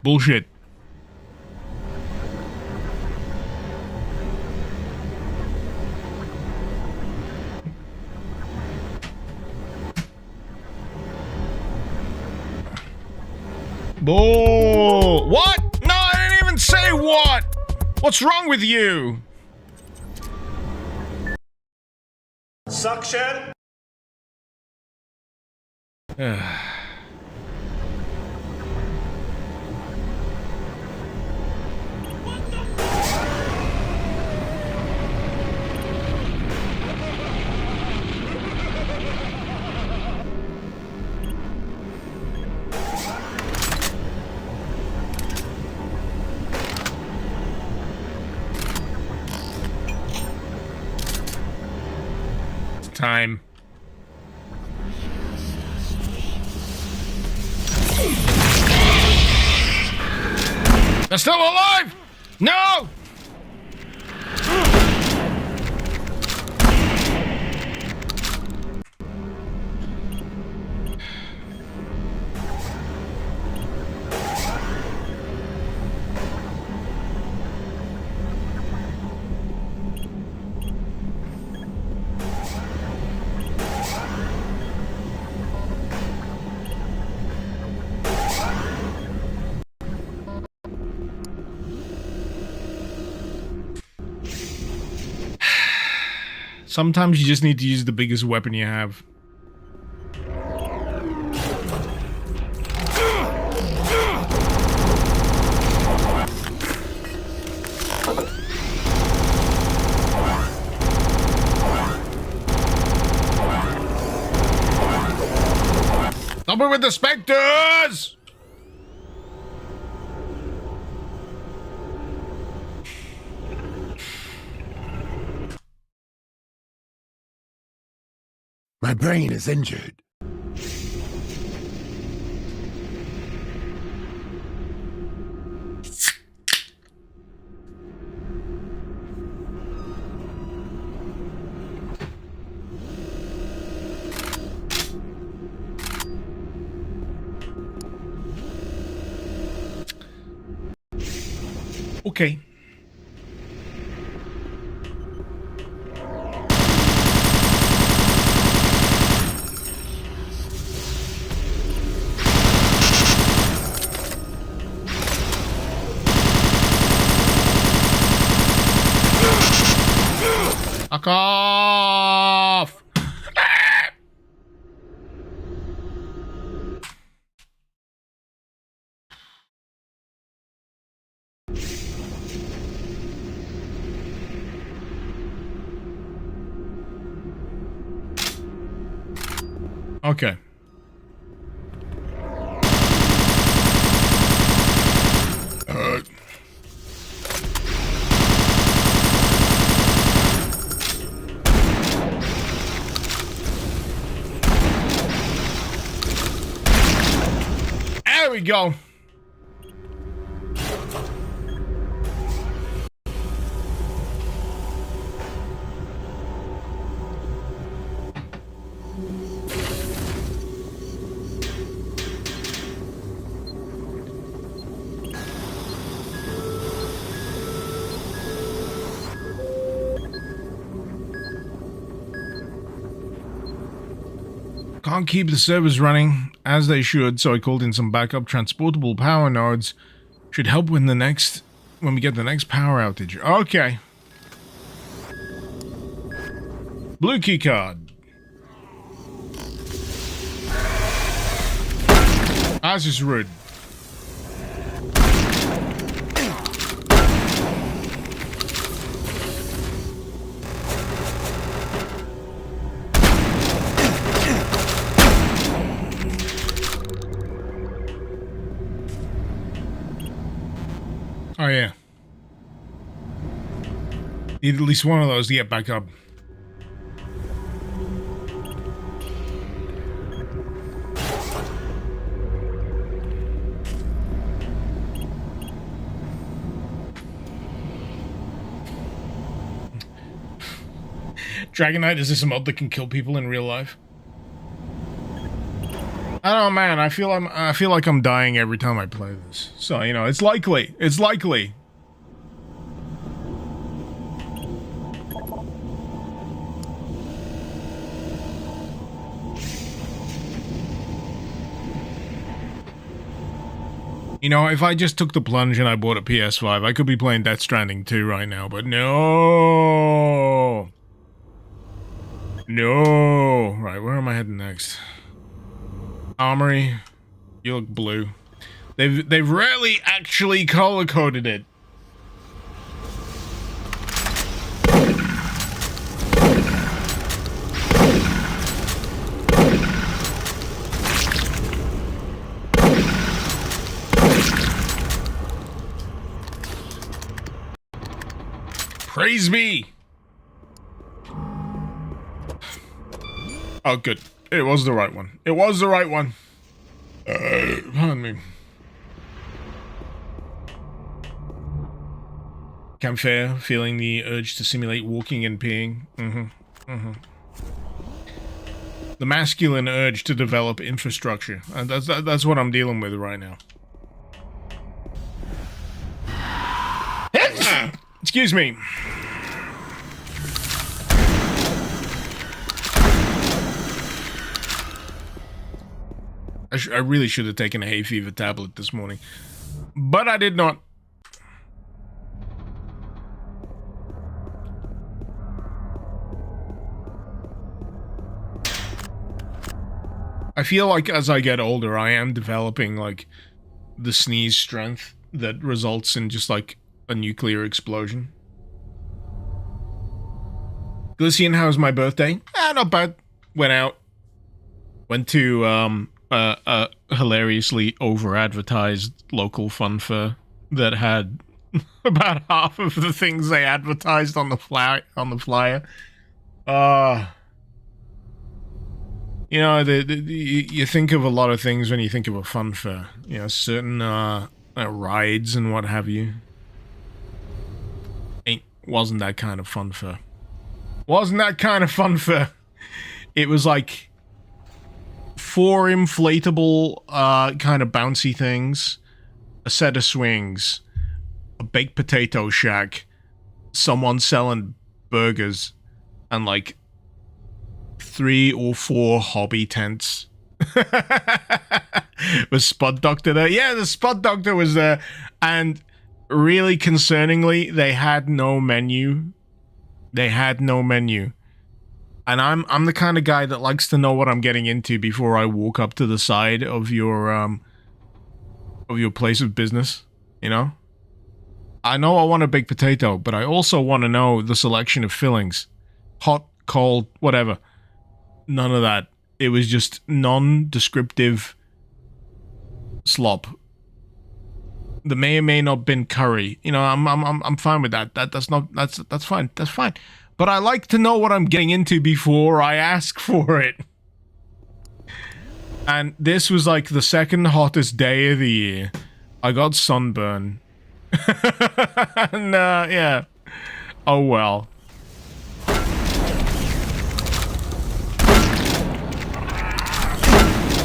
Bullshit. Bull. What? No, I didn't even say what. What's wrong with you? Suction. Time. They're still alive! No! Sometimes you just need to use the biggest weapon you have. Stop it with the specters! My brain is injured. Okay. Fuck off! Okay. There we go. Can't keep the servers running. as they should, so I called in some backup transportable power nodes. Should help when we get the next power outage. Okay. Blue key card. That's just rude. Oh yeah. Need at least one of those to get back up. Dragonite, is this a mod that can kill people in real life? I don't know, man. I feel like I'm dying every time I play this. So, you know, it's likely. It's likely. You know, if I just took the plunge and I bought a PS5, I could be playing Death Stranding 2 right now, but no. No. Right, where am I heading next? Armory. You look blue. They've rarely actually color-coded it. Praise me! Oh, good. It was the right one. It was the right one. Pardon me. Campfire, feeling the urge to simulate walking and peeing. The masculine urge to develop infrastructure. And that's what I'm dealing with right now. Excuse me. I really should have taken a hay fever tablet this morning, but I did not. I feel like as I get older, I am developing like the sneeze strength that results in just like a nuclear explosion. Glycian, how was my birthday? Not bad. Went to a hilariously over-advertised local fun fair that had about half of the things they advertised on the flyer. You know, you think of a lot of things when you think of a fun fair. You know, certain rides and what have you. Wasn't that kind of fun fair. Wasn't that kind of fun fair. It was like 4 inflatable kind of bouncy things, a set of swings, a baked potato shack, someone selling burgers, and like 3 or 4 hobby tents. Was Spud Doctor there? Yeah, the Spud Doctor was there, and really concerningly, they had no menu. They had no menu. And I'm the kind of guy that likes to know what I'm getting into before I walk up to the side of your place of business, you know? I know I want a baked potato, but I also want to know the selection of fillings. Hot, cold, whatever. None of that. It was just non-descriptive slop. There may or may not been curry. You know, I'm fine with that. That's fine. That's fine. But I like to know what I'm getting into before I ask for it. And this was like the second hottest day of the year. I got sunburn. And, yeah. Oh well.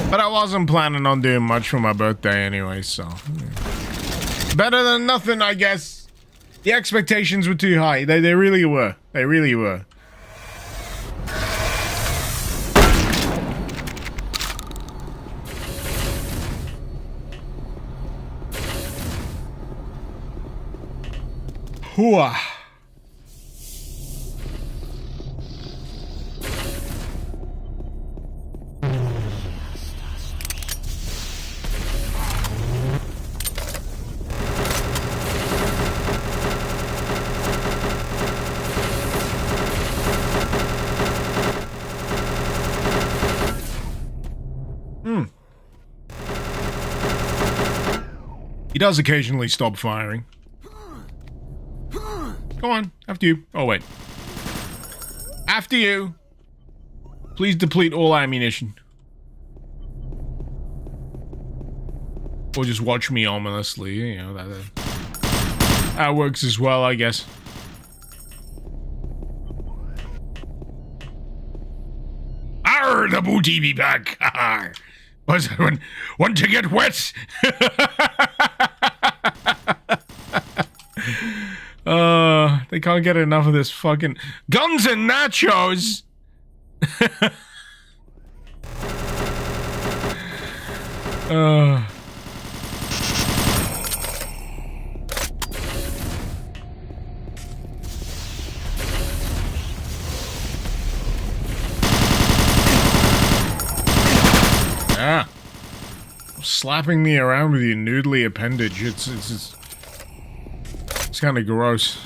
But I wasn't planning on doing much for my birthday anyway, so... Better than nothing, I guess. The expectations were too high. They really were. They really were. Hooah. He does occasionally stop firing. Go on, after you. Oh, wait. After you. Please deplete all ammunition. Or just watch me ominously, you know, that works as well, I guess. Arr, the booty be back! Arr. Want to get wet? They can't get enough of this fucking guns and nachos. Ah, slapping me around with your noodly appendage. It's kind of gross.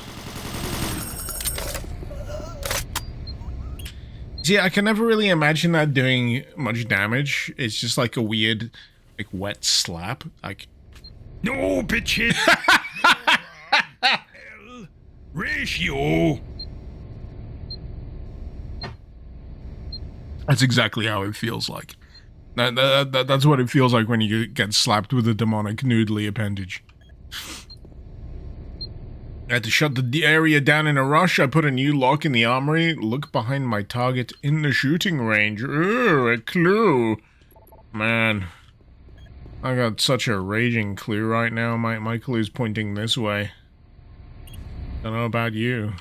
See, I can never really imagine that doing much damage. It's just like a weird, like, wet slap. Like, no, bitches! Ratio! That's exactly how it feels like. That's what it feels like when you get slapped with a demonic noodly appendage. I had to shut the area down in a rush. I put a new lock in the armory. Look behind my target in the shooting range. Ooh, a clue. Man. I got such a raging clue right now. My clue's pointing this way. Don't know about you.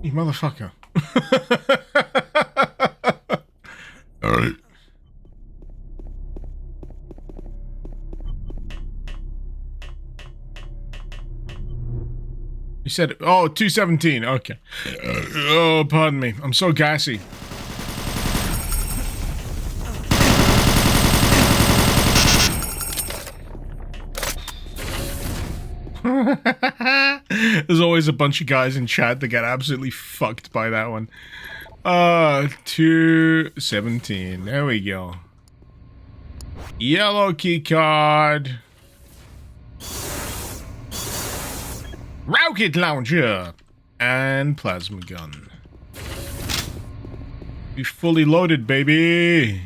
You motherfucker. Alright. You said, oh, 217, okay. Oh, pardon me. I'm so gassy. There's always a bunch of guys in chat that get absolutely fucked by that one. 217. There we go. Yellow key card. Rocket launcher. And plasma gun. Be fully loaded, baby.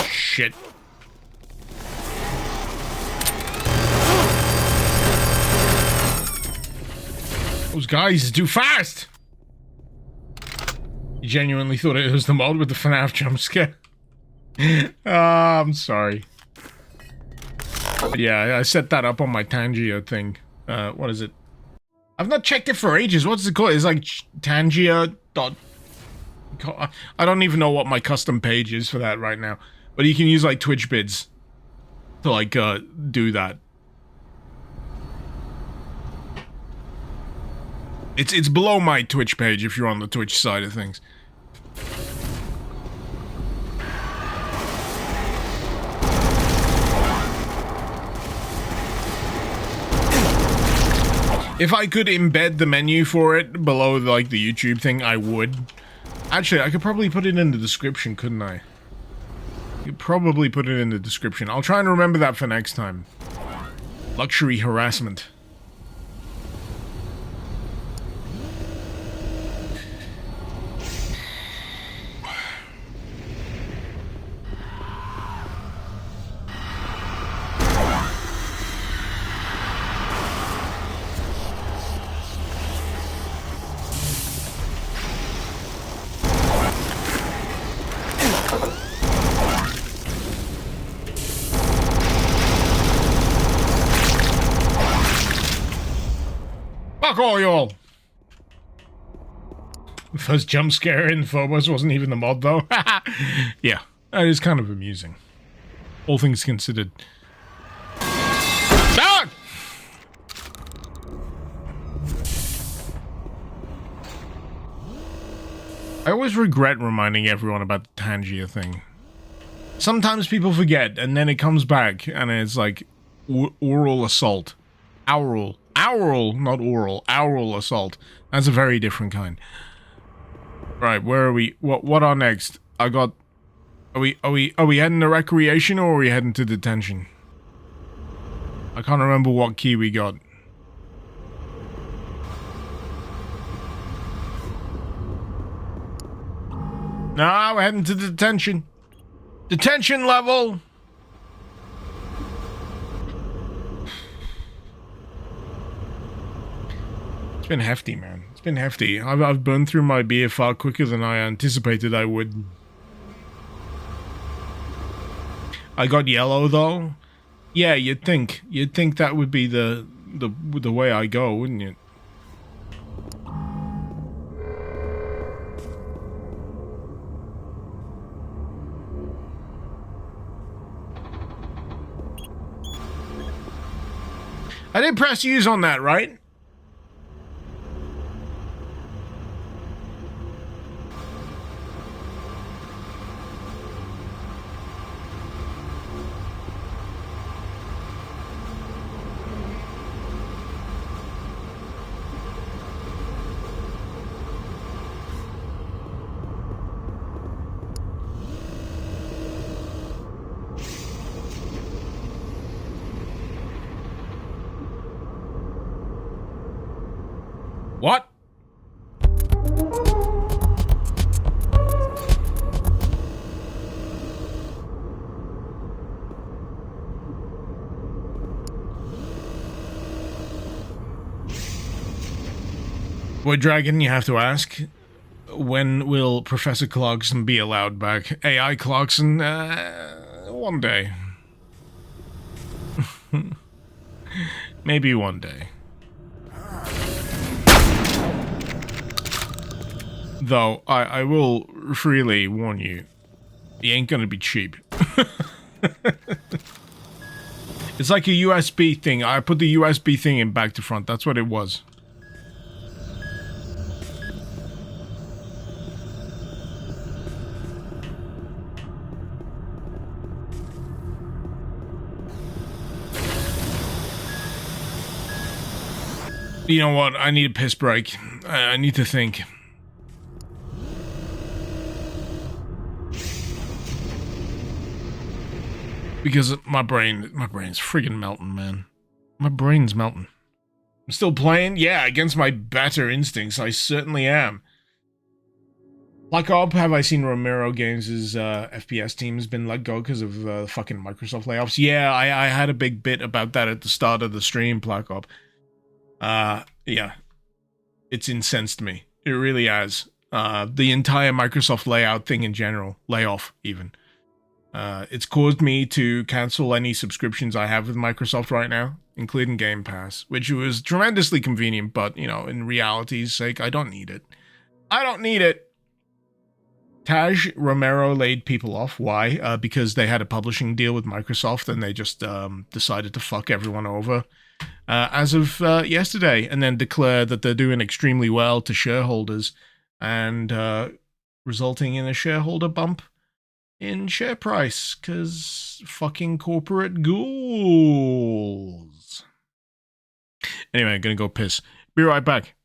Shit. Those guys are too fast. You genuinely thought it was the mod with the FNAF jump scare. I'm sorry. But yeah, I set that up on my Tangia thing. What is it? I've not checked it for ages. What's it called? It's like Tangia. I don't even know what my custom page is for that right now. But you can use, like, Twitch bids to, like, do that. It's below my Twitch page if you're on the Twitch side of things. If I could embed the menu for it below, like, the YouTube thing, I would. Actually, I could probably put it in the description, couldn't I? You'd probably put it in the description. I'll try and remember that for next time. Luxury harassment. Fuck all y'all! The first jump scare in Phobos wasn't even the mod, though. Yeah, that is kind of amusing. All things considered. Ah! I always regret reminding everyone about the Tangier thing. Sometimes people forget, and then it comes back, and it's like oral assault. Aural, not oral. Aural assault. That's a very different kind. Right, where are we? What are next? I got. Are we heading to recreation or are we heading to detention? I can't remember what key we got. No, we're heading to detention. Detention level! It's been hefty, man. It's been hefty. I've burned through my beer far quicker than I anticipated I would. I got yellow, though. Yeah, you'd think that would be the way I go, wouldn't you? I did press use on that, right? What? Boy Dragon, you have to ask, when will Professor Clarkson be allowed back? AI Clarkson? One day. Maybe one day. Though, I will freely warn you, he ain't gonna be cheap. It's like a USB thing. I put the USB thing in back to front. That's what it was. You know what? I need a piss break. I need to think. Because my brain's friggin' melting, man. My brain's melting. I'm still playing? Yeah, against my better instincts, I certainly am. Like, have I seen Romero Games' FPS team has been let go because of fucking Microsoft layoffs? Yeah, I had a big bit about that at the start of the stream, Black Op. Yeah. It's incensed me. It really has. The entire Microsoft layout thing in general. Layoff, even. It's caused me to cancel any subscriptions I have with Microsoft right now, including Game Pass, which was tremendously convenient, but, you know, in reality's sake, I don't need it. I don't need it! Taj Romero laid people off. Why? Because they had a publishing deal with Microsoft and they just decided to fuck everyone over as of yesterday, and then declare that they're doing extremely well to shareholders and resulting in a shareholder bump in share price, because fucking corporate ghouls. Anyway, I'm gonna go piss. Be right back.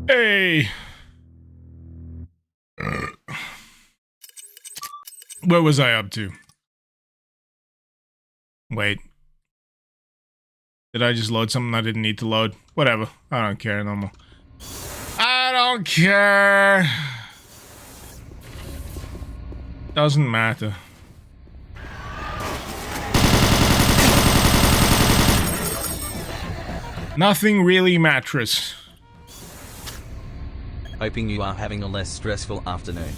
Hey! What was I up to? Wait. Did I just load something I didn't need to load? Whatever. I don't care no more. I don't care. Doesn't matter. Nothing really matters. Hoping you are having a less stressful afternoon.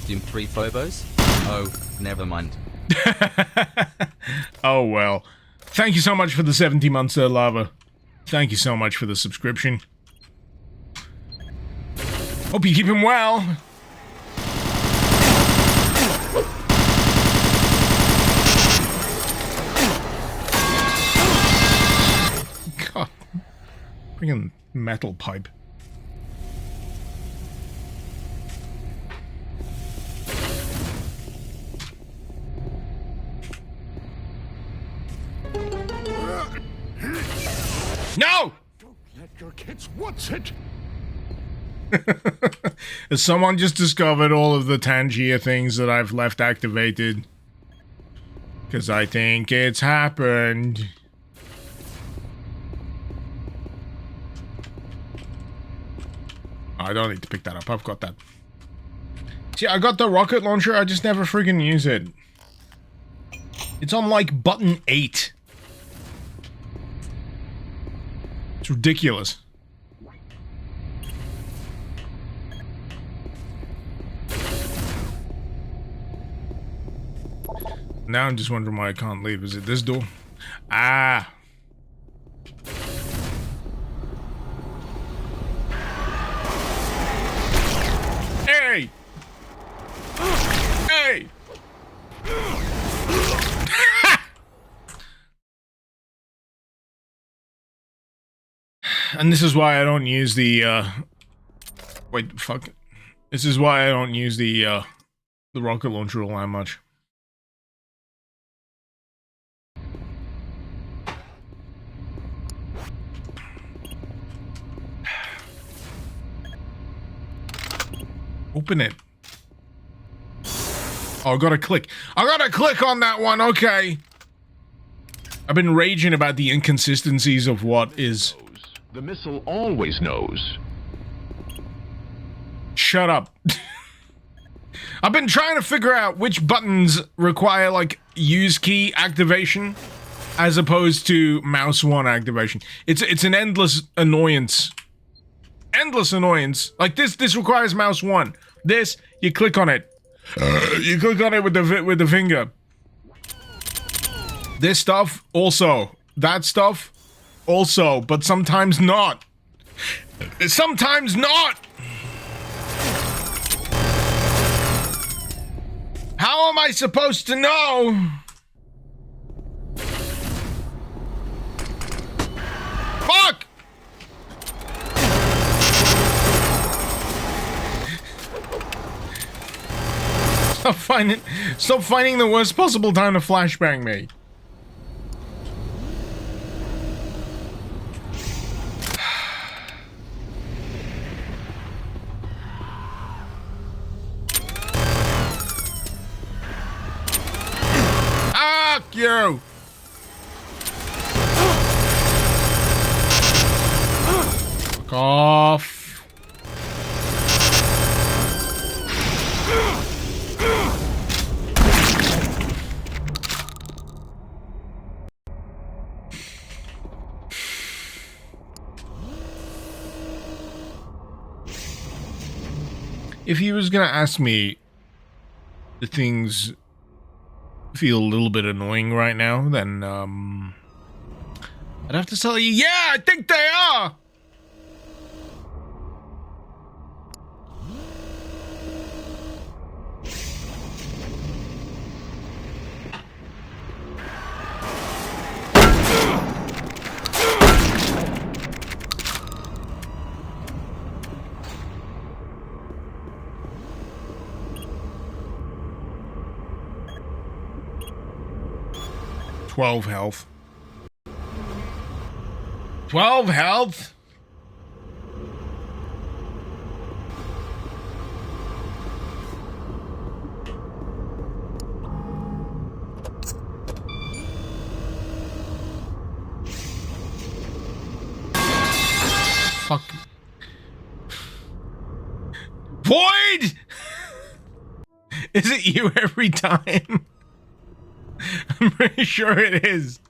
Dim 3 Phobos? Oh, never mind. Oh well. Thank you so much for the 70 months there, Lava. Thank you so much for the subscription. Hope you keep him well. God. Freaking metal pipe. No! Don't let your kids watch it. Has someone just discovered all of the Tangier things that I've left activated? Because I think it's happened. I don't need to pick that up. I've got that. See, I got the rocket launcher. I just never freaking use it. It's on, like, button 8. It's ridiculous. Now I'm just wondering why I can't leave. Is it this door? Ah. Hey! Hey! And this is why I don't use the, wait, fuck. This is why I don't use the rocket launcher all that much. Open it. Oh, I gotta click. I gotta click on that one, okay. I've been raging about the inconsistencies of what is... The missile always knows. Shut up. I've been trying to figure out which buttons require, like, use key activation as opposed to mouse 1 activation. It's an endless annoyance. Endless annoyance. Like, this requires mouse 1. This, you click on it. You click on it with the finger. This stuff, also. That stuff, also. But sometimes not. Sometimes not! How am I supposed to know? Fuck! Stop finding the worst possible time to flashbang me. Fuck you! Fuck off. If he was gonna ask me the things feel a little bit annoying right now, then, I'd have to tell you, yeah, I think they are! Twelve health. 12 health? fuck? Void! Is it you every time? I'm pretty sure it is.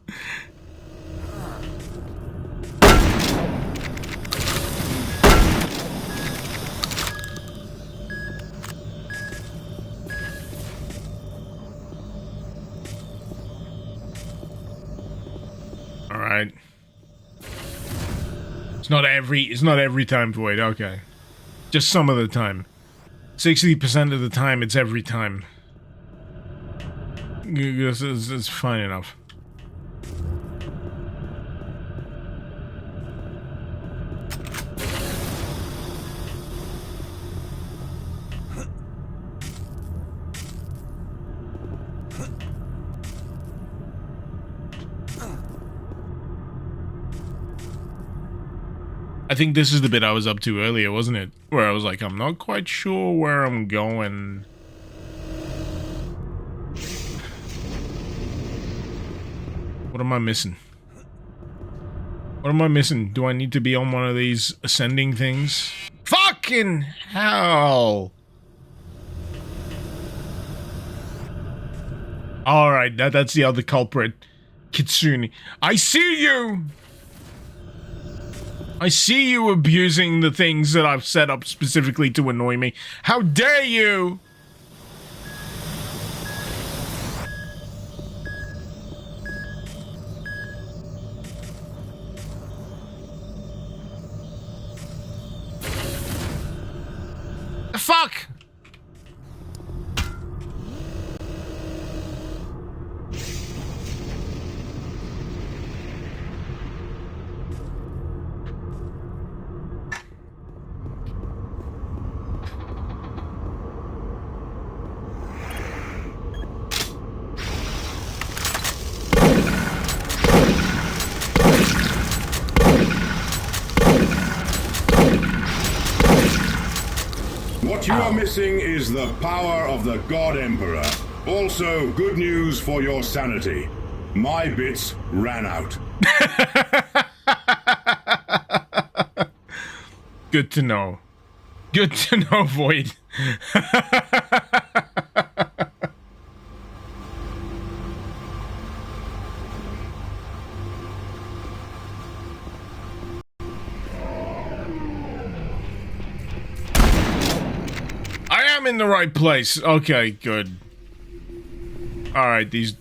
All right. It's not every time, Void. Okay. Just some of the time. 60% of the time, it's every time. It's fine enough. I think this is the bit I was up to earlier, wasn't it? Where I was like, I'm not quite sure where I'm going. What am I missing? What am I missing? Do I need to be on one of these ascending things? Fucking hell! Alright, that's the other culprit. Kitsune. I see you! I see you abusing the things that I've set up specifically to annoy me. How dare you! The fuck? What you are missing is the power of the God Emperor. Also, good news for your sanity. My bits ran out. Good to know. Good to know, Void. I'm in the right place. Okay, good. Alright, these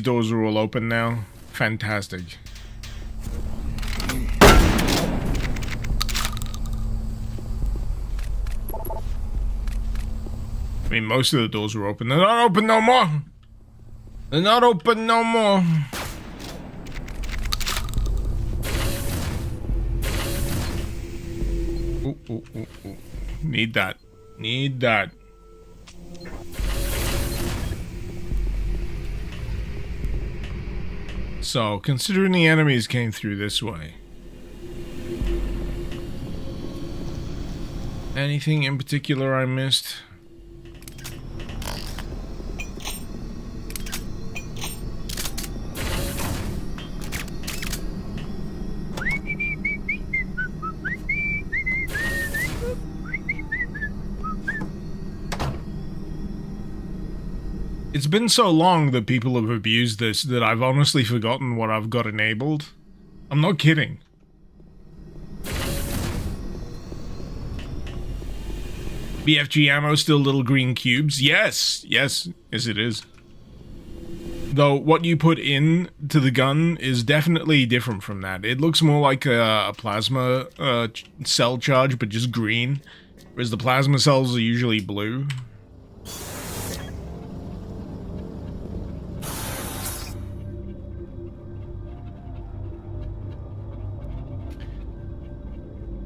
doors are all open now. Fantastic. I mean, most of the doors are open. They're not open no more! They're not open no more! Ooh, ooh, ooh, ooh. Need that. Need that. So, considering the enemies came through this way. Anything in particular I missed? It's been so long that people have abused this that I've honestly forgotten what I've got enabled. I'm not kidding. BFG ammo, still little green cubes? Yes, yes, yes it is. Though what you put in to the gun is definitely different from that. It looks more like a plasma cell charge, but just green. Whereas the plasma cells are usually blue.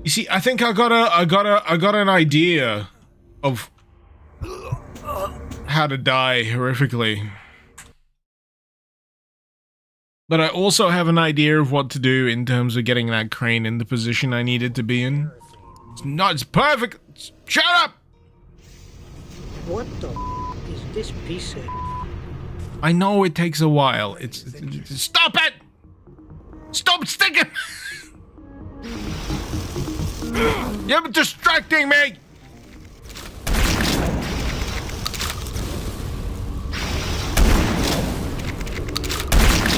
You see, I think I got an idea of how to die horrifically. But I also have an idea of what to do in terms of getting that crane in the position I need it to be in. It's perfect. Shut up! What the is this piece of... I know it takes a while. Stop it! Stop sticking! You're distracting me!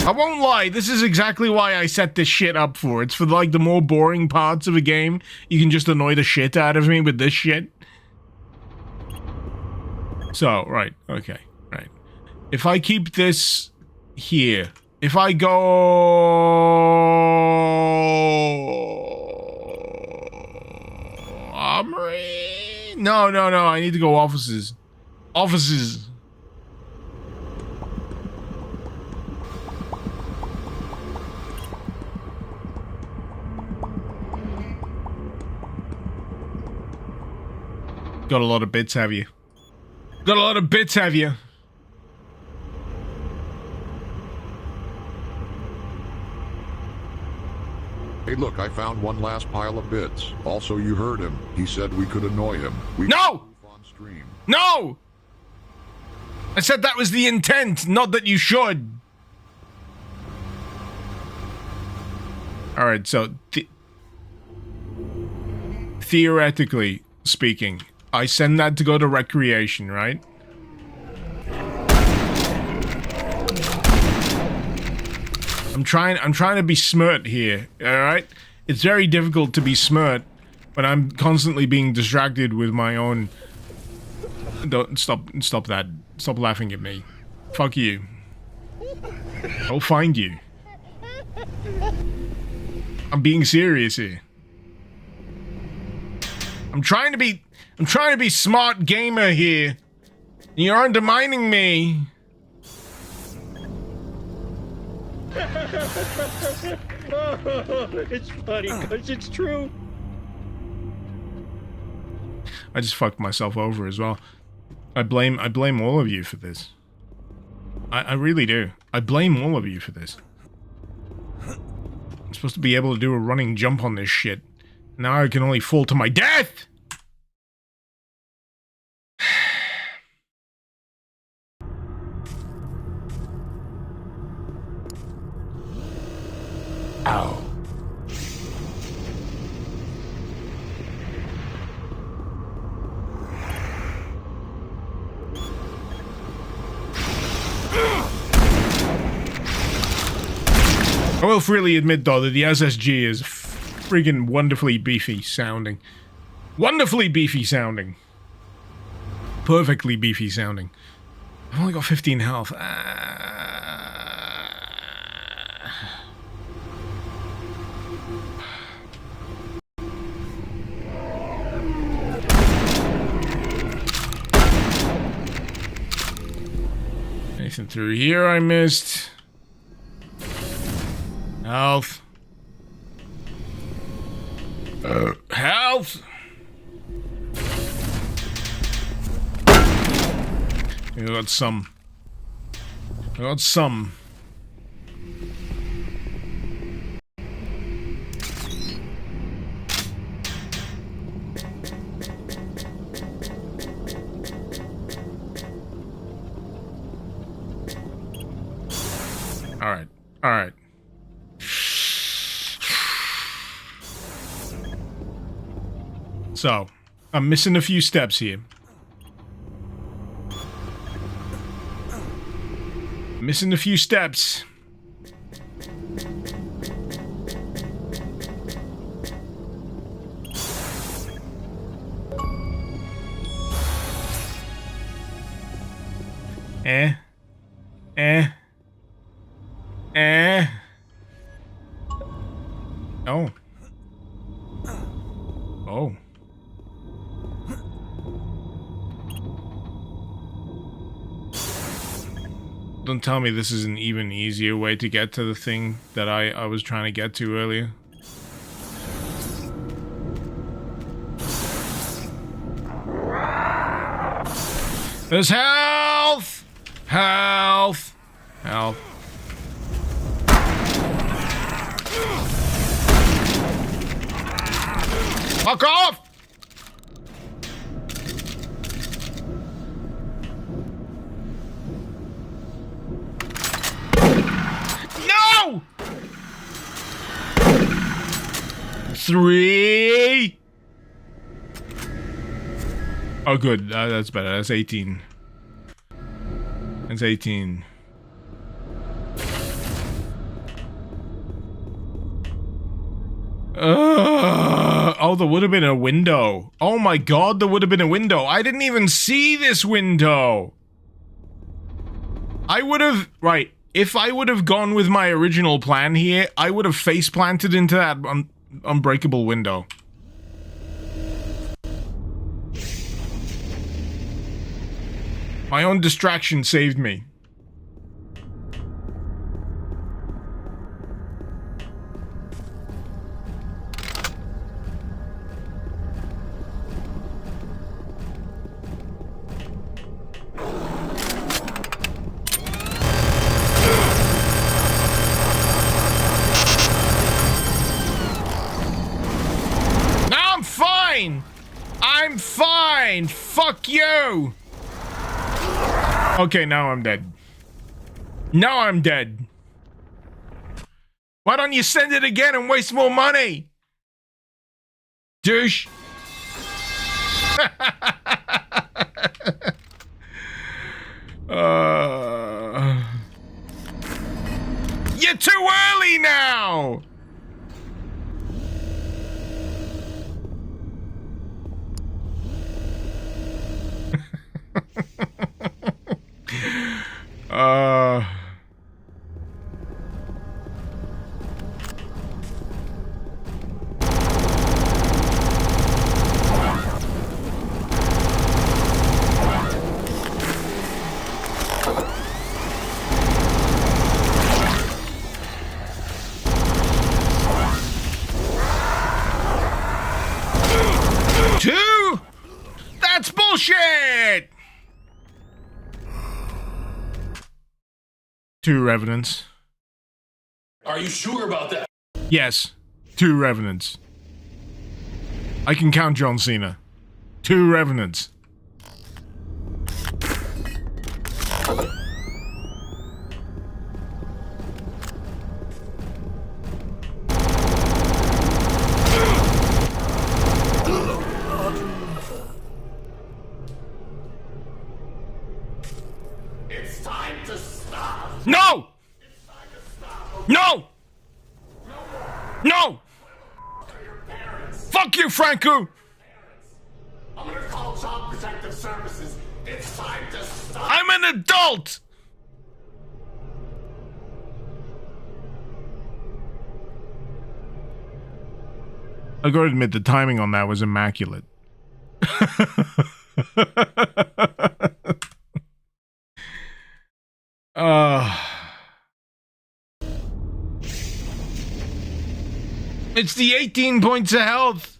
I won't lie, this is exactly why I set this shit up for. It's for like the more boring parts of a game. You can just annoy the shit out of me with this shit. So, right, okay, right. If I keep this here, if I go... Armory? No, I need to go offices. Offices. Got a lot of bits, have you? Got a lot of bits, have you? Hey, look, I found one last pile of bits. Also, you heard him. He said we could annoy him. No! On stream. No! I said that was the intent, not that you should. Alright, so... theoretically speaking, I send that to go to recreation, right? I'm trying to be smart here, alright? It's very difficult to be smart when I'm constantly being distracted with my own... Don't stop that. Stop laughing at me. Fuck you. I'll find you. I'm being serious here. I'm trying to be smart gamer here. You're undermining me. It's funny because it's true. I just fucked myself over as well. I blame all of you for this. I really do. I blame all of you for this. I'm supposed to be able to do a running jump on this shit. Now I can only fall to my death! Ow. I will freely admit, though, that the SSG is friggin' wonderfully beefy sounding. Wonderfully beefy sounding. Perfectly beefy sounding. I've only got 15 health. Anything through here I missed? Health. Health! I got some. I got some. Alright. Alright. So, I'm missing a few steps here. Missing a few steps. Oh. Oh. Don't tell me this is an even easier way to get to the thing that I was trying to get to earlier. There's health! Health! Health. Fuck off! No! 3, Oh, good. That's better. That's 18. That's 18. Oh, there would have been a window. Oh my god, there would have been a window. I didn't even see this window. I would have... Right. If I would have gone with my original plan here, I would have face planted into that unbreakable window. My own distraction saved me. I'm fine! Fuck you! Okay, now I'm dead. Now I'm dead. Why don't you send it again and waste more money? Douche. You're too early now! Two? That's bullshit! 2 revenants. Are you sure about that? Yes, 2 revenants. I can count John Cena. 2 revenants. It's time to stop. No! No! No! Fuck you, Franco! I'm gonna call Child Protective Services. It's time to stop. I'm an adult! I gotta admit, the timing on that was immaculate. It's the 18 points of health.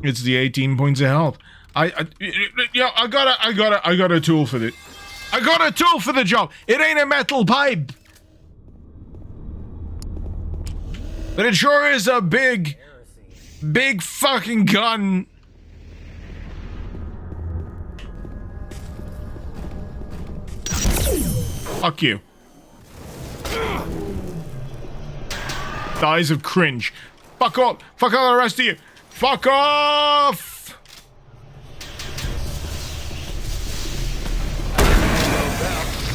It's the 18 points of health. I got a tool for it. I got a tool for the job. It ain't a metal pipe, but it sure is a big fucking gun. Fuck you. The eyes of cringe. Fuck off. Fuck all the rest of you. Fuck off!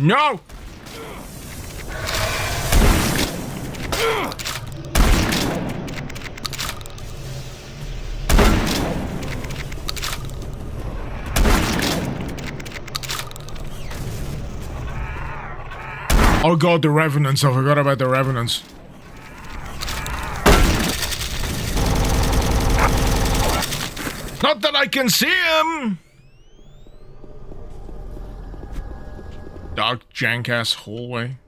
No! Oh god, the Revenants. I forgot about the Revenants. Not that I can see him! Dark, jank-ass hallway.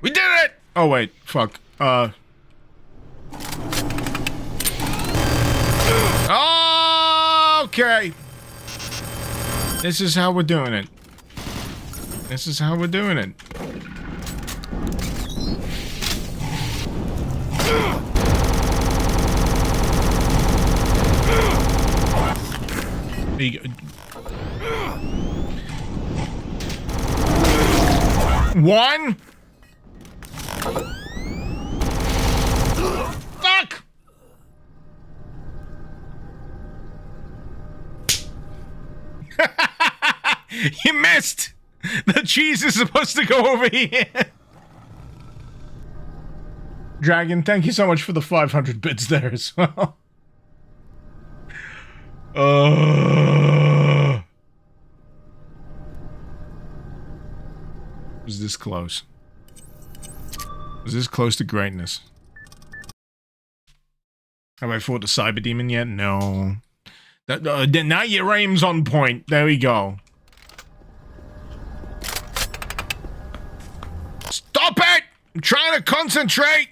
We did it! Oh wait, fuck. Okay. This is how we're doing it. This is how we're doing it. One. Fuck. You missed! The cheese is supposed to go over here! Dragon, thank you so much for the 500 bits there as well. Was this close? Was this close to greatness? Have I fought the Cyber Demon yet? No. Now your aim's on point. There we go. Stop it! I'm trying to concentrate!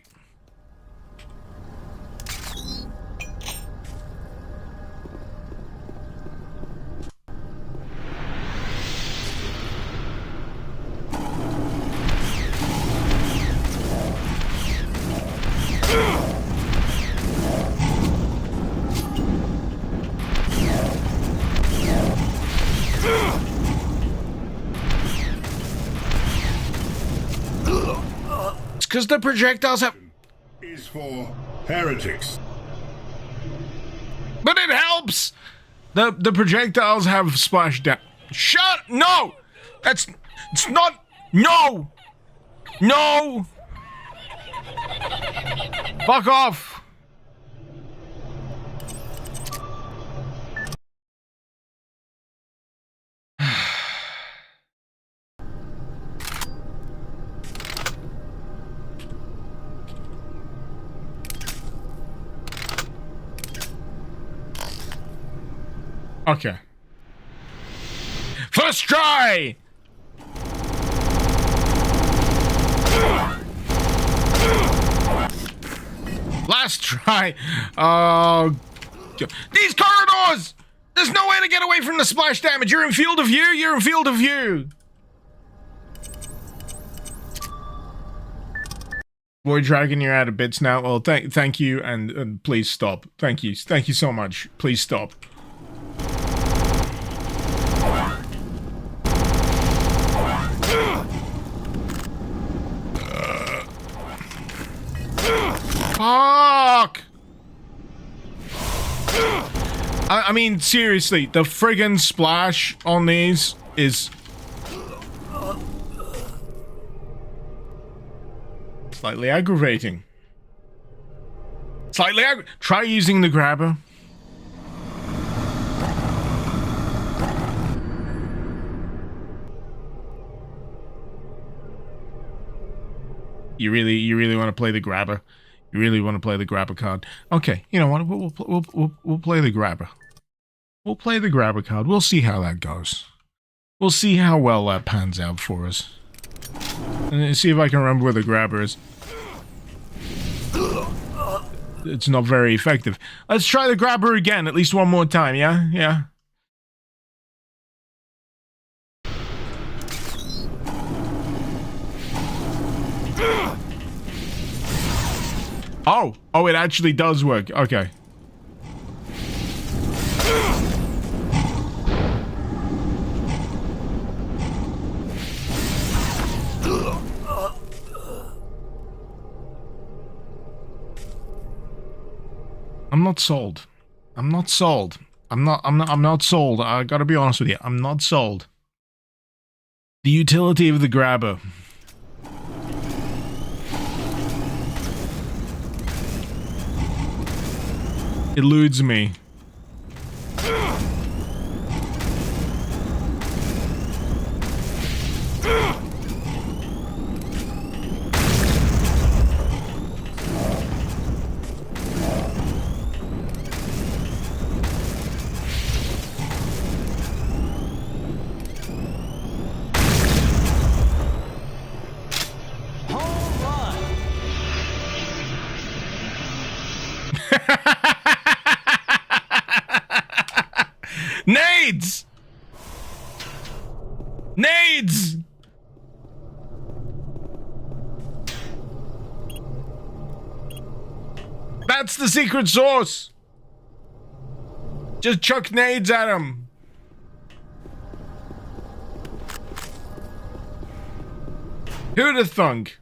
Because the projectiles have... Is for heretics. But it helps! The projectiles have splashed down. Shut... No! That's... It's not... No! No! Fuck off! Okay. First try! Last try. These corridors! There's no way to get away from the splash damage. You're in field of view. You're in field of view. Boy Dragon, you're out of bits now. Well, thank you, and please stop. Thank you so much. Please stop. Fuck! I mean, seriously, the friggin' splash on these is... slightly aggravating. Try using the grabber. You really want to play the grabber? You really want to play the grabber card? Okay, you know what? We'll play the grabber. We'll play the grabber card. We'll see how that goes. We'll see how well that pans out for us. And see if I can remember where the grabber is. It's not very effective. Let's try the grabber again, at least one more time, yeah? Yeah. Oh, it actually does work. Okay. I'm not sold. I'm not sold. I'm not sold. I gotta be honest with you. I'm not sold. The utility of the grabber. Eludes me. Nades! Nades! That's the secret sauce! Just chuck nades at him. Who'd have thunk?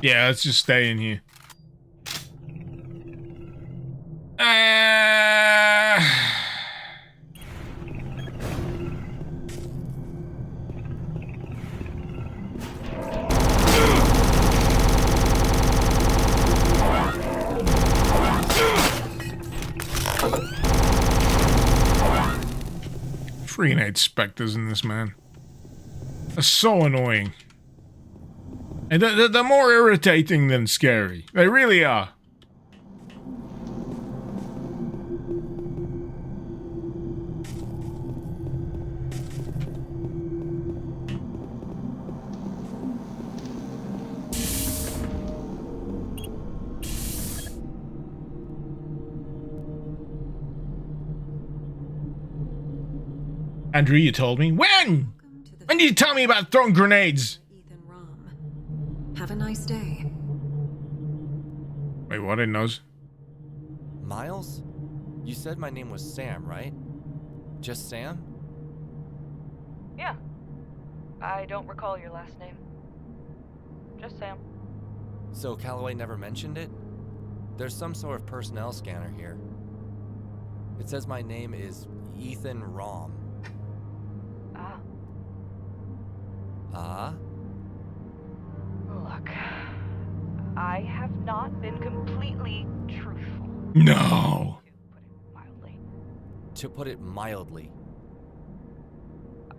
Yeah, let's just stay in here. Freaking hate specters in this, man. They're so annoying. And they're more irritating than scary. They really are. Andrew, you told me. When? When did you tell me about throwing grenades? Have a nice day. Wait, what? I knows? Miles? You said my name was Sam, right? Just Sam? Yeah. I don't recall your last name. Just Sam. So Calloway never mentioned it? There's some sort of personnel scanner here. It says my name is Ethan Rom. Ah. Ah? Look, I have not been completely truthful. No. To put it mildly.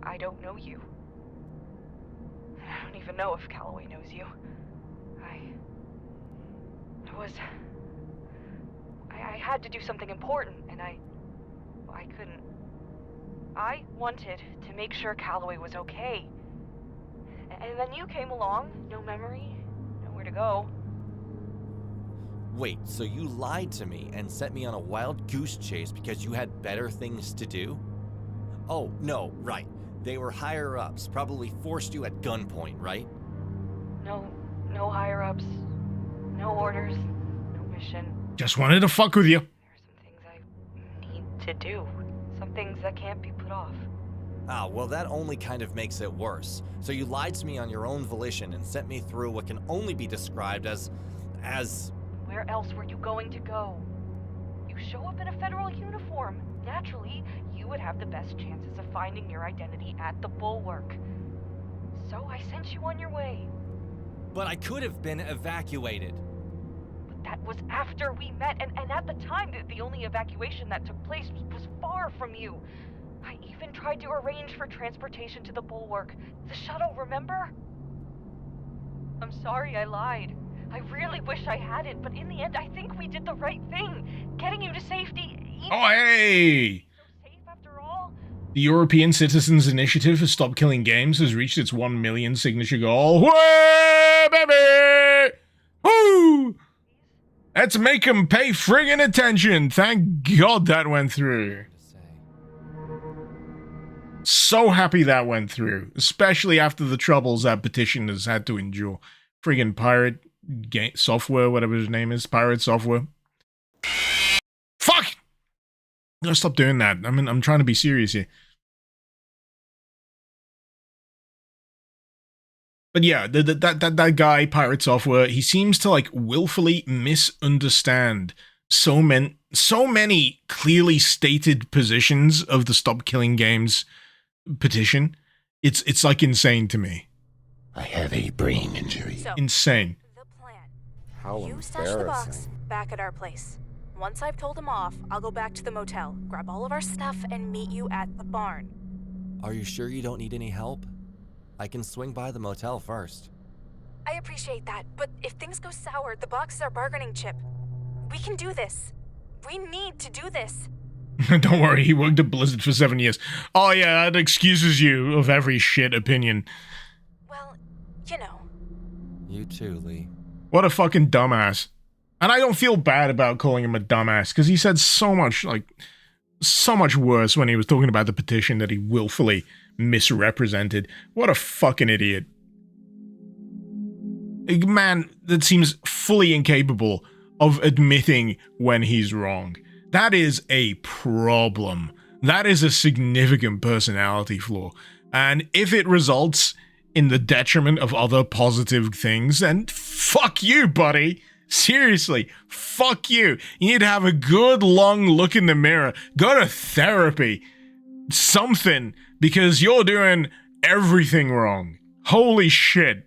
I don't know you. I don't even know if Calloway knows you. I had to do something important, and I couldn't. I wanted to make sure Calloway was okay. And then you came along, no memory, nowhere to go. Wait, so you lied to me and sent me on a wild goose chase because you had better things to do? Oh, no, right. They were higher-ups, probably forced you at gunpoint, right? No higher-ups, no orders, no mission. Just wanted to fuck with you. Need to do. Some things that can't be put off. Ah, well that only kind of makes it worse. So you lied to me on your own volition and sent me through what can only be described as... Where else were you going to go? You show up in a federal uniform. Naturally, you would have the best chances of finding your identity at the Bulwark. So I sent you on your way. But I could have been evacuated. But that was after we met, and at the time, the only evacuation that took place was far from you. I even tried to arrange for transportation to the Bulwark. The shuttle, remember? I'm sorry I lied. I really wish I hadn't, but in the end, I think we did the right thing. Getting you to safety. Oh, hey! So safe after all. The European Citizens Initiative for Stop Killing Games has reached its 1 million signature goal. Way, baby! Woo! Let's make them pay friggin' attention. Thank God that went through. So happy that went through, especially after the troubles that petition has had to endure. Friggin' pirate game software, whatever his name is, pirate software. Fuck! I'm gonna stop doing that. I'm trying to be serious here. But yeah, that guy, pirate software, he seems to like willfully misunderstand so many clearly stated positions of the Stop Killing Games petition. It's like insane to me. I have a brain injury. So, insane. The plan. How you stash the box back at our place. Once I've told him off, I'll go back to the motel, grab all of our stuff, and meet you at the barn. Are you sure you don't need any help? I can swing by the motel first. I appreciate that, but if things go sour, the box is our bargaining chip. We can do this. We need to do this. Don't worry, he worked at Blizzard for 7 years. Oh yeah, that excuses you of every shit opinion. Well, you know. You too, Lee. What a fucking dumbass. And I don't feel bad about calling him a dumbass, because he said so much worse when he was talking about the petition that he willfully misrepresented. What a fucking idiot. A man that seems fully incapable of admitting when he's wrong. That is a problem. That is a significant personality flaw. And if it results in the detriment of other positive things, then fuck you, buddy. Seriously, fuck you. You need to have a good long look in the mirror. Go to therapy. Something, because you're doing everything wrong. Holy shit.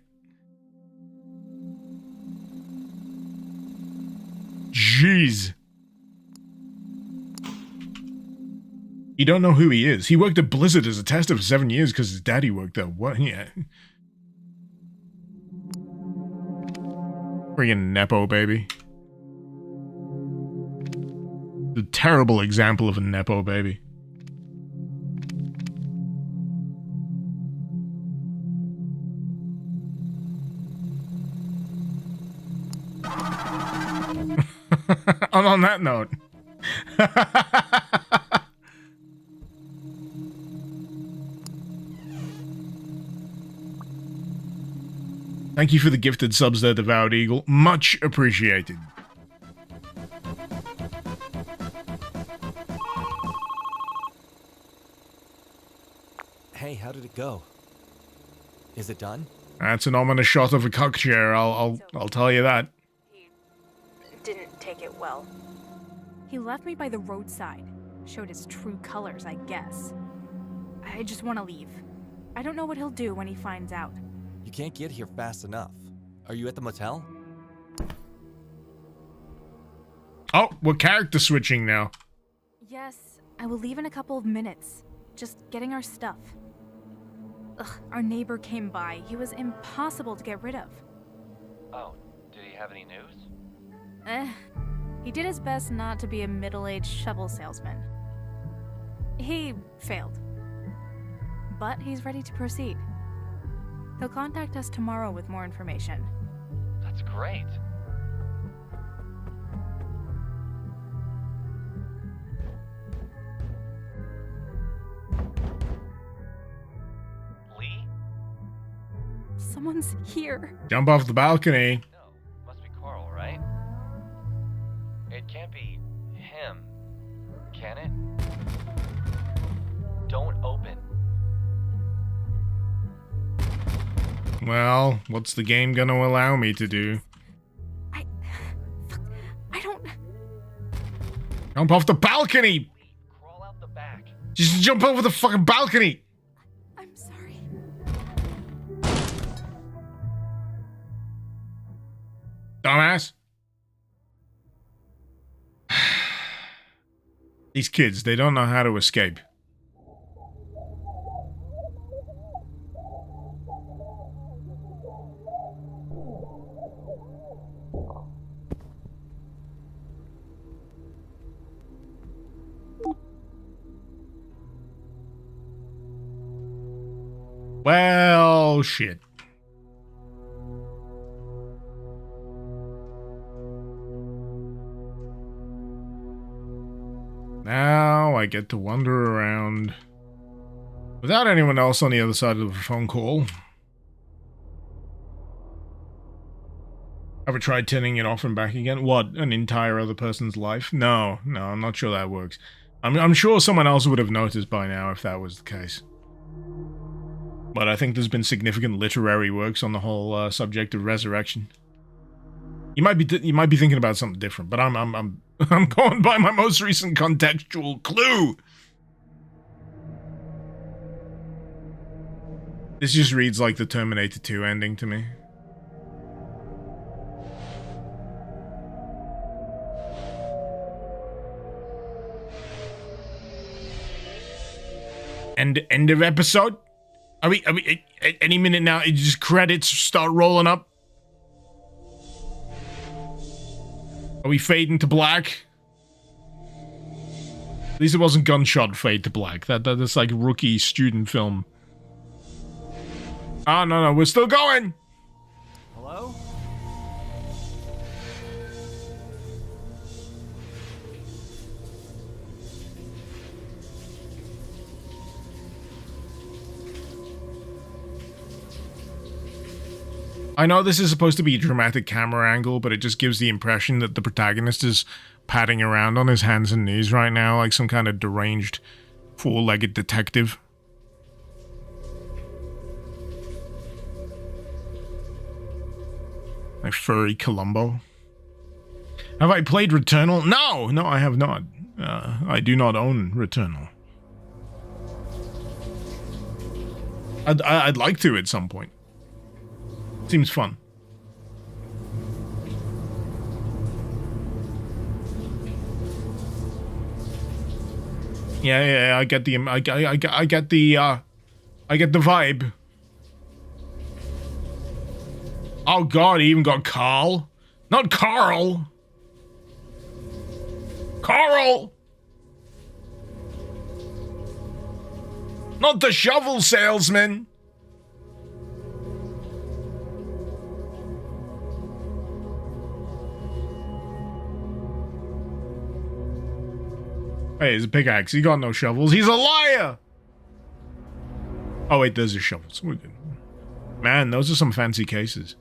Jeez. You don't know who he is. He worked at Blizzard as a tester for 7 years because his daddy worked there. What? Yeah. Friggin' Nepo baby. A terrible example of a Nepo baby. And on that note. Thank you for the gifted subs there, Devoured Eagle. Much appreciated. Hey, how did it go? Is it done? That's an ominous shot of a cock chair, I'll tell you that. Didn't take it well. He left me by the roadside. Showed his true colors, I guess. I just want to leave. I don't know what he'll do when he finds out. You can't get here fast enough. Are you at the motel? Oh, we're character switching now. Yes, I will leave in a couple of minutes. Just getting our stuff. Ugh, our neighbor came by. He was impossible to get rid of. Oh, did he have any news? He did his best not to be a middle-aged shovel salesman. He failed. But he's ready to proceed. He'll contact us tomorrow with more information. That's great. Lee? Someone's here. Jump off the balcony. No, must be Carl, right? It can't be him, can it? Don't open. Well, what's the game gonna allow me to do? I don't... Jump off the balcony! Crawl out the back. Just jump over the fucking balcony! I'm sorry. Dumbass. These kids, they don't know how to escape. Well, shit. Now I get to wander around without anyone else on the other side of the phone call. Ever tried turning it off and back again? What, an entire other person's life? No, I'm not sure that works. I'm sure someone else would have noticed by now if that was the case. But I think there's been significant literary works on the whole subject of resurrection. You might be thinking about something different, but I'm going by my most recent contextual clue. This just reads like the Terminator 2 ending to me. End of episode? Are we any minute now? It just credits start rolling up. Are we fading to black? At least it wasn't gunshot fade to black. That's like rookie student film. Oh no, we're still going. Hello? I know this is supposed to be a dramatic camera angle, but it just gives the impression that the protagonist is padding around on his hands and knees right now, like some kind of deranged, four-legged detective. My furry Columbo. Have I played Returnal? No, I have not. I do not own Returnal. I'd like to at some point. Seems fun. Yeah, I get the vibe. Oh god, he even got Carl. Not Carl. Carl! Not the shovel salesman! Hey, it's a pickaxe. He got no shovels. He's a liar! Oh wait, there's a shovels. We're good. Man, those are some fancy cases.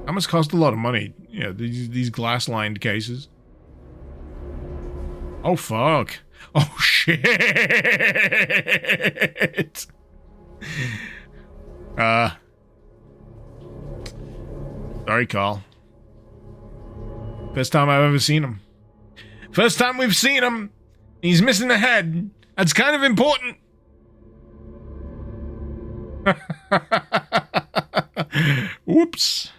That must cost a lot of money. Yeah, these glass-lined cases. Oh, fuck. Oh, shit. Sorry, Carl. First time I've ever seen him. First time we've seen him. He's missing a head. That's kind of important. Whoops.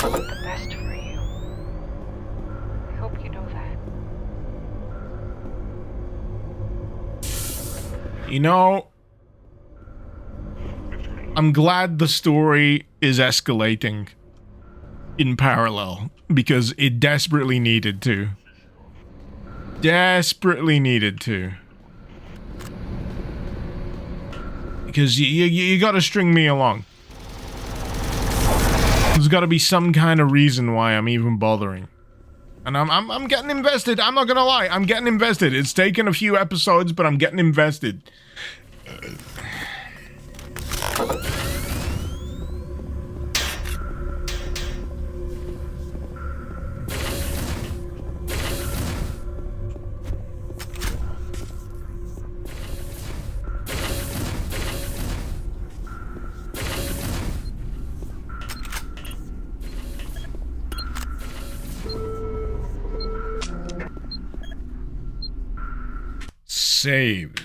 The best for you. I hope you know that. You know, I'm glad the story is escalating in parallel because it desperately needed to. Desperately needed to. Because you gotta string me along. There's got to be some kind of reason why I'm even bothering. And I'm getting invested. I'm not going to lie. I'm getting invested. It's taken a few episodes, but I'm getting invested. Save.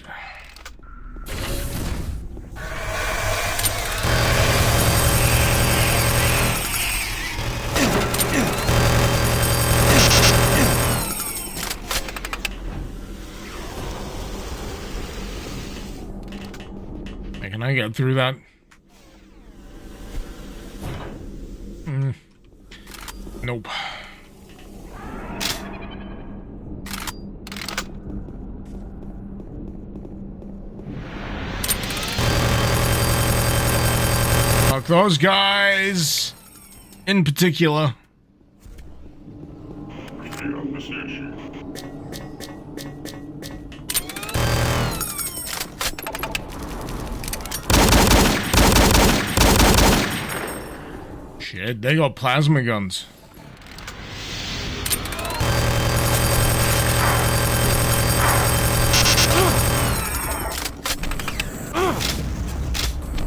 Can I get through that? Nope. Fuck those guys in particular. Shit, they got plasma guns.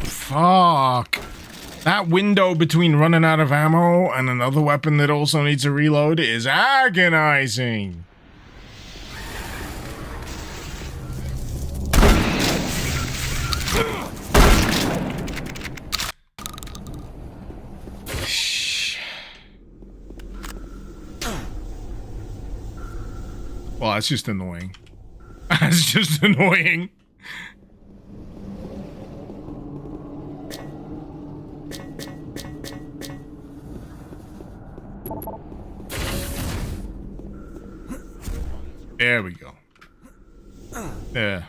Fuck. That window between running out of ammo and another weapon that also needs a reload is agonizing. Well, that's just annoying. That's just annoying. There we go. Yeah.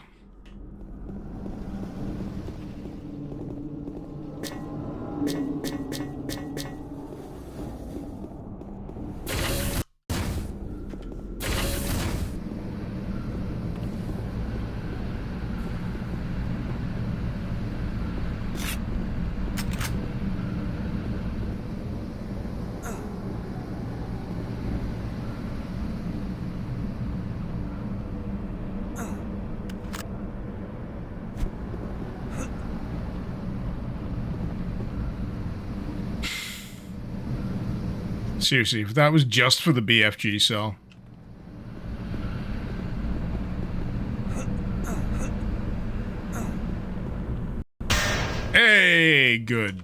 Seriously, if that was just for the BFG cell. Hey, good.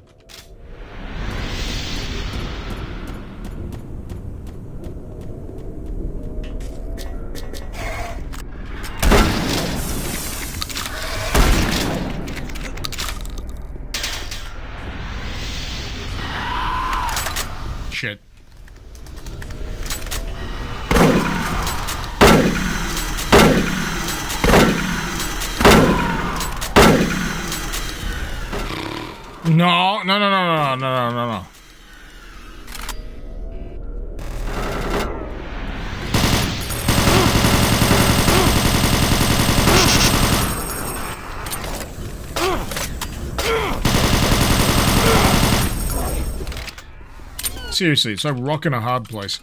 Shit. No. Seriously, it's like rocking a hard place.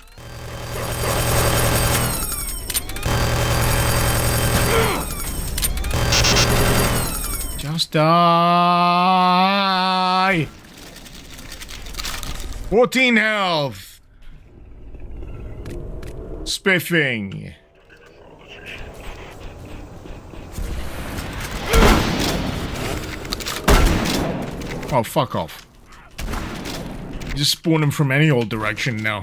Just die! 14 health! Spiffing! Oh, fuck off. Just spawn him from any old direction now.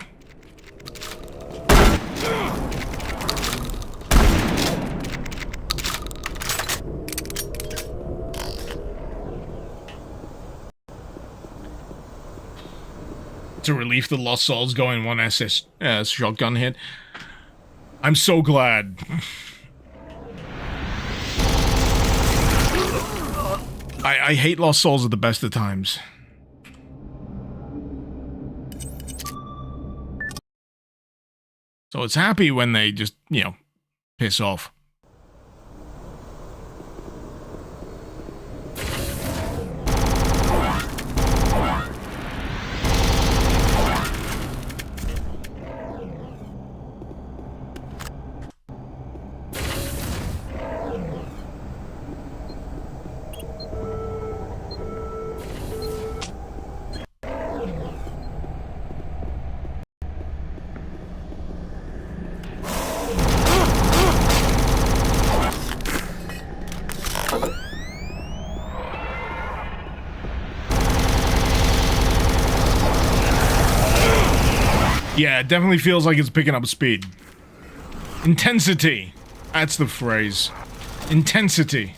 To relief the lost souls going one SS shotgun hit. I'm so glad. I hate lost souls at the best of times. So it's happy when they just, you know, piss off. Yeah, it definitely feels like it's picking up speed. Intensity. That's the phrase. Intensity.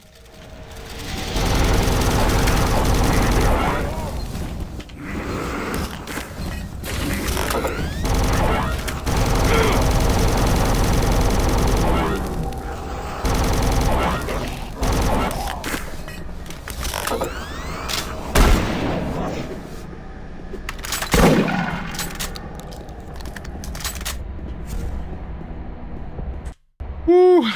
Woo.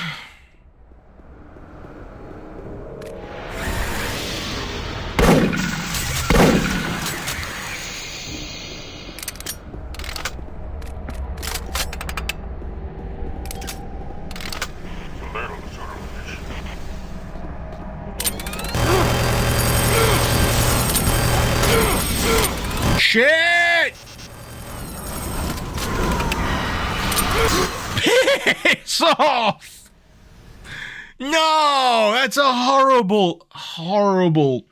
Shit! Piss off! No, that's a horrible, horrible.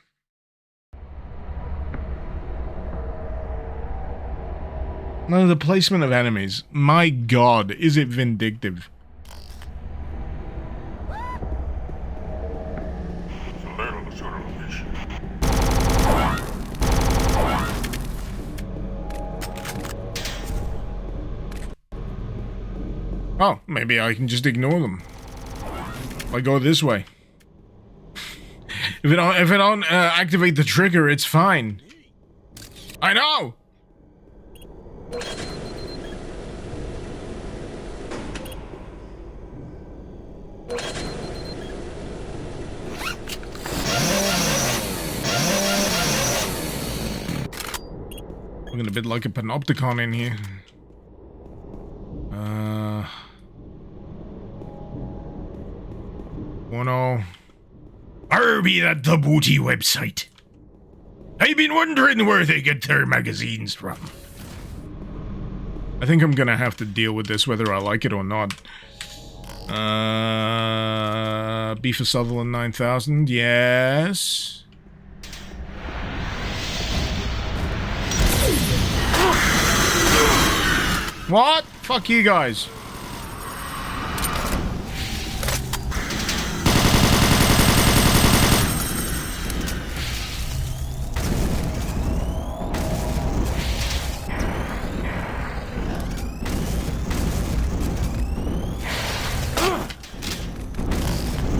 No, the placement of enemies. My God, is it vindictive? Oh, maybe I can just ignore them. I go this way. If I don't activate the trigger, it's fine. I know. Looking a bit like a panopticon in here. Oh no. Arby at the booty website. I've been wondering where they get their magazines from. I think I'm gonna have to deal with this whether I like it or not. B for Sutherland 9000, yes. What? Fuck you guys.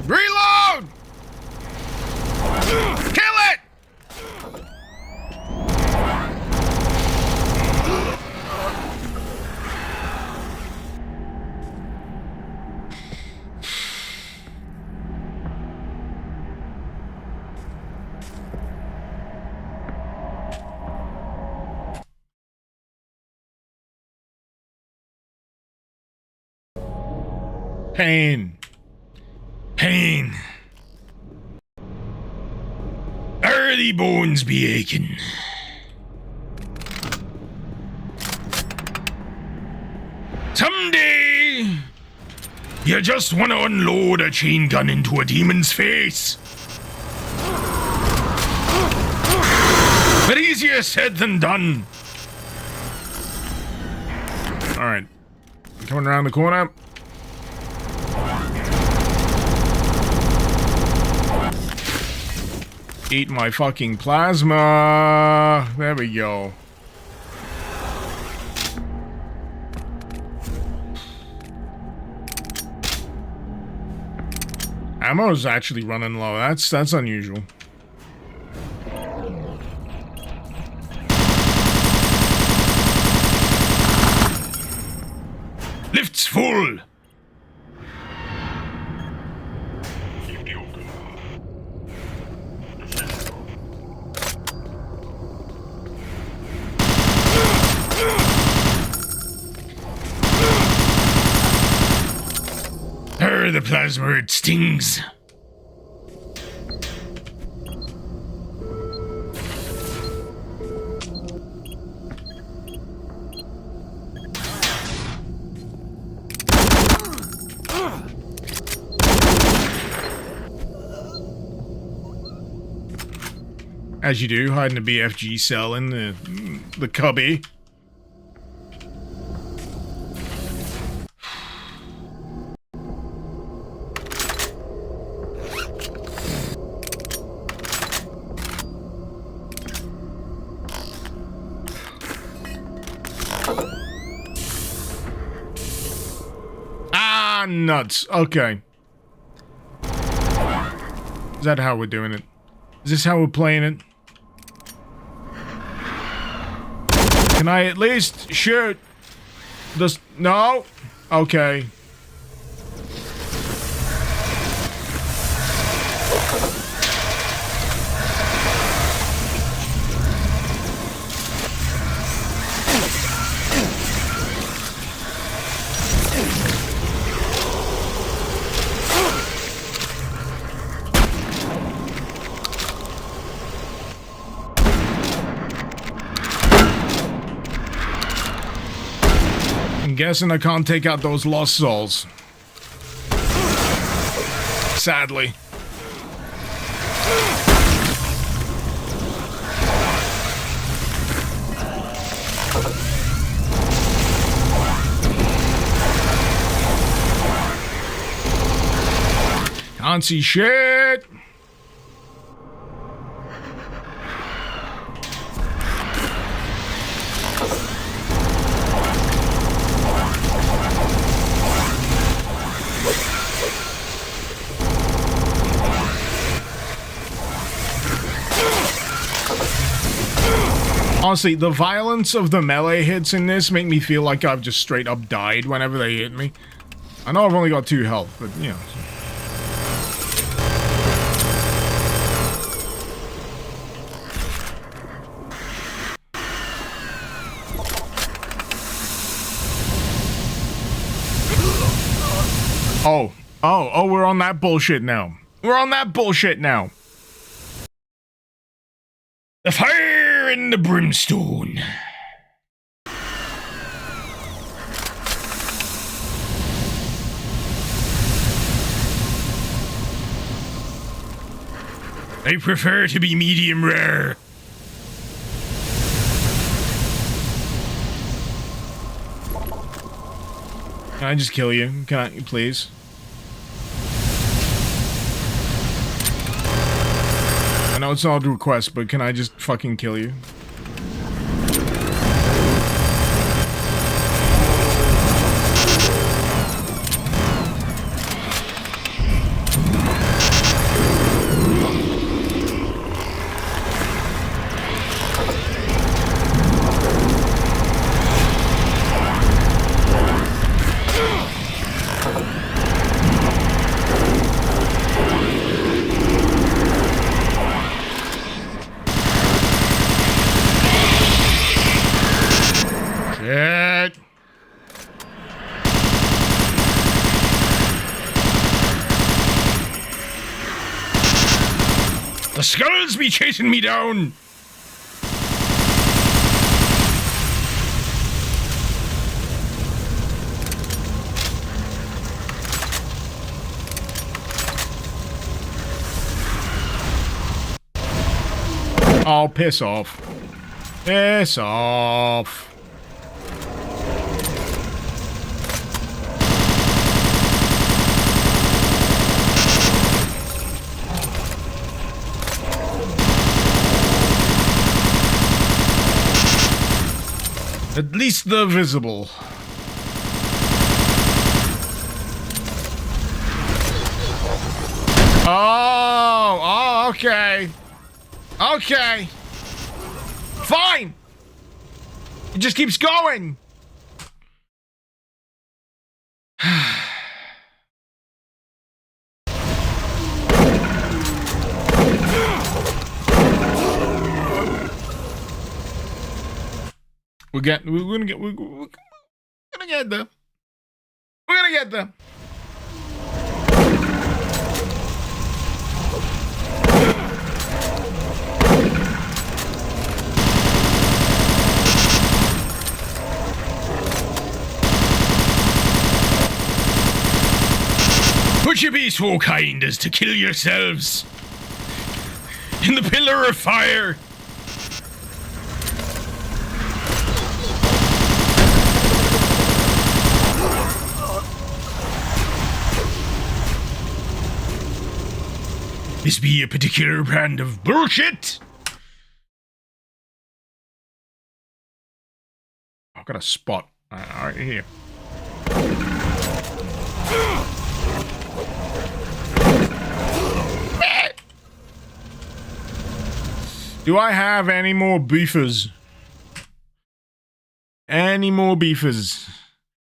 Reload! Kill it! Pain. Pain. Early bones be aching. Someday, you just want to unload a chain gun into a demon's face. But easier said than done. Alright. Coming around the corner. Eat my fucking plasma. There we go. Ammo's actually running low. That's unusual. Lift's full. The plasma, it stings. As you do, hiding a BFG cell in the cubby. Nuts. Okay. Is that how we're doing it? Is this how we're playing it? Can I at least shoot? This? No? Okay. I'm guessing I can't take out those lost souls. Sadly. Can't see shit. Honestly, the violence of the melee hits in this make me feel like I've just straight up died whenever they hit me. I know I've only got 2 health, but, you know. Oh, we're on that bullshit now. We're on that bullshit now. The fire and the brimstone. I prefer to be medium rare. Can I just kill you? Can I, please? I know it's an odd request, but can I just fucking kill you? Shit. The skulls be chasing me down. Oh, piss off. Piss off. At least they're visible. Oh, okay. Okay. Fine. It just keeps going. We're gonna get there. We're gonna get there. Would you be so kind as to kill yourselves in the pillar of fire? This be a particular brand of bullshit? I've got a spot right here. Do I have any more beefers? Any more beefers?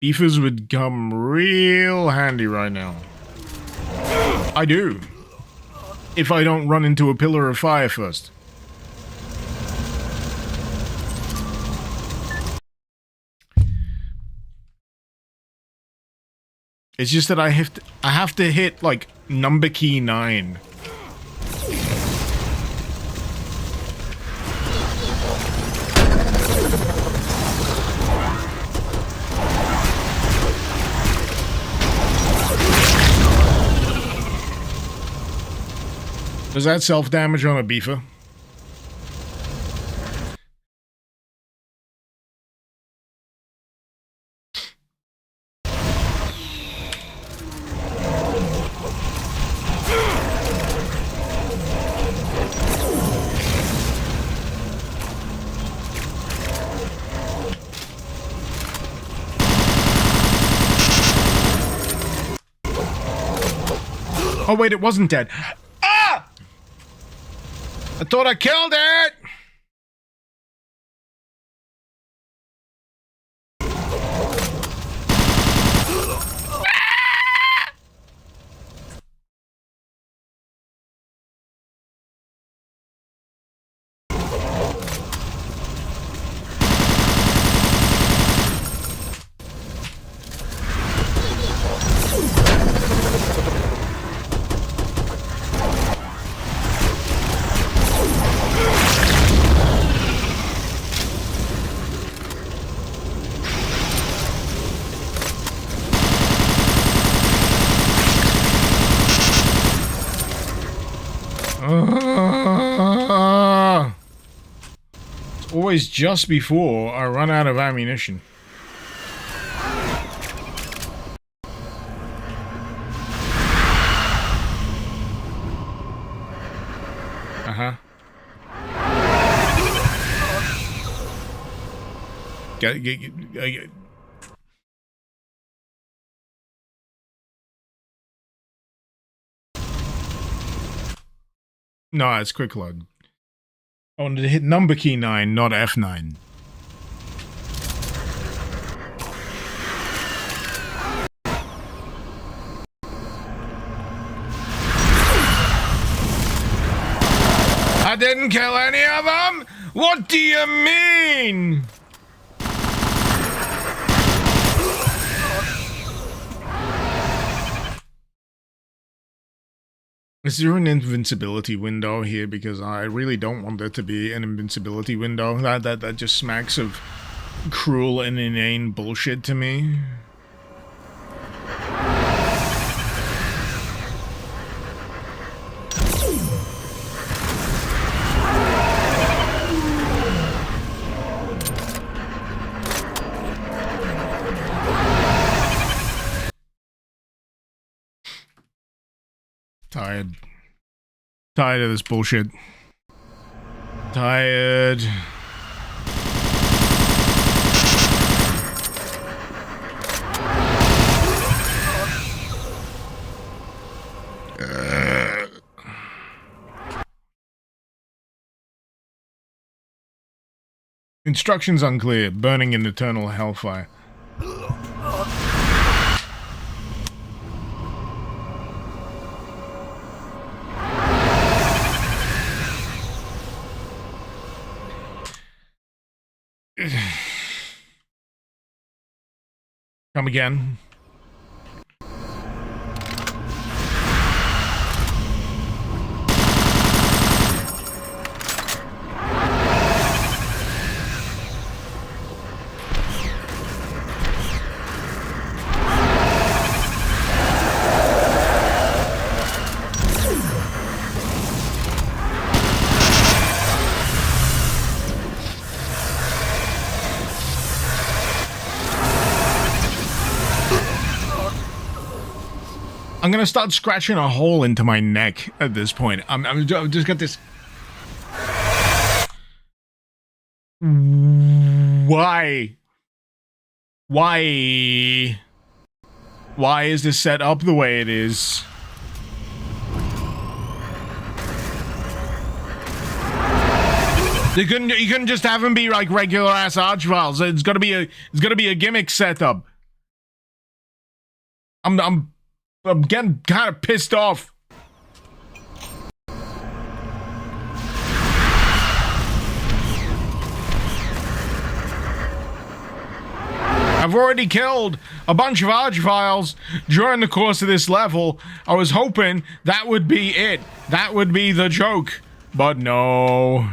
Beefers would come real handy right now. I do. If I don't run into a pillar of fire first. It's just that I have to hit like number key 9. Does that self-damage on a beefer? Oh wait, it wasn't dead. I thought I killed it! always just before I run out of ammunition. Uh-huh. Get. No, it's quick load. I wanted to hit number key 9, not F9. I didn't kill any of them? What do you mean? Is there an invincibility window here? Because I really don't want there to be an invincibility window. That just smacks of cruel and inane bullshit to me. Tired of this bullshit. Tired. Instructions unclear. Burning in eternal hellfire. Come again. I'm gonna start scratching a hole into my neck at this point. I've just got this. Why? Why? Why is this set up the way it is? You couldn't just have them be like regular ass archviles. It's gotta be a gimmick setup. I'm getting kind of pissed off. I've already killed a bunch of archviles during the course of this level. I was hoping that would be it. That would be the joke. But no.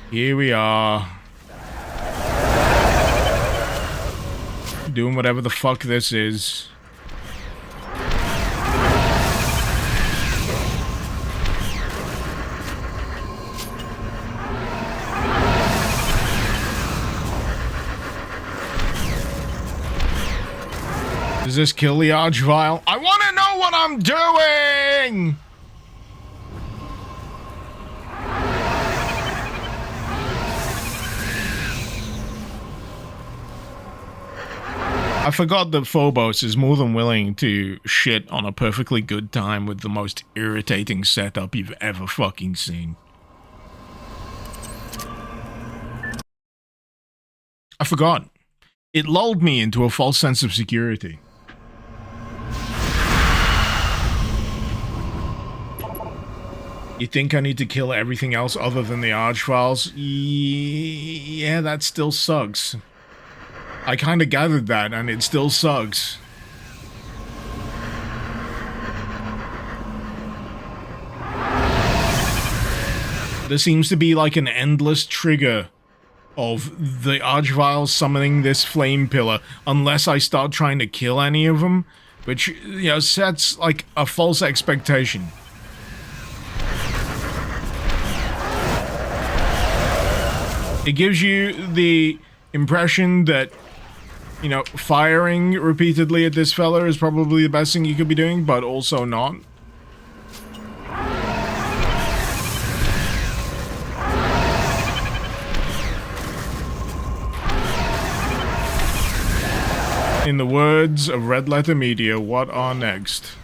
Here we are. Doing whatever the fuck this is. Does this kill the archvile? I want to know what I'm doing! I forgot that Phobos is more than willing to shit on a perfectly good time with the most irritating setup you've ever fucking seen. I forgot. It lulled me into a false sense of security. You think I need to kill everything else other than the archviles? Yeah, that still sucks. I kinda gathered that, and it still sucks. There seems to be like an endless trigger of the archviles summoning this flame pillar, unless I start trying to kill any of them, which, you know, sets like a false expectation. It gives you the impression that, you know, firing repeatedly at this fella is probably the best thing you could be doing, but also not. In the words of Red Letter Media, what are next?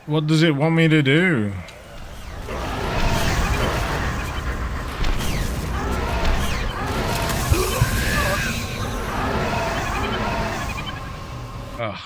What does it want me to do? Ugh.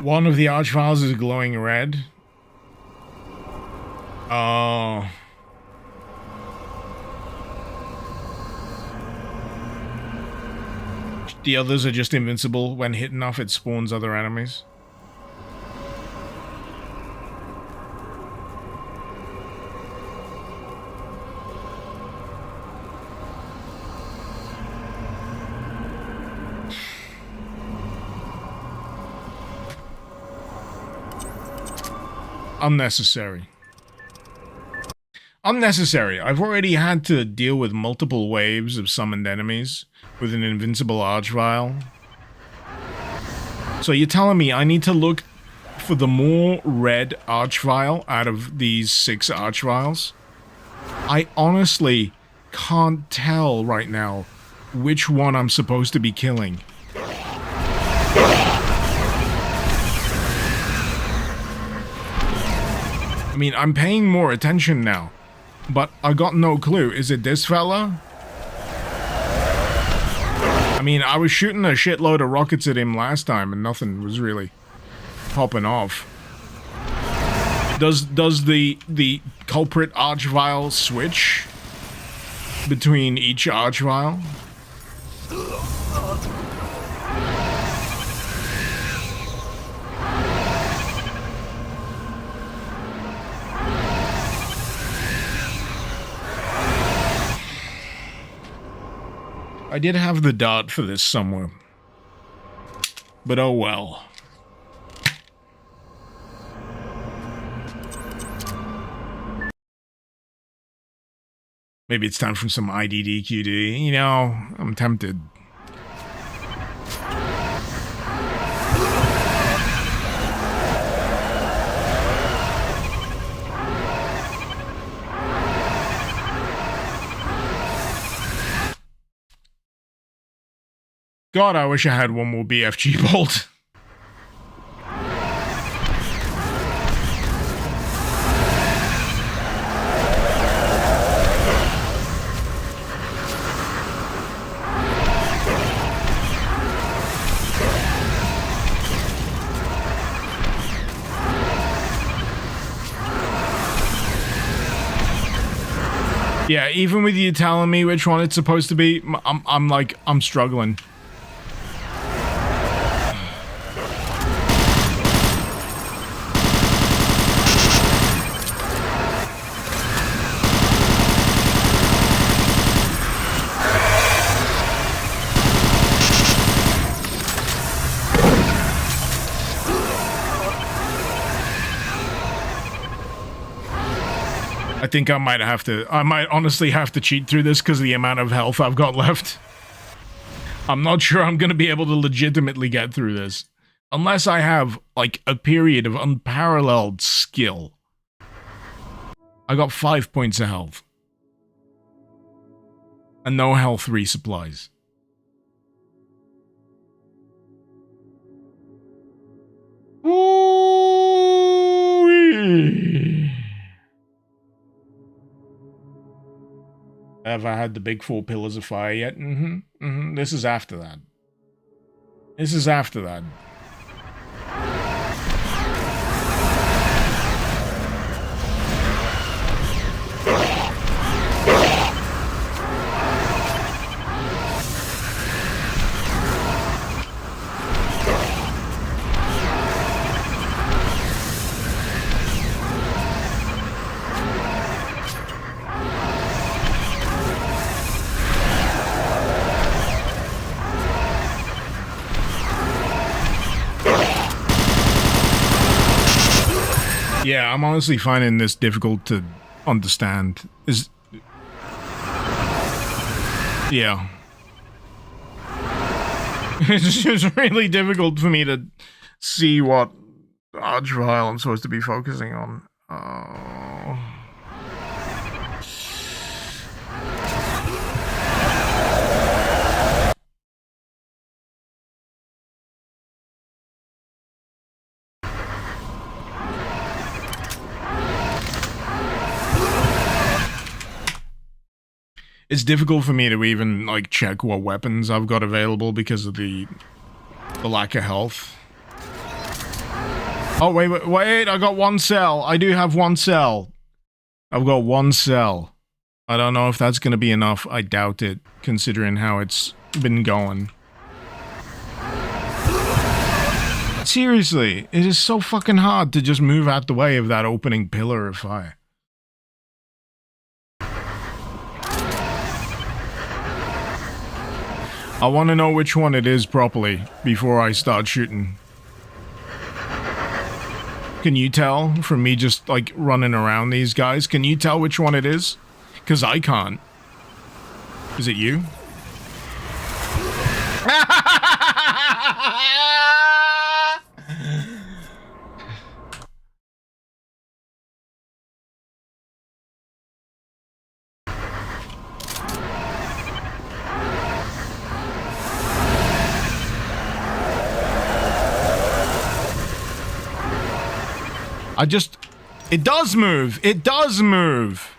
One of the archviles is glowing red. Oh. The others are just invincible. When hit enough, it spawns other enemies. Unnecessary. Unnecessary. I've already had to deal with multiple waves of summoned enemies with an invincible archvile. So you're telling me I need to look for the more red archvile out of these 6 archviles? I honestly can't tell right now which one I'm supposed to be killing. I mean, I'm paying more attention now, but I got no clue. Is it this fella? I mean, I was shooting a shitload of rockets at him last time and nothing was really popping off. Does the culprit archvile switch between each archvile? I did have the dart for this somewhere. But oh well. Maybe it's time for some IDDQD. You know, I'm tempted. God, I wish I had one more BFG bolt. Yeah, even with you telling me which one it's supposed to be, I'm struggling. I think I might honestly have to cheat through this because of the amount of health I've got left. I'm not sure I'm going to be able to legitimately get through this. Unless I have, like, a period of unparalleled skill. I got 5 points of health. And no health resupplies. Ooh-wee. Have I had the big 4 pillars of fire yet? This is after that. This is after that. Yeah, I'm honestly finding this difficult to understand. Yeah. It's just really difficult for me to see what arch file I'm supposed to be focusing on. Oh. It's difficult for me to even, like, check what weapons I've got available because of the lack of health. Oh, wait, I got 1 cell. I do have 1 cell. I've got 1 cell. I don't know if that's gonna be enough. I doubt it, considering how it's been going. Seriously, it is so fucking hard to just move out the way of that opening pillar of fire. I want to know which one it is properly before I start shooting. Can you tell from me just, like, running around these guys? Can you tell which one it is? Because I can't. Is it you? It does move! It does move!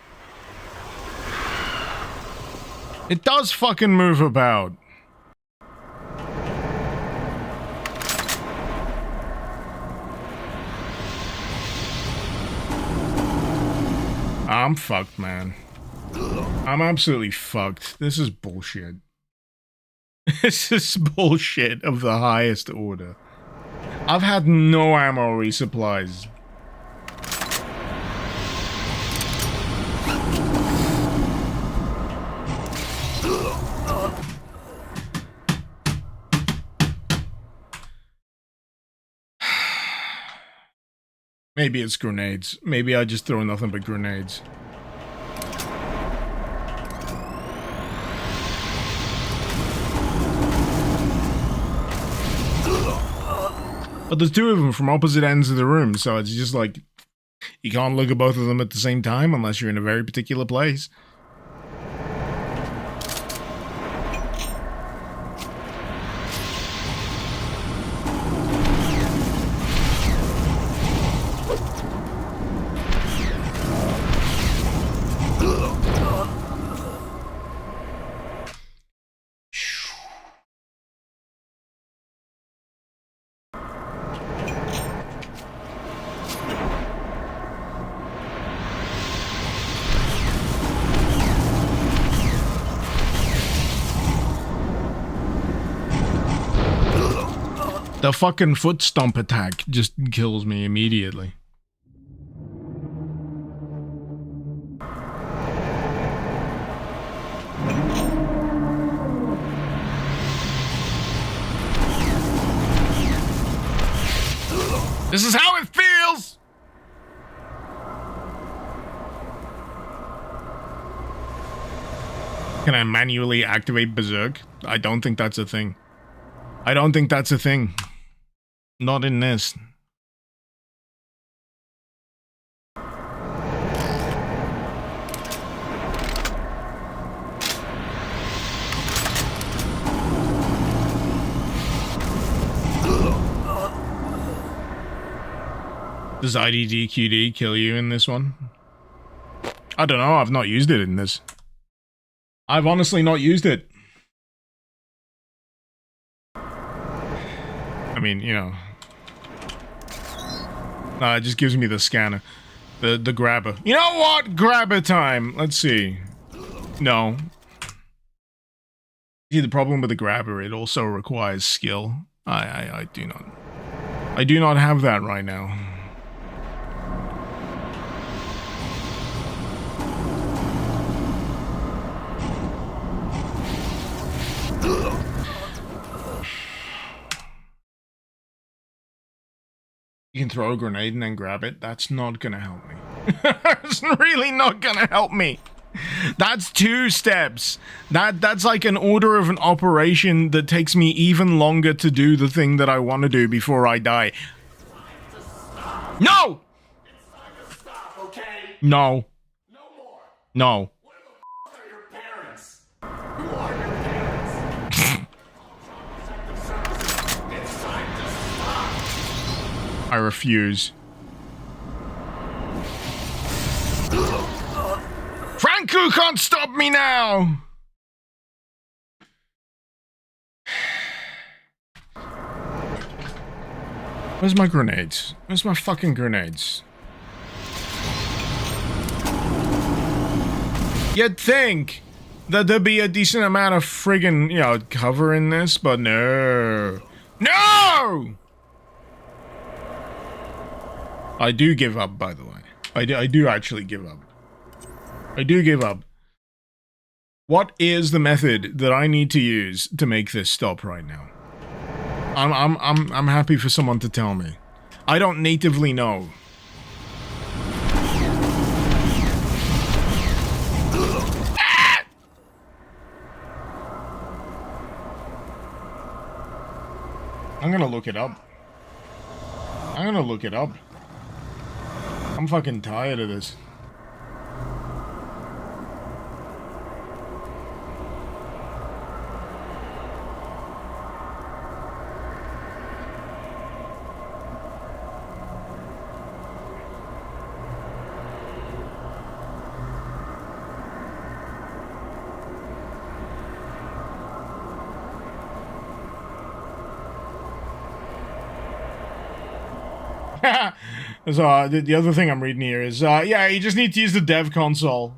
It does fucking move about. I'm fucked, man. I'm absolutely fucked. This is bullshit. This is bullshit of the highest order. I've had no ammo resupplies. Maybe it's grenades. Maybe I just throw nothing but grenades. But there's 2 of them from opposite ends of the room, so it's just like, you can't look at both of them at the same time unless you're in a very particular place. The fucking foot stomp attack just kills me immediately. This is how it feels! Can I manually activate Berserk? I don't think that's a thing. I don't think that's a thing. Not in this. Does IDDQD kill you in this one? I don't know, I've not used it in this. I've honestly not used it. I mean, you know. It just gives me the scanner. The grabber. You know what? Grabber time! Let's see. No. See, the problem with the grabber, it also requires skill. I do not. I do not have that right now. You can throw a grenade and then grab it. That's not gonna help me. It's really not gonna help me. That's 2 steps. That's like an order of an operation that takes me even longer to do the thing that I want to do before I die. No! It's time to stop, okay? No. No more. No. Where the f are your parents? Who are your parents? Protective services. It's time to stop. I refuse. Franku can't stop me now! Where's my grenades? Where's my fucking grenades? You'd think that there'd be a decent amount of friggin', you know, cover in this, but no. No! I do give up, by the way. I do actually give up. I do give up. What is the method that I need to use to make this stop right now? I'm happy for someone to tell me. I don't natively know. Ah! I'm gonna look it up. I'm gonna look it up. I'm fucking tired of this. So, the other thing I'm reading here is, yeah, you just need to use the dev console.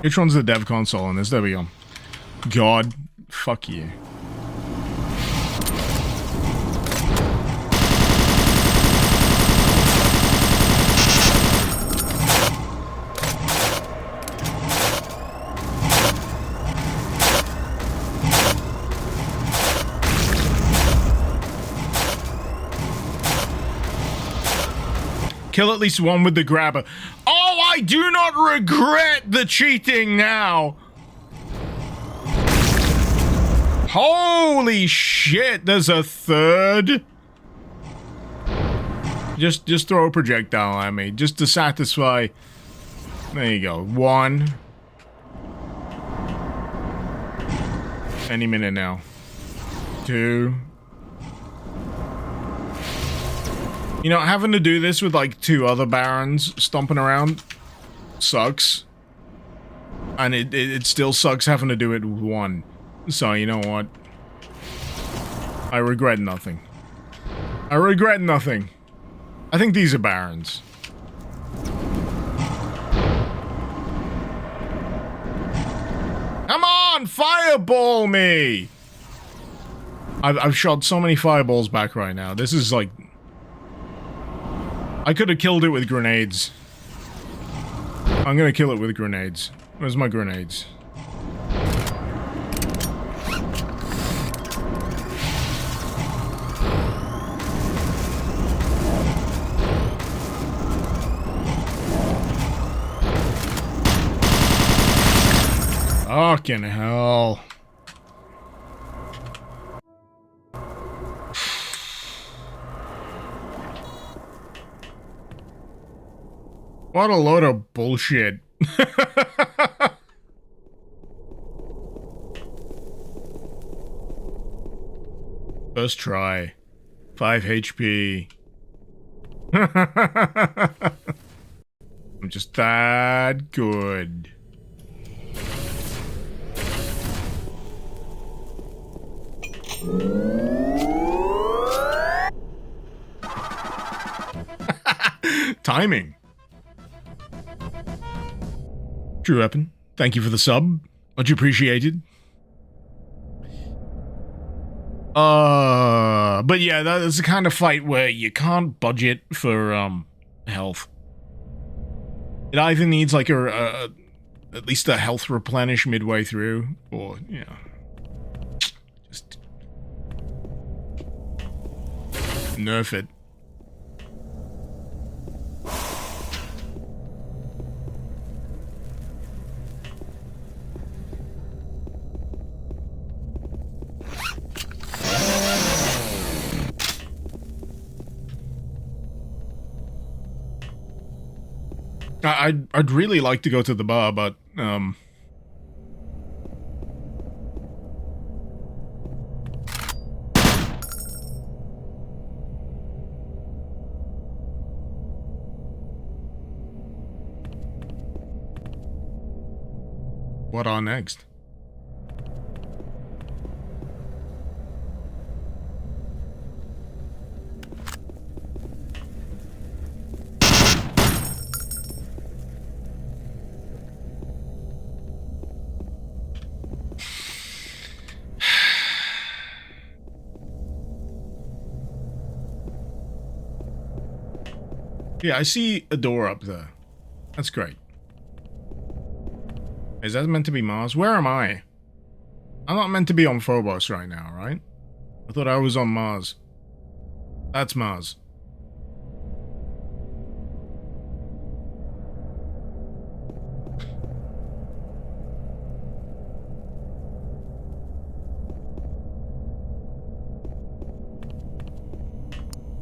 Which one's the dev console in this? There we go. God, fuck you. Kill at least one with the grabber. Oh, I do not regret the cheating now. Holy shit, there's a third. Just throw a projectile at me, just to satisfy. There you go. 1. Any minute now. 2. You know, having to do this with like 2 other barons stomping around sucks. And it still sucks having to do it with 1. So, you know what? I regret nothing. I regret nothing. I think these are barons. Come on, fireball me! I've shot so many fireballs back right now. This is like... I could have killed it with grenades. I'm gonna kill it with grenades. Where's my grenades? Fucking hell. What a load of bullshit. First try. 5 HP. I'm just that good. Timing. True Weapon, thank you for the sub. Much appreciated. But yeah, that's the kind of fight where you can't budget for health. It either needs like at least a health replenish midway through, or you know, just nerf it. I'd really like to go to the bar, but what on next? Yeah, I see a door up there. That's great. Is that meant to be Mars? Where am I? I'm not meant to be on Phobos right now, right? I thought I was on Mars. That's Mars.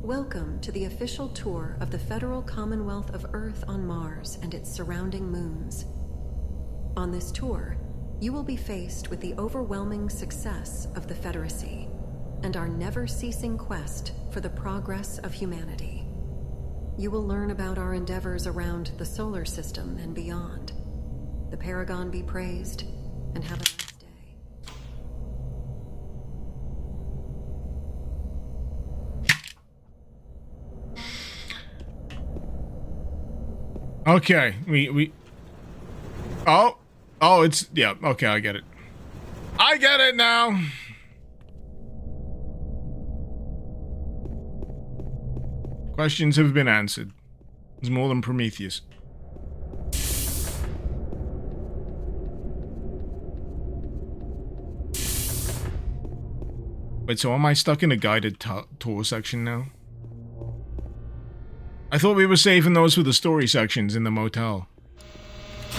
Welcome to the official tour of the Federal Commonwealth of Earth on Mars and its surrounding moons. On this tour, you will be faced with the overwhelming success of the Federacy and our never-ceasing quest for the progress of humanity. You will learn about our endeavors around the solar system and beyond. The Paragon be praised, and have a nice day. Okay, we Oh, it's, yeah, okay, I get it. I get it now! Questions have been answered. It's more than Prometheus. Wait, so am I stuck in a guided tour section now? I thought we were saving those for the story sections in the motel.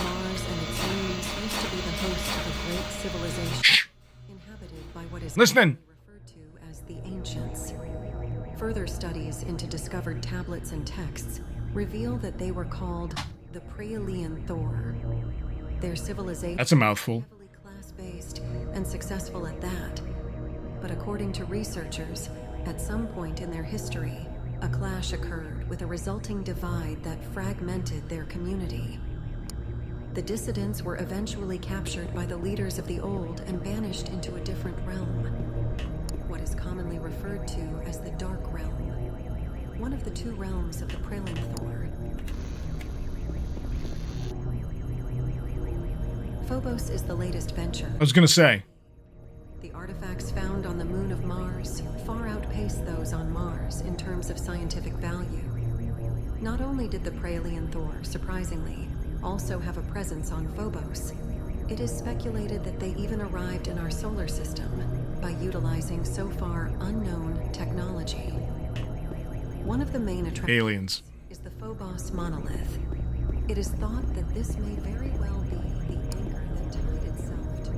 Mars and its moons used to be the host of a great civilization inhabited by what is listening referred to as the Ancients. Further studies into discovered tablets and texts reveal that they were called the Praeolian Thor. Their civilization that's a mouthful. was heavily class-based and successful at that. But according to researchers, at some point in their history, a clash occurred with a resulting divide that fragmented their community. The dissidents were eventually captured by the leaders of the old and banished into a different realm, what is commonly referred to as the Dark Realm, one of the two realms of the Praeolian Thor. Phobos is the latest venture. I was gonna say. The artifacts found on the moon of Mars far outpace those on Mars in terms of scientific value. Not only did the Praeolian Thor, surprisingly, also have a presence on Phobos, it is speculated that they even arrived in our solar system by utilizing so far unknown technology. One of the main attractions is the Phobos monolith. It is thought that this may very well be the anchor that tied itself to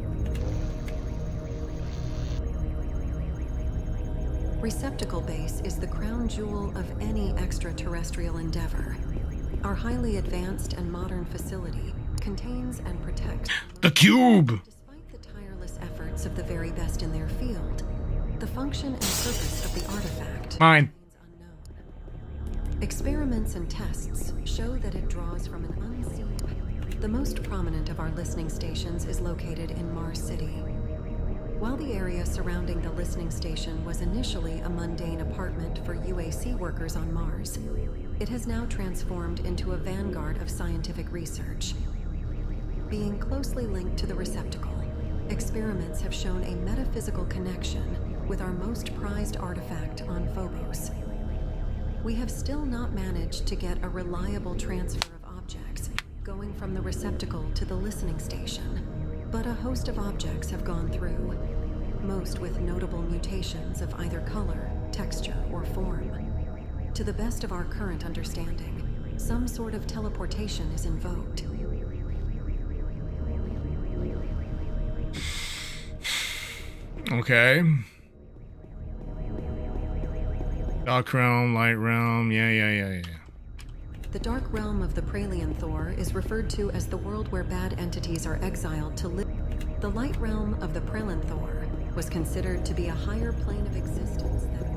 Receptacle Base is the crown jewel of any extraterrestrial endeavor. Our highly advanced and modern facility contains and protects the cube. Despite the tireless efforts of the very best in their field, the function and purpose of the artifact Mine. remains unknown. Experiments and tests show that it draws from an unseen. The most prominent of our listening stations is located in Mars City. While the area surrounding the listening station was initially a mundane apartment for UAC workers on Mars, it has now transformed into a vanguard of scientific research. Being closely linked to the receptacle, experiments have shown a metaphysical connection with our most prized artifact on Phobos. We have still not managed to get a reliable transfer of objects going from the receptacle to the listening station, but a host of objects have gone through, most with notable mutations of either color, texture, or form. To the best of our current understanding, some sort of teleportation is invoked. Okay. Dark realm, light realm, yeah. The dark realm of the Praelian Thor is referred to as the world where bad entities are exiled to live. The light realm of the Praelian Thor was considered to be a higher plane of existence than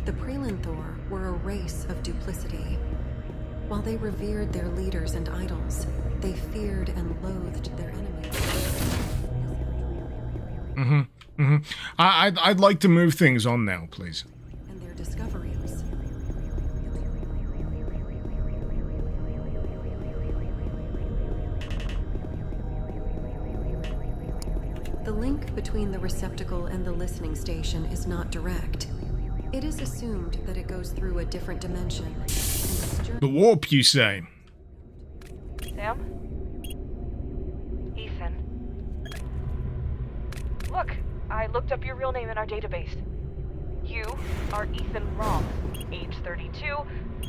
the Praelian Thor were a race of duplicity. While they revered their leaders and idols, they feared and loathed their enemies. I'd like to move things on now, please. And their discoveries. The link between the receptacle and the listening station is not direct. It is assumed that it goes through a different dimension. The warp, you say? Sam? Ethan. Look, I looked up your real name in our database. You are Ethan Rom, age 32,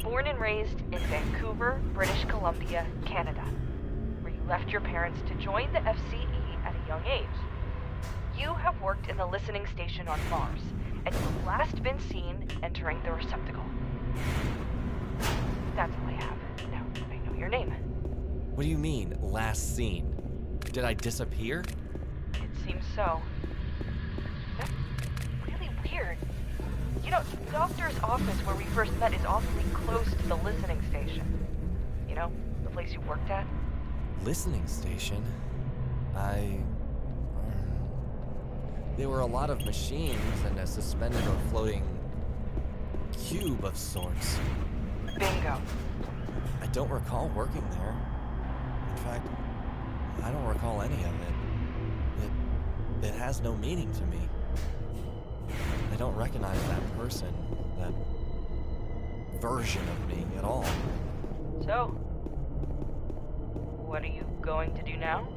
born and raised in Vancouver, British Columbia, Canada, where you left your parents to join the FCE at a young age. You have worked in the listening station on Mars, and you've last been seen entering the receptacle. That's all I have. Now, I know your name. What do you mean, last seen? Did I disappear? It seems so. That's really weird. You know, the doctor's office where we first met is awfully close to the listening station. You know, the place you worked at? Listening station? There were a lot of machines and a suspended or floating cube of sorts. Bingo. I don't recall working there. In fact, I don't recall any of it. It has no meaning to me. I don't recognize that person, that version of me at all. So, what are you going to do now?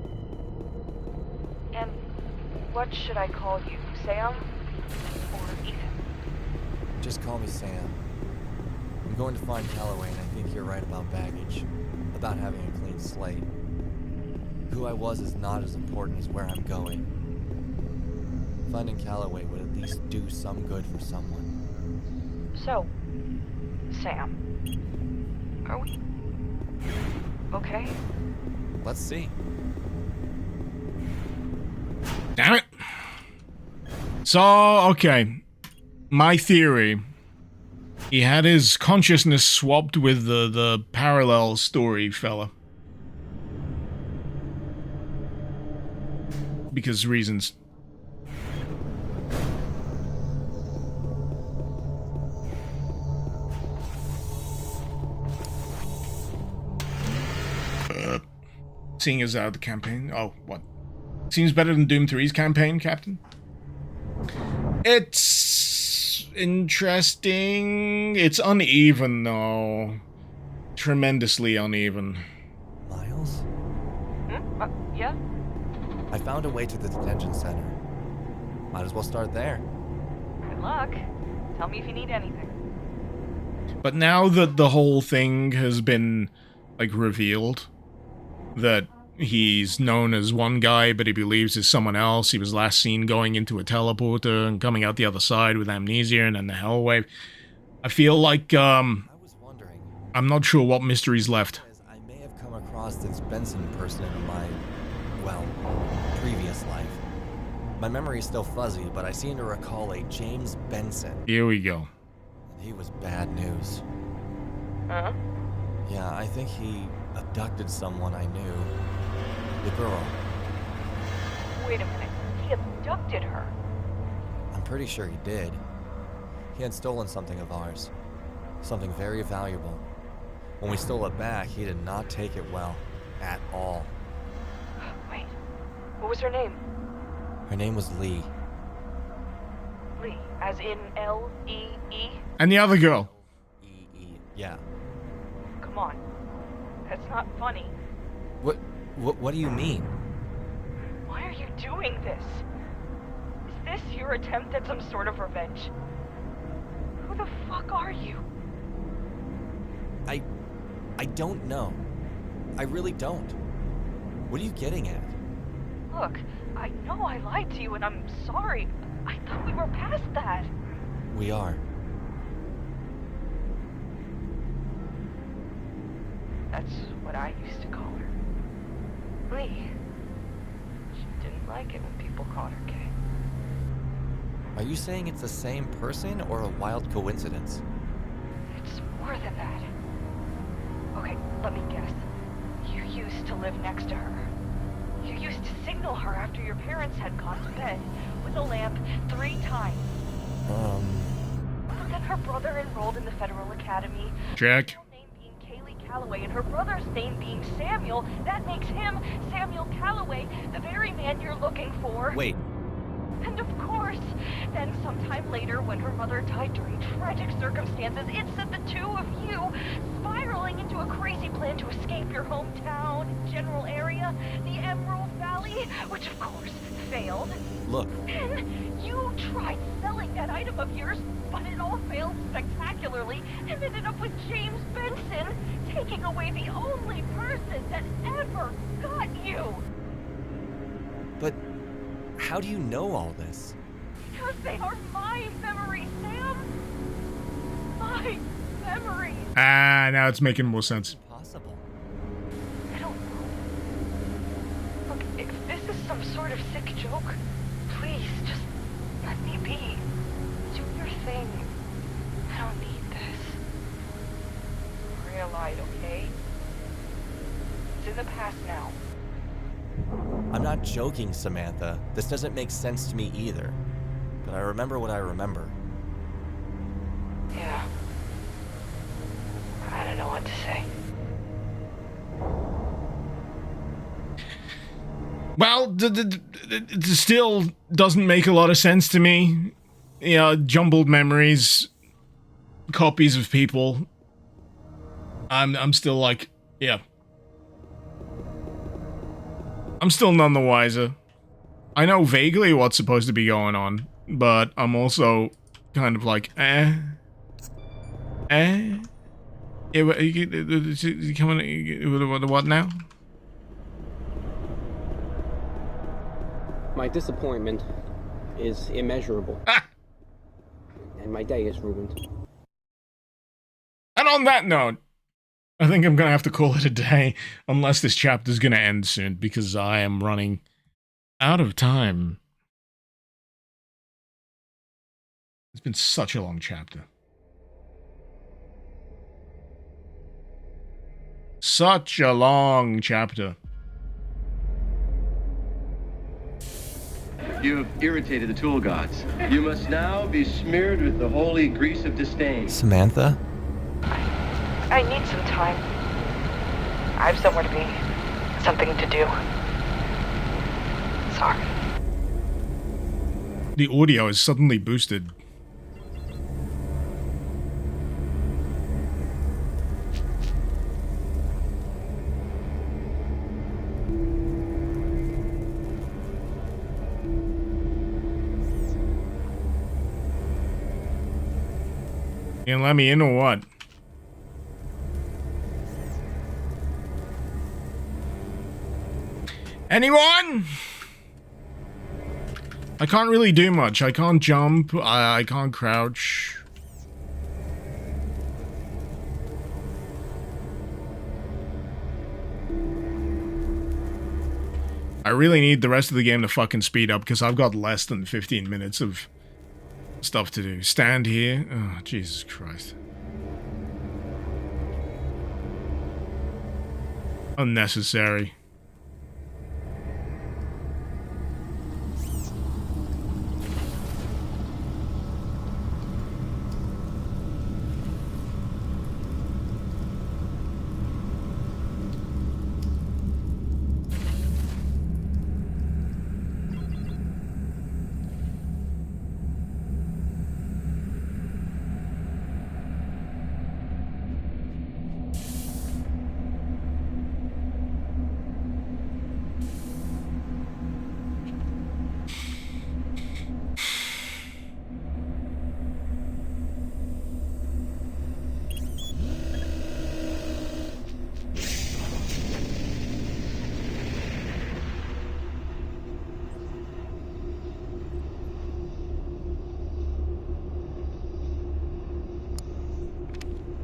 And what should I call you, Sam or Ethan? Just call me Sam. I'm going to find Calloway, and I think you're right about baggage, about having a clean slate. Who I was is not as important as where I'm going. Finding Calloway would at least do some good for someone. So, Sam, are we okay? Let's see. Damn it. So, okay. My theory. He had his consciousness swapped with the parallel story fella. Because reasons. Seeing as out of the campaign. Oh, what? Seems better than Doom 3's campaign, Captain? It's interesting. It's uneven, though. Tremendously uneven. Miles? Yeah? I found a way to the detention center. Might as well start there. Good luck. Tell me if you need anything. But now that the whole thing has been, like, revealed, that he's known as one guy, but he believes is someone else. He was last seen going into a teleporter and coming out the other side with amnesia and then the hell wave. I feel like, I'm not sure what mystery's left. I may have come across this Benson person in my, well, previous life. My memory is still fuzzy, but I seem to recall a James Benson. Here we go. He was bad news. Huh? Yeah, I think he abducted someone I knew. The girl. Wait a minute. He abducted her. I'm pretty sure he did. He had stolen something of ours. Something very valuable. When we stole it back, he did not take it well. At all. Wait. What was her name? Her name was Lee. Lee. As in L-E-E? And the other girl. E-E. Yeah. Come on. That's not funny. What do you mean? Why are you doing this? Is this your attempt at some sort of revenge? Who the fuck are you? I don't know. I really don't. What are you getting at? Look, I know I lied to you and I'm sorry. I thought we were past that. We are. That's what I used to call her. Lee. She didn't like it when people called her gay. Are you saying it's the same person or a wild coincidence? It's more than that. Okay, let me guess. You used to live next to her. You used to signal her after your parents had gone to bed with a lamp 3 times. But then her brother enrolled in the Federal Academy. Check. Her name being Kaylee Calloway and her brother's name being Samuel. That makes him Samuel Calloway, the very man you're looking for. Wait. And of course, then sometime later when her mother died during tragic circumstances, it sent the two of you spiraling into a crazy plan to escape your hometown, general area, the Emerald Valley, which of course failed. Look. Then you tried selling that item of yours, but it all failed spectacularly and ended up with James Benson taking away the only person that ever got you. But how do you know all this? Because they are my memories, Sam. My memories. Ah, now it's making more sense. Possible. I don't know. Look, if this is some sort of sick joke, please just let me be. Do your thing. I don't need this. Realize, okay? It's in the past now. I'm not joking, Samantha. This doesn't make sense to me either. But I remember what I remember. Yeah. I don't know what to say. Well, it still doesn't make a lot of sense to me. You know, jumbled memories, copies of people. I'm still like, yeah. I'm still none the wiser. I know vaguely what's supposed to be going on, but I'm also kind of like, what now? My disappointment is immeasurable. And my day is ruined. And on that note, I think I'm gonna have to call it a day, unless this chapter's gonna end soon, because I am running out of time. It's been such a long chapter. Such a long chapter. You've irritated the tool gods. You must now be smeared with the holy grease of disdain. Samantha? I need some time. I have somewhere to be. Something to do. Sorry. The audio is suddenly boosted. You gonna let me in or what? Anyone? I can't really do much. I can't jump. I can't crouch. I really need the rest of the game to fucking speed up because I've got less than 15 minutes of stuff to do. Stand here. Oh, Jesus Christ. Unnecessary.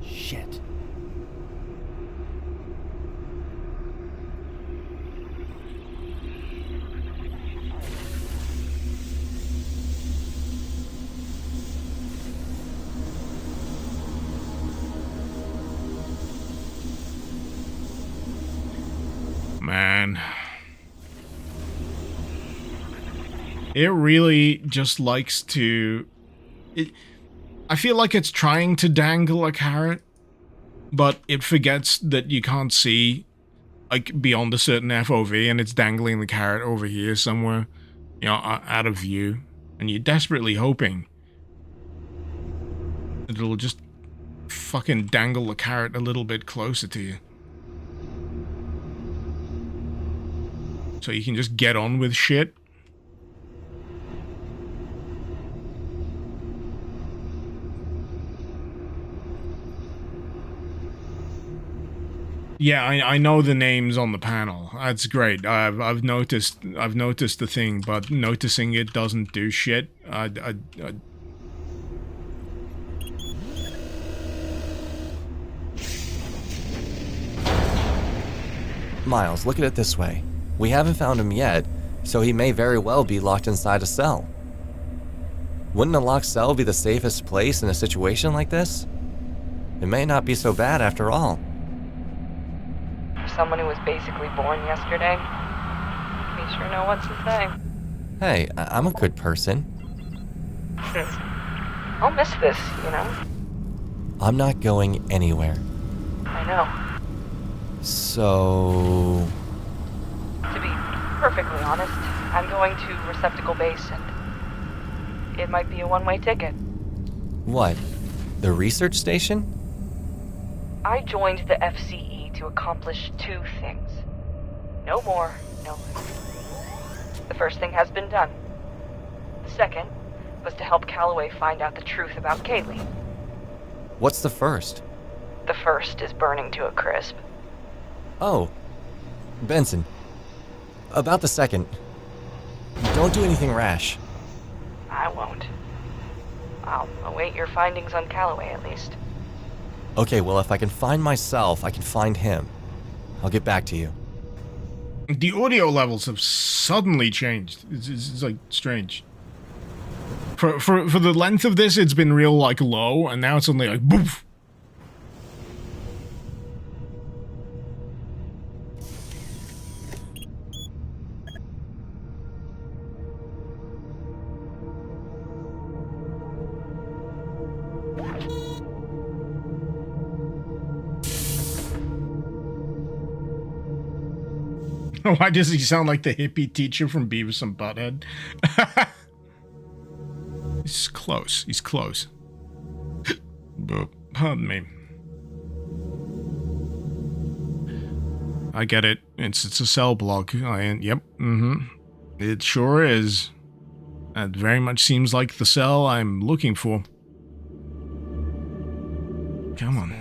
Shit. Man. It really just likes to... I feel like it's trying to dangle a carrot, but it forgets that you can't see, like, beyond a certain FOV, and it's dangling the carrot over here somewhere, you know, out of view. And you're desperately hoping that it'll just fucking dangle the carrot a little bit closer to you. So you can just get on with shit. Yeah, I know the names on the panel. That's great. I've noticed the thing, but noticing it doesn't do shit. Miles, look at it this way. We haven't found him yet, so he may very well be locked inside a cell. Wouldn't a locked cell be the safest place in a situation like this? It may not be so bad after all. For someone who was basically born yesterday, we sure know what to say. Hey, I'm a good person. I'll miss this, you know? I'm not going anywhere. I know. So... To be perfectly honest, I'm going to Receptacle Base, and it might be a one-way ticket. What? The research station? I joined the FCE to accomplish two things. No more, no less. The first thing has been done. The second was to help Calloway find out the truth about Kaylee. What's the first? The first is burning to a crisp. Oh, Benson. About the second. Don't do anything rash. I won't. I'll await your findings on Calloway, at least. Okay, well, if I can find myself, I can find him. I'll get back to you. The audio levels have suddenly changed. It's like strange. For the length of this, it's been real like low, and now it's only like boof. Why does he sound like the hippie teacher from Beavis and Butthead? He's close. He's close. Pardon me. I get it. It's a cell block. Yep. It sure is. That very much seems like the cell I'm looking for. Come on.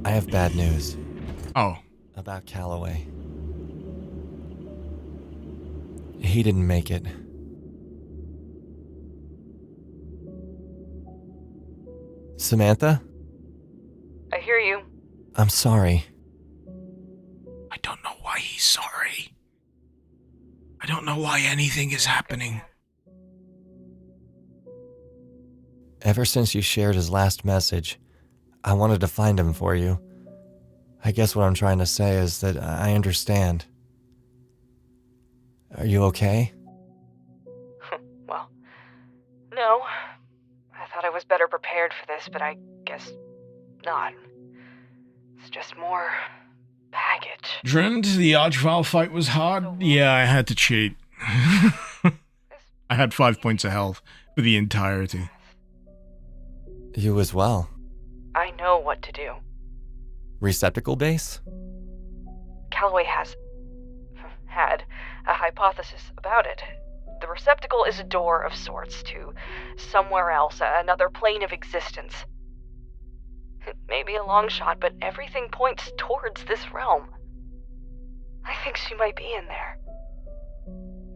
I have bad news. Oh. About Calloway. He didn't make it. Samantha? I hear you. I'm sorry. I don't know why he's sorry. I don't know why anything is happening. Ever since you shared his last message, I wanted to find him for you. I guess what I'm trying to say is that I understand. Are you okay? Well, no. I thought I was better prepared for this, but I guess not. It's just more baggage. Drend, the Archvile fight was hard. Yeah, I had to cheat. I had 5 points of health for the entirety. You as well. I know what to do. Receptacle base? Calloway had a hypothesis about it. The receptacle is a door of sorts to somewhere else, another plane of existence. It may be a long shot, but everything points towards this realm. I think she might be in there.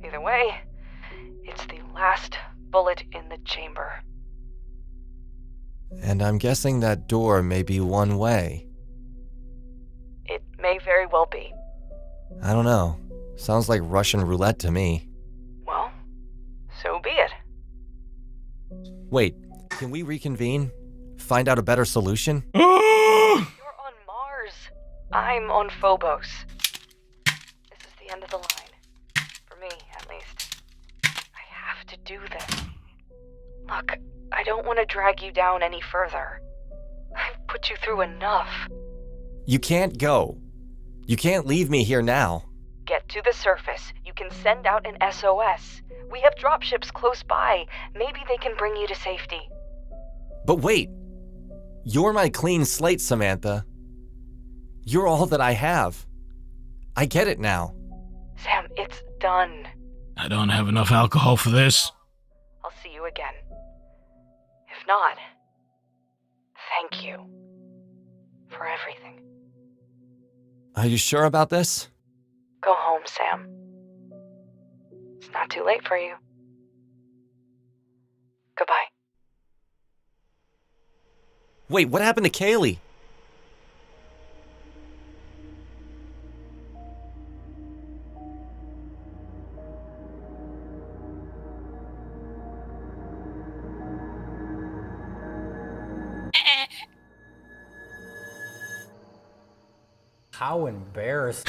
Either way, it's the last bullet in the chamber. And I'm guessing that door may be one way. It may very well be. I don't know. Sounds like Russian roulette to me. Well, so be it. Wait, can we reconvene? Find out a better solution? You're on Mars. I'm on Phobos. This is the end of the line. For me, at least. I have to do this. Look, I don't want to drag you down any further. I've put you through enough. You can't go. You can't leave me here now. Get to the surface. You can send out an SOS. We have dropships close by. Maybe they can bring you to safety. But wait. You're my clean slate, Samantha. You're all that I have. I get it now. Sam, it's done. I don't have enough alcohol for this. I'll see you again. If not, thank you for everything. Are you sure about this? Go home, Sam. It's not too late for you. Goodbye. Wait, what happened to Kaylee? How embarrassing.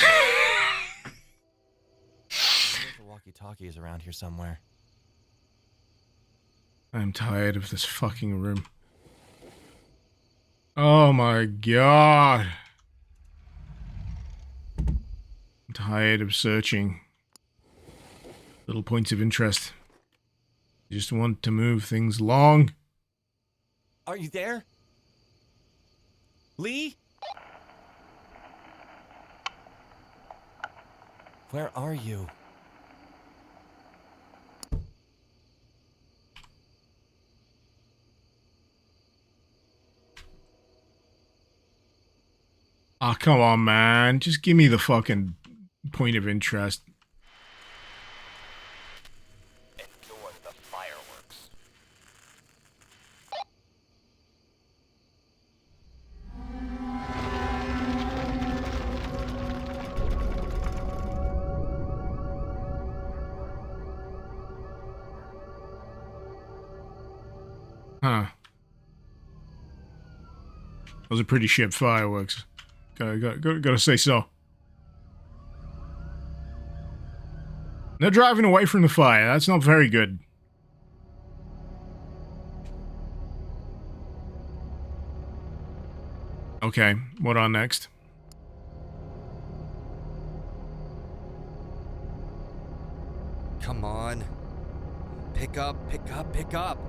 There's walkie-talkies around here somewhere. I'm tired of this fucking room. Oh my god. I'm tired of searching. Little points of interest. Just want to move things along. Are you there? Lee? Where are you? Ah, oh, come on, man. Just give me the fucking point of interest. Enjoy the fireworks. Huh. Those are pretty shit fireworks. Gotta say so. They're driving away from the fire. That's not very good. Okay, what on next? Come on. Pick up, pick up, pick up.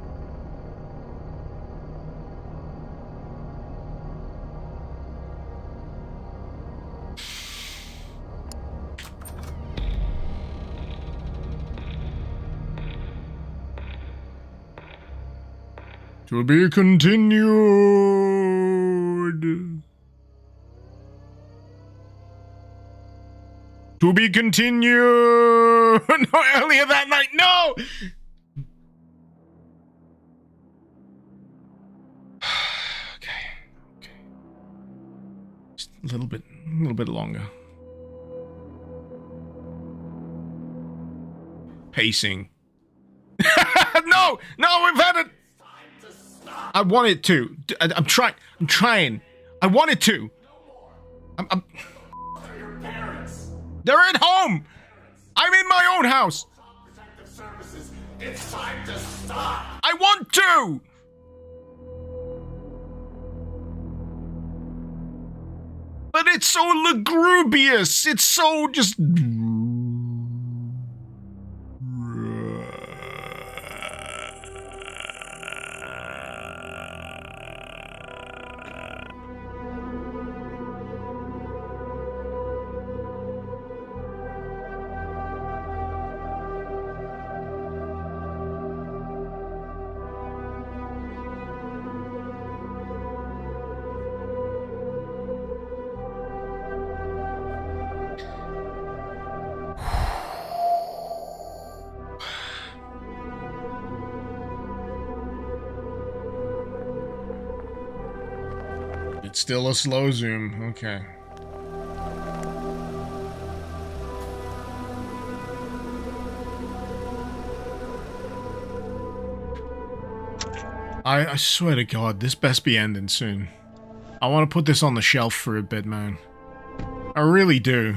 To be continued. To be continued. No, earlier that night. No. Okay. Just a little bit longer. Pacing. No, we've had it. I want it to. I'm trying. I want it to. They're at home. I'm in my own house. It's time to stop. I want to. But it's so lugubrious. It's so just. It's still a slow zoom. Okay. I swear to God, this best be ending soon. I want to put this on the shelf for a bit, man. I really do.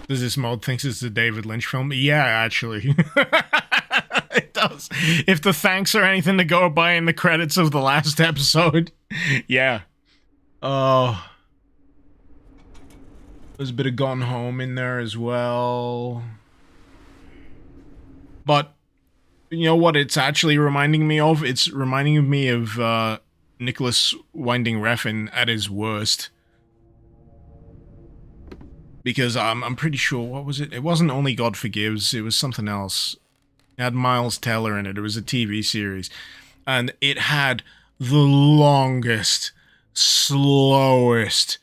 Does this mod thinks it's a David Lynch film? Yeah, actually. It does. If the thanks are anything to go by in the credits of the last episode. Yeah. Oh. There's a bit of Gone Home in there as well. But, you know what it's actually reminding me of? It's reminding me of Nicholas Winding Refn at his worst. Because I'm pretty sure, what was it? It wasn't Only God Forgives, it was something else. It had Miles Teller in it, it was a TV series. And it had the longest, slowest,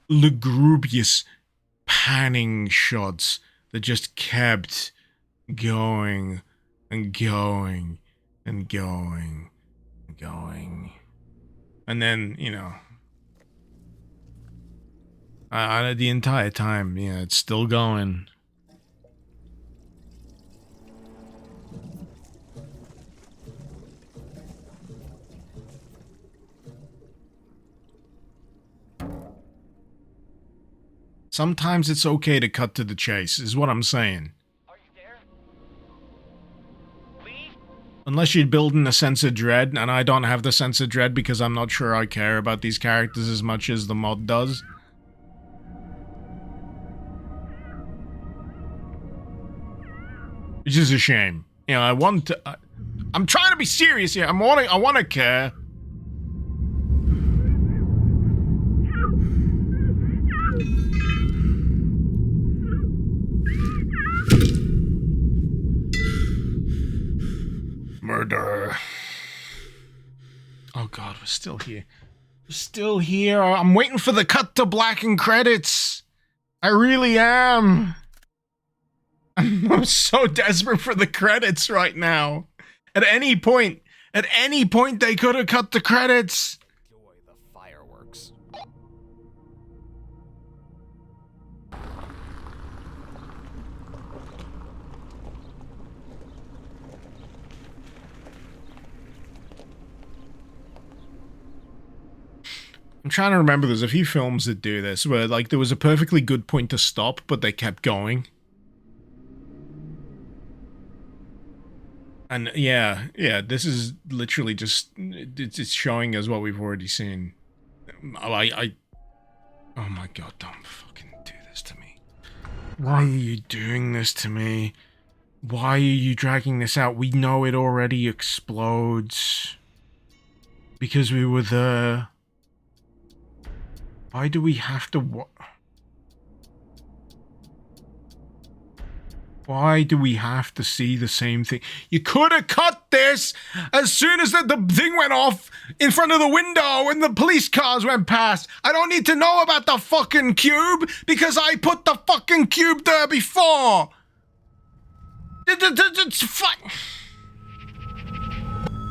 lugubrious panning shots that just kept going and going and going and going. And then, you know... the entire time, yeah, it's still going. Sometimes it's okay to cut to the chase, is what I'm saying. Are you there? Leave? Unless you're building a sense of dread, and I don't have the sense of dread because I'm not sure I care about these characters as much as the mod does. Which is a shame. You know, I want to... I'm trying to be serious here. I want to care. Murder. Oh God, we're still here. We're still here. I'm waiting for the cut to black and credits. I really am. I'm so desperate for the credits right now. At any point they could have cut the credits. Enjoy the fireworks. I'm trying to remember, there's a few films that do this, where like there was a perfectly good point to stop, but they kept going. And yeah, this is literally just, it's showing us what we've already seen. Oh my God, don't fucking do this to me. Why are you doing this to me? Why are you dragging this out? We know it already explodes. Because we were there. Why do we have to... Why do we have to see the same thing? You could have cut this as soon as the thing went off in front of the window and the police cars went past. I don't need to know about the fucking cube because I put the fucking cube there before. It's fine.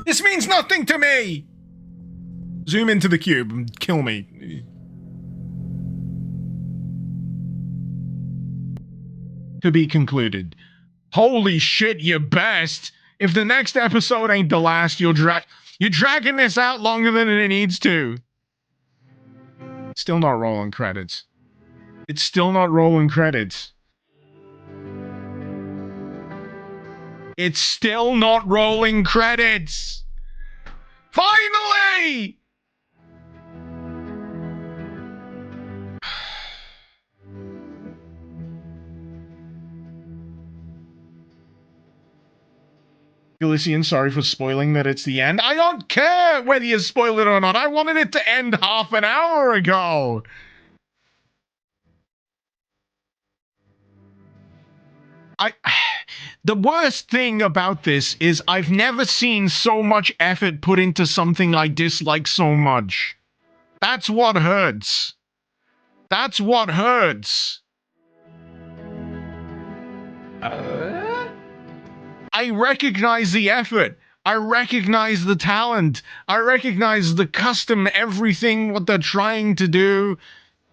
This means nothing to me. Zoom into the cube and kill me. To be concluded. Holy shit, you best! If the next episode ain't the last, you're dragging this out longer than it needs to. Still not rolling credits. It's still not rolling credits. It's still not rolling credits! Finally! Galician, sorry for spoiling that it's the end. I don't care whether you spoil it or not. I wanted it to end half an hour ago. The worst thing about this is I've never seen so much effort put into something I dislike so much. That's what hurts. That's what hurts. I recognize the effort. I recognize the talent. I recognize the custom, everything, what they're trying to do,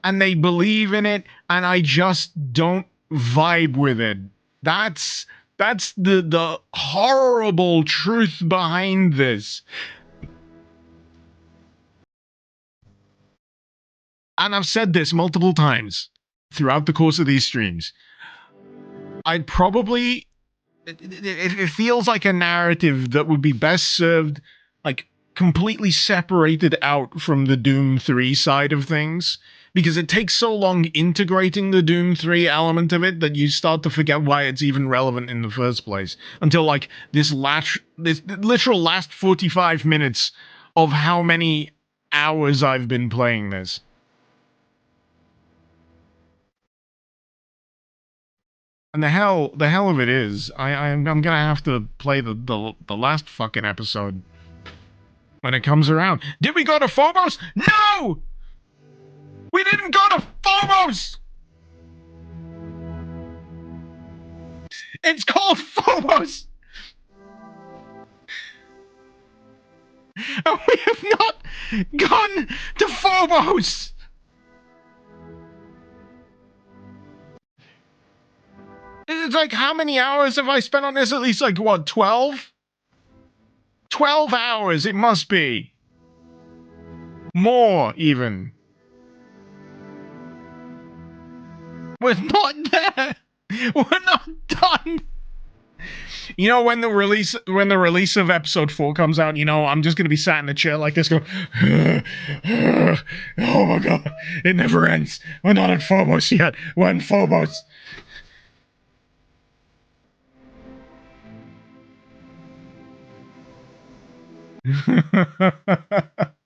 and they believe in it, and I just don't vibe with it. That's the horrible truth behind this. And I've said this multiple times throughout the course of these streams. I'd probably... It feels like a narrative that would be best served, like, completely separated out from the Doom 3 side of things, because it takes so long integrating the Doom 3 element of it that you start to forget why it's even relevant in the first place, until, like, this literal last 45 minutes of how many hours I've been playing this. And the hell of it is, I'm gonna have to play the last fucking episode when it comes around. Did we go to Phobos? No! We didn't go to Phobos! It's called Phobos! And we have not gone to Phobos! It's like, how many hours have I spent on this? At least, like, what, 12? 12 hours, it must be. More, even. We're not there. We're not done. You know, when the release of episode 4 comes out, you know, I'm just gonna be sat in a chair like this, going, oh my god, it never ends. We're not at Phobos yet. We're in Phobos.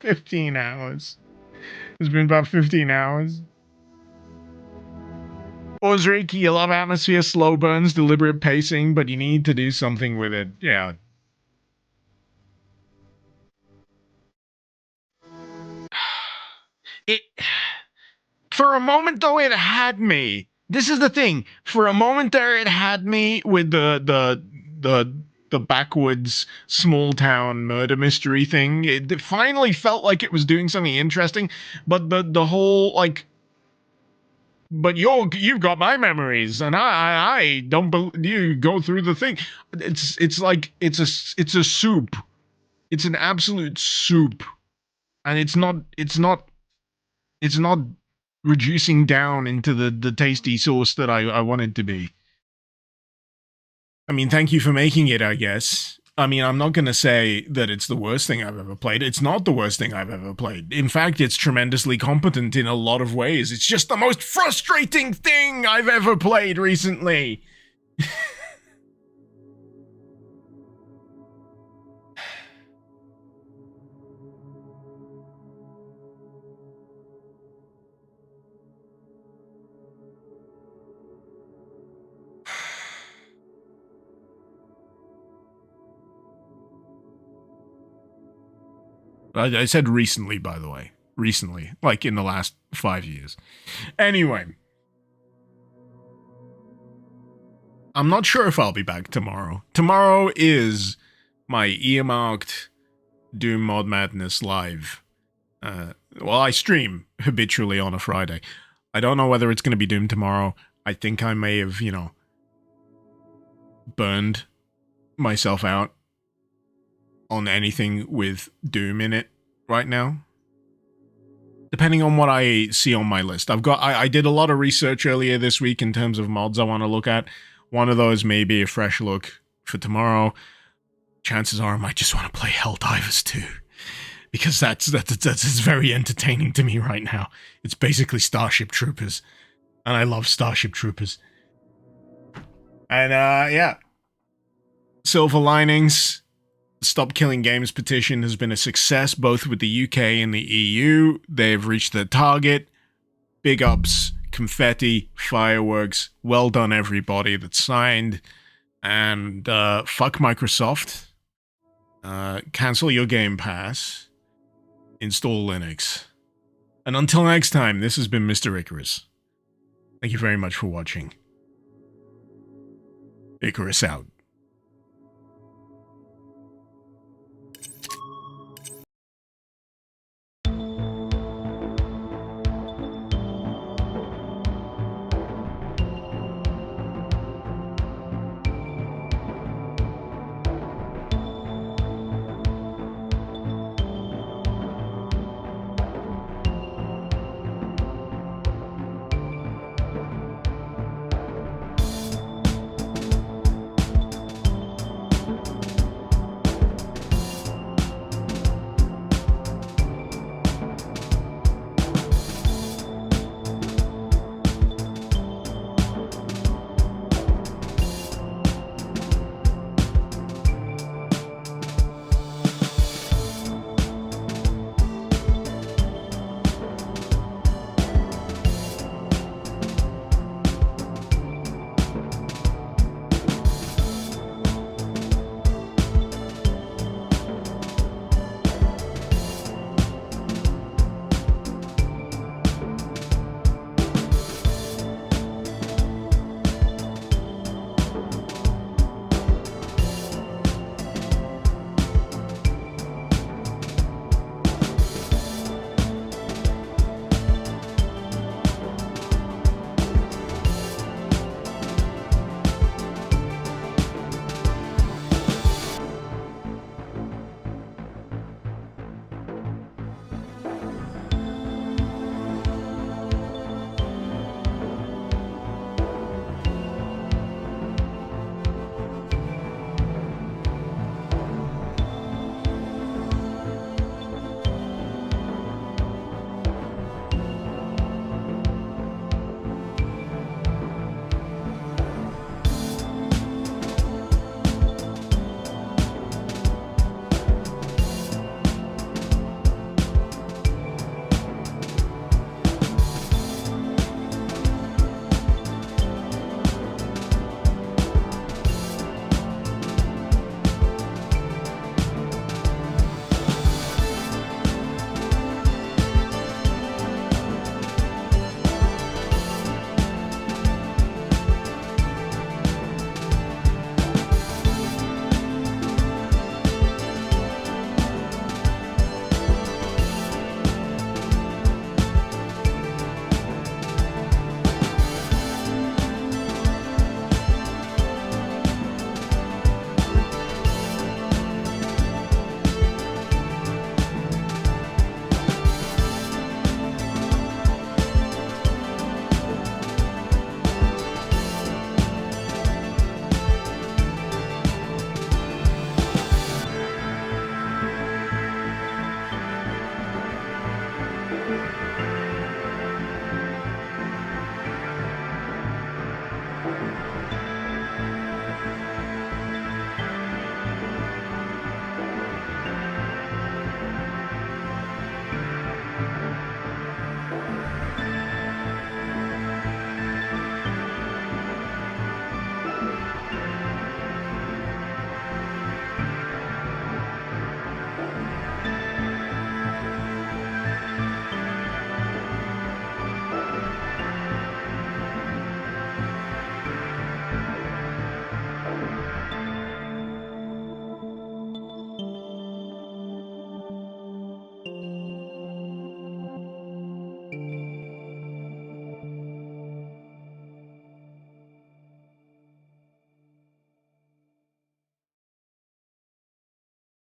$15 hours. It's been about 15 hours. Ozric, you love atmosphere, slow burns, deliberate pacing, but you need to do something with it. Yeah. For a moment, though, it had me. This is the thing. For a moment there, it had me with the backwoods small town murder mystery thing. It finally felt like it was doing something interesting, but the whole, like, but you've got my memories, and I don't believe you go through the thing. It's like it's a soup. It's an absolute soup, and it's not reducing down into the tasty sauce that I want it to be. I mean, thank you for making it, I guess. I mean, I'm not going to say that it's the worst thing I've ever played. It's not the worst thing I've ever played. In fact, it's tremendously competent in a lot of ways. It's just the most frustrating thing I've ever played recently. I said recently, by the way. Recently. Like in the last 5 years. Anyway. I'm not sure if I'll be back tomorrow. Tomorrow is my earmarked Doom Mod Madness live. Well, I stream habitually on a Friday. I don't know whether it's going to be Doom tomorrow. I think I may have, burned myself out on anything with Doom in it right now. Depending on what I see on my list. I did a lot of research earlier this week in terms of mods I want to look at. One of those may be a fresh look for tomorrow. Chances are I might just want to play Helldivers 2. Because that's very entertaining to me right now. It's basically Starship Troopers. And I love Starship Troopers. And, yeah. Silver linings. Stop Killing Games petition has been a success both with the UK and the EU. They've reached their target. Big ups, confetti, fireworks. Well done, everybody that signed. And, fuck Microsoft. Cancel your Game Pass. Install Linux. And until next time, this has been Mr. Icarus. Thank you very much for watching. Icarus out.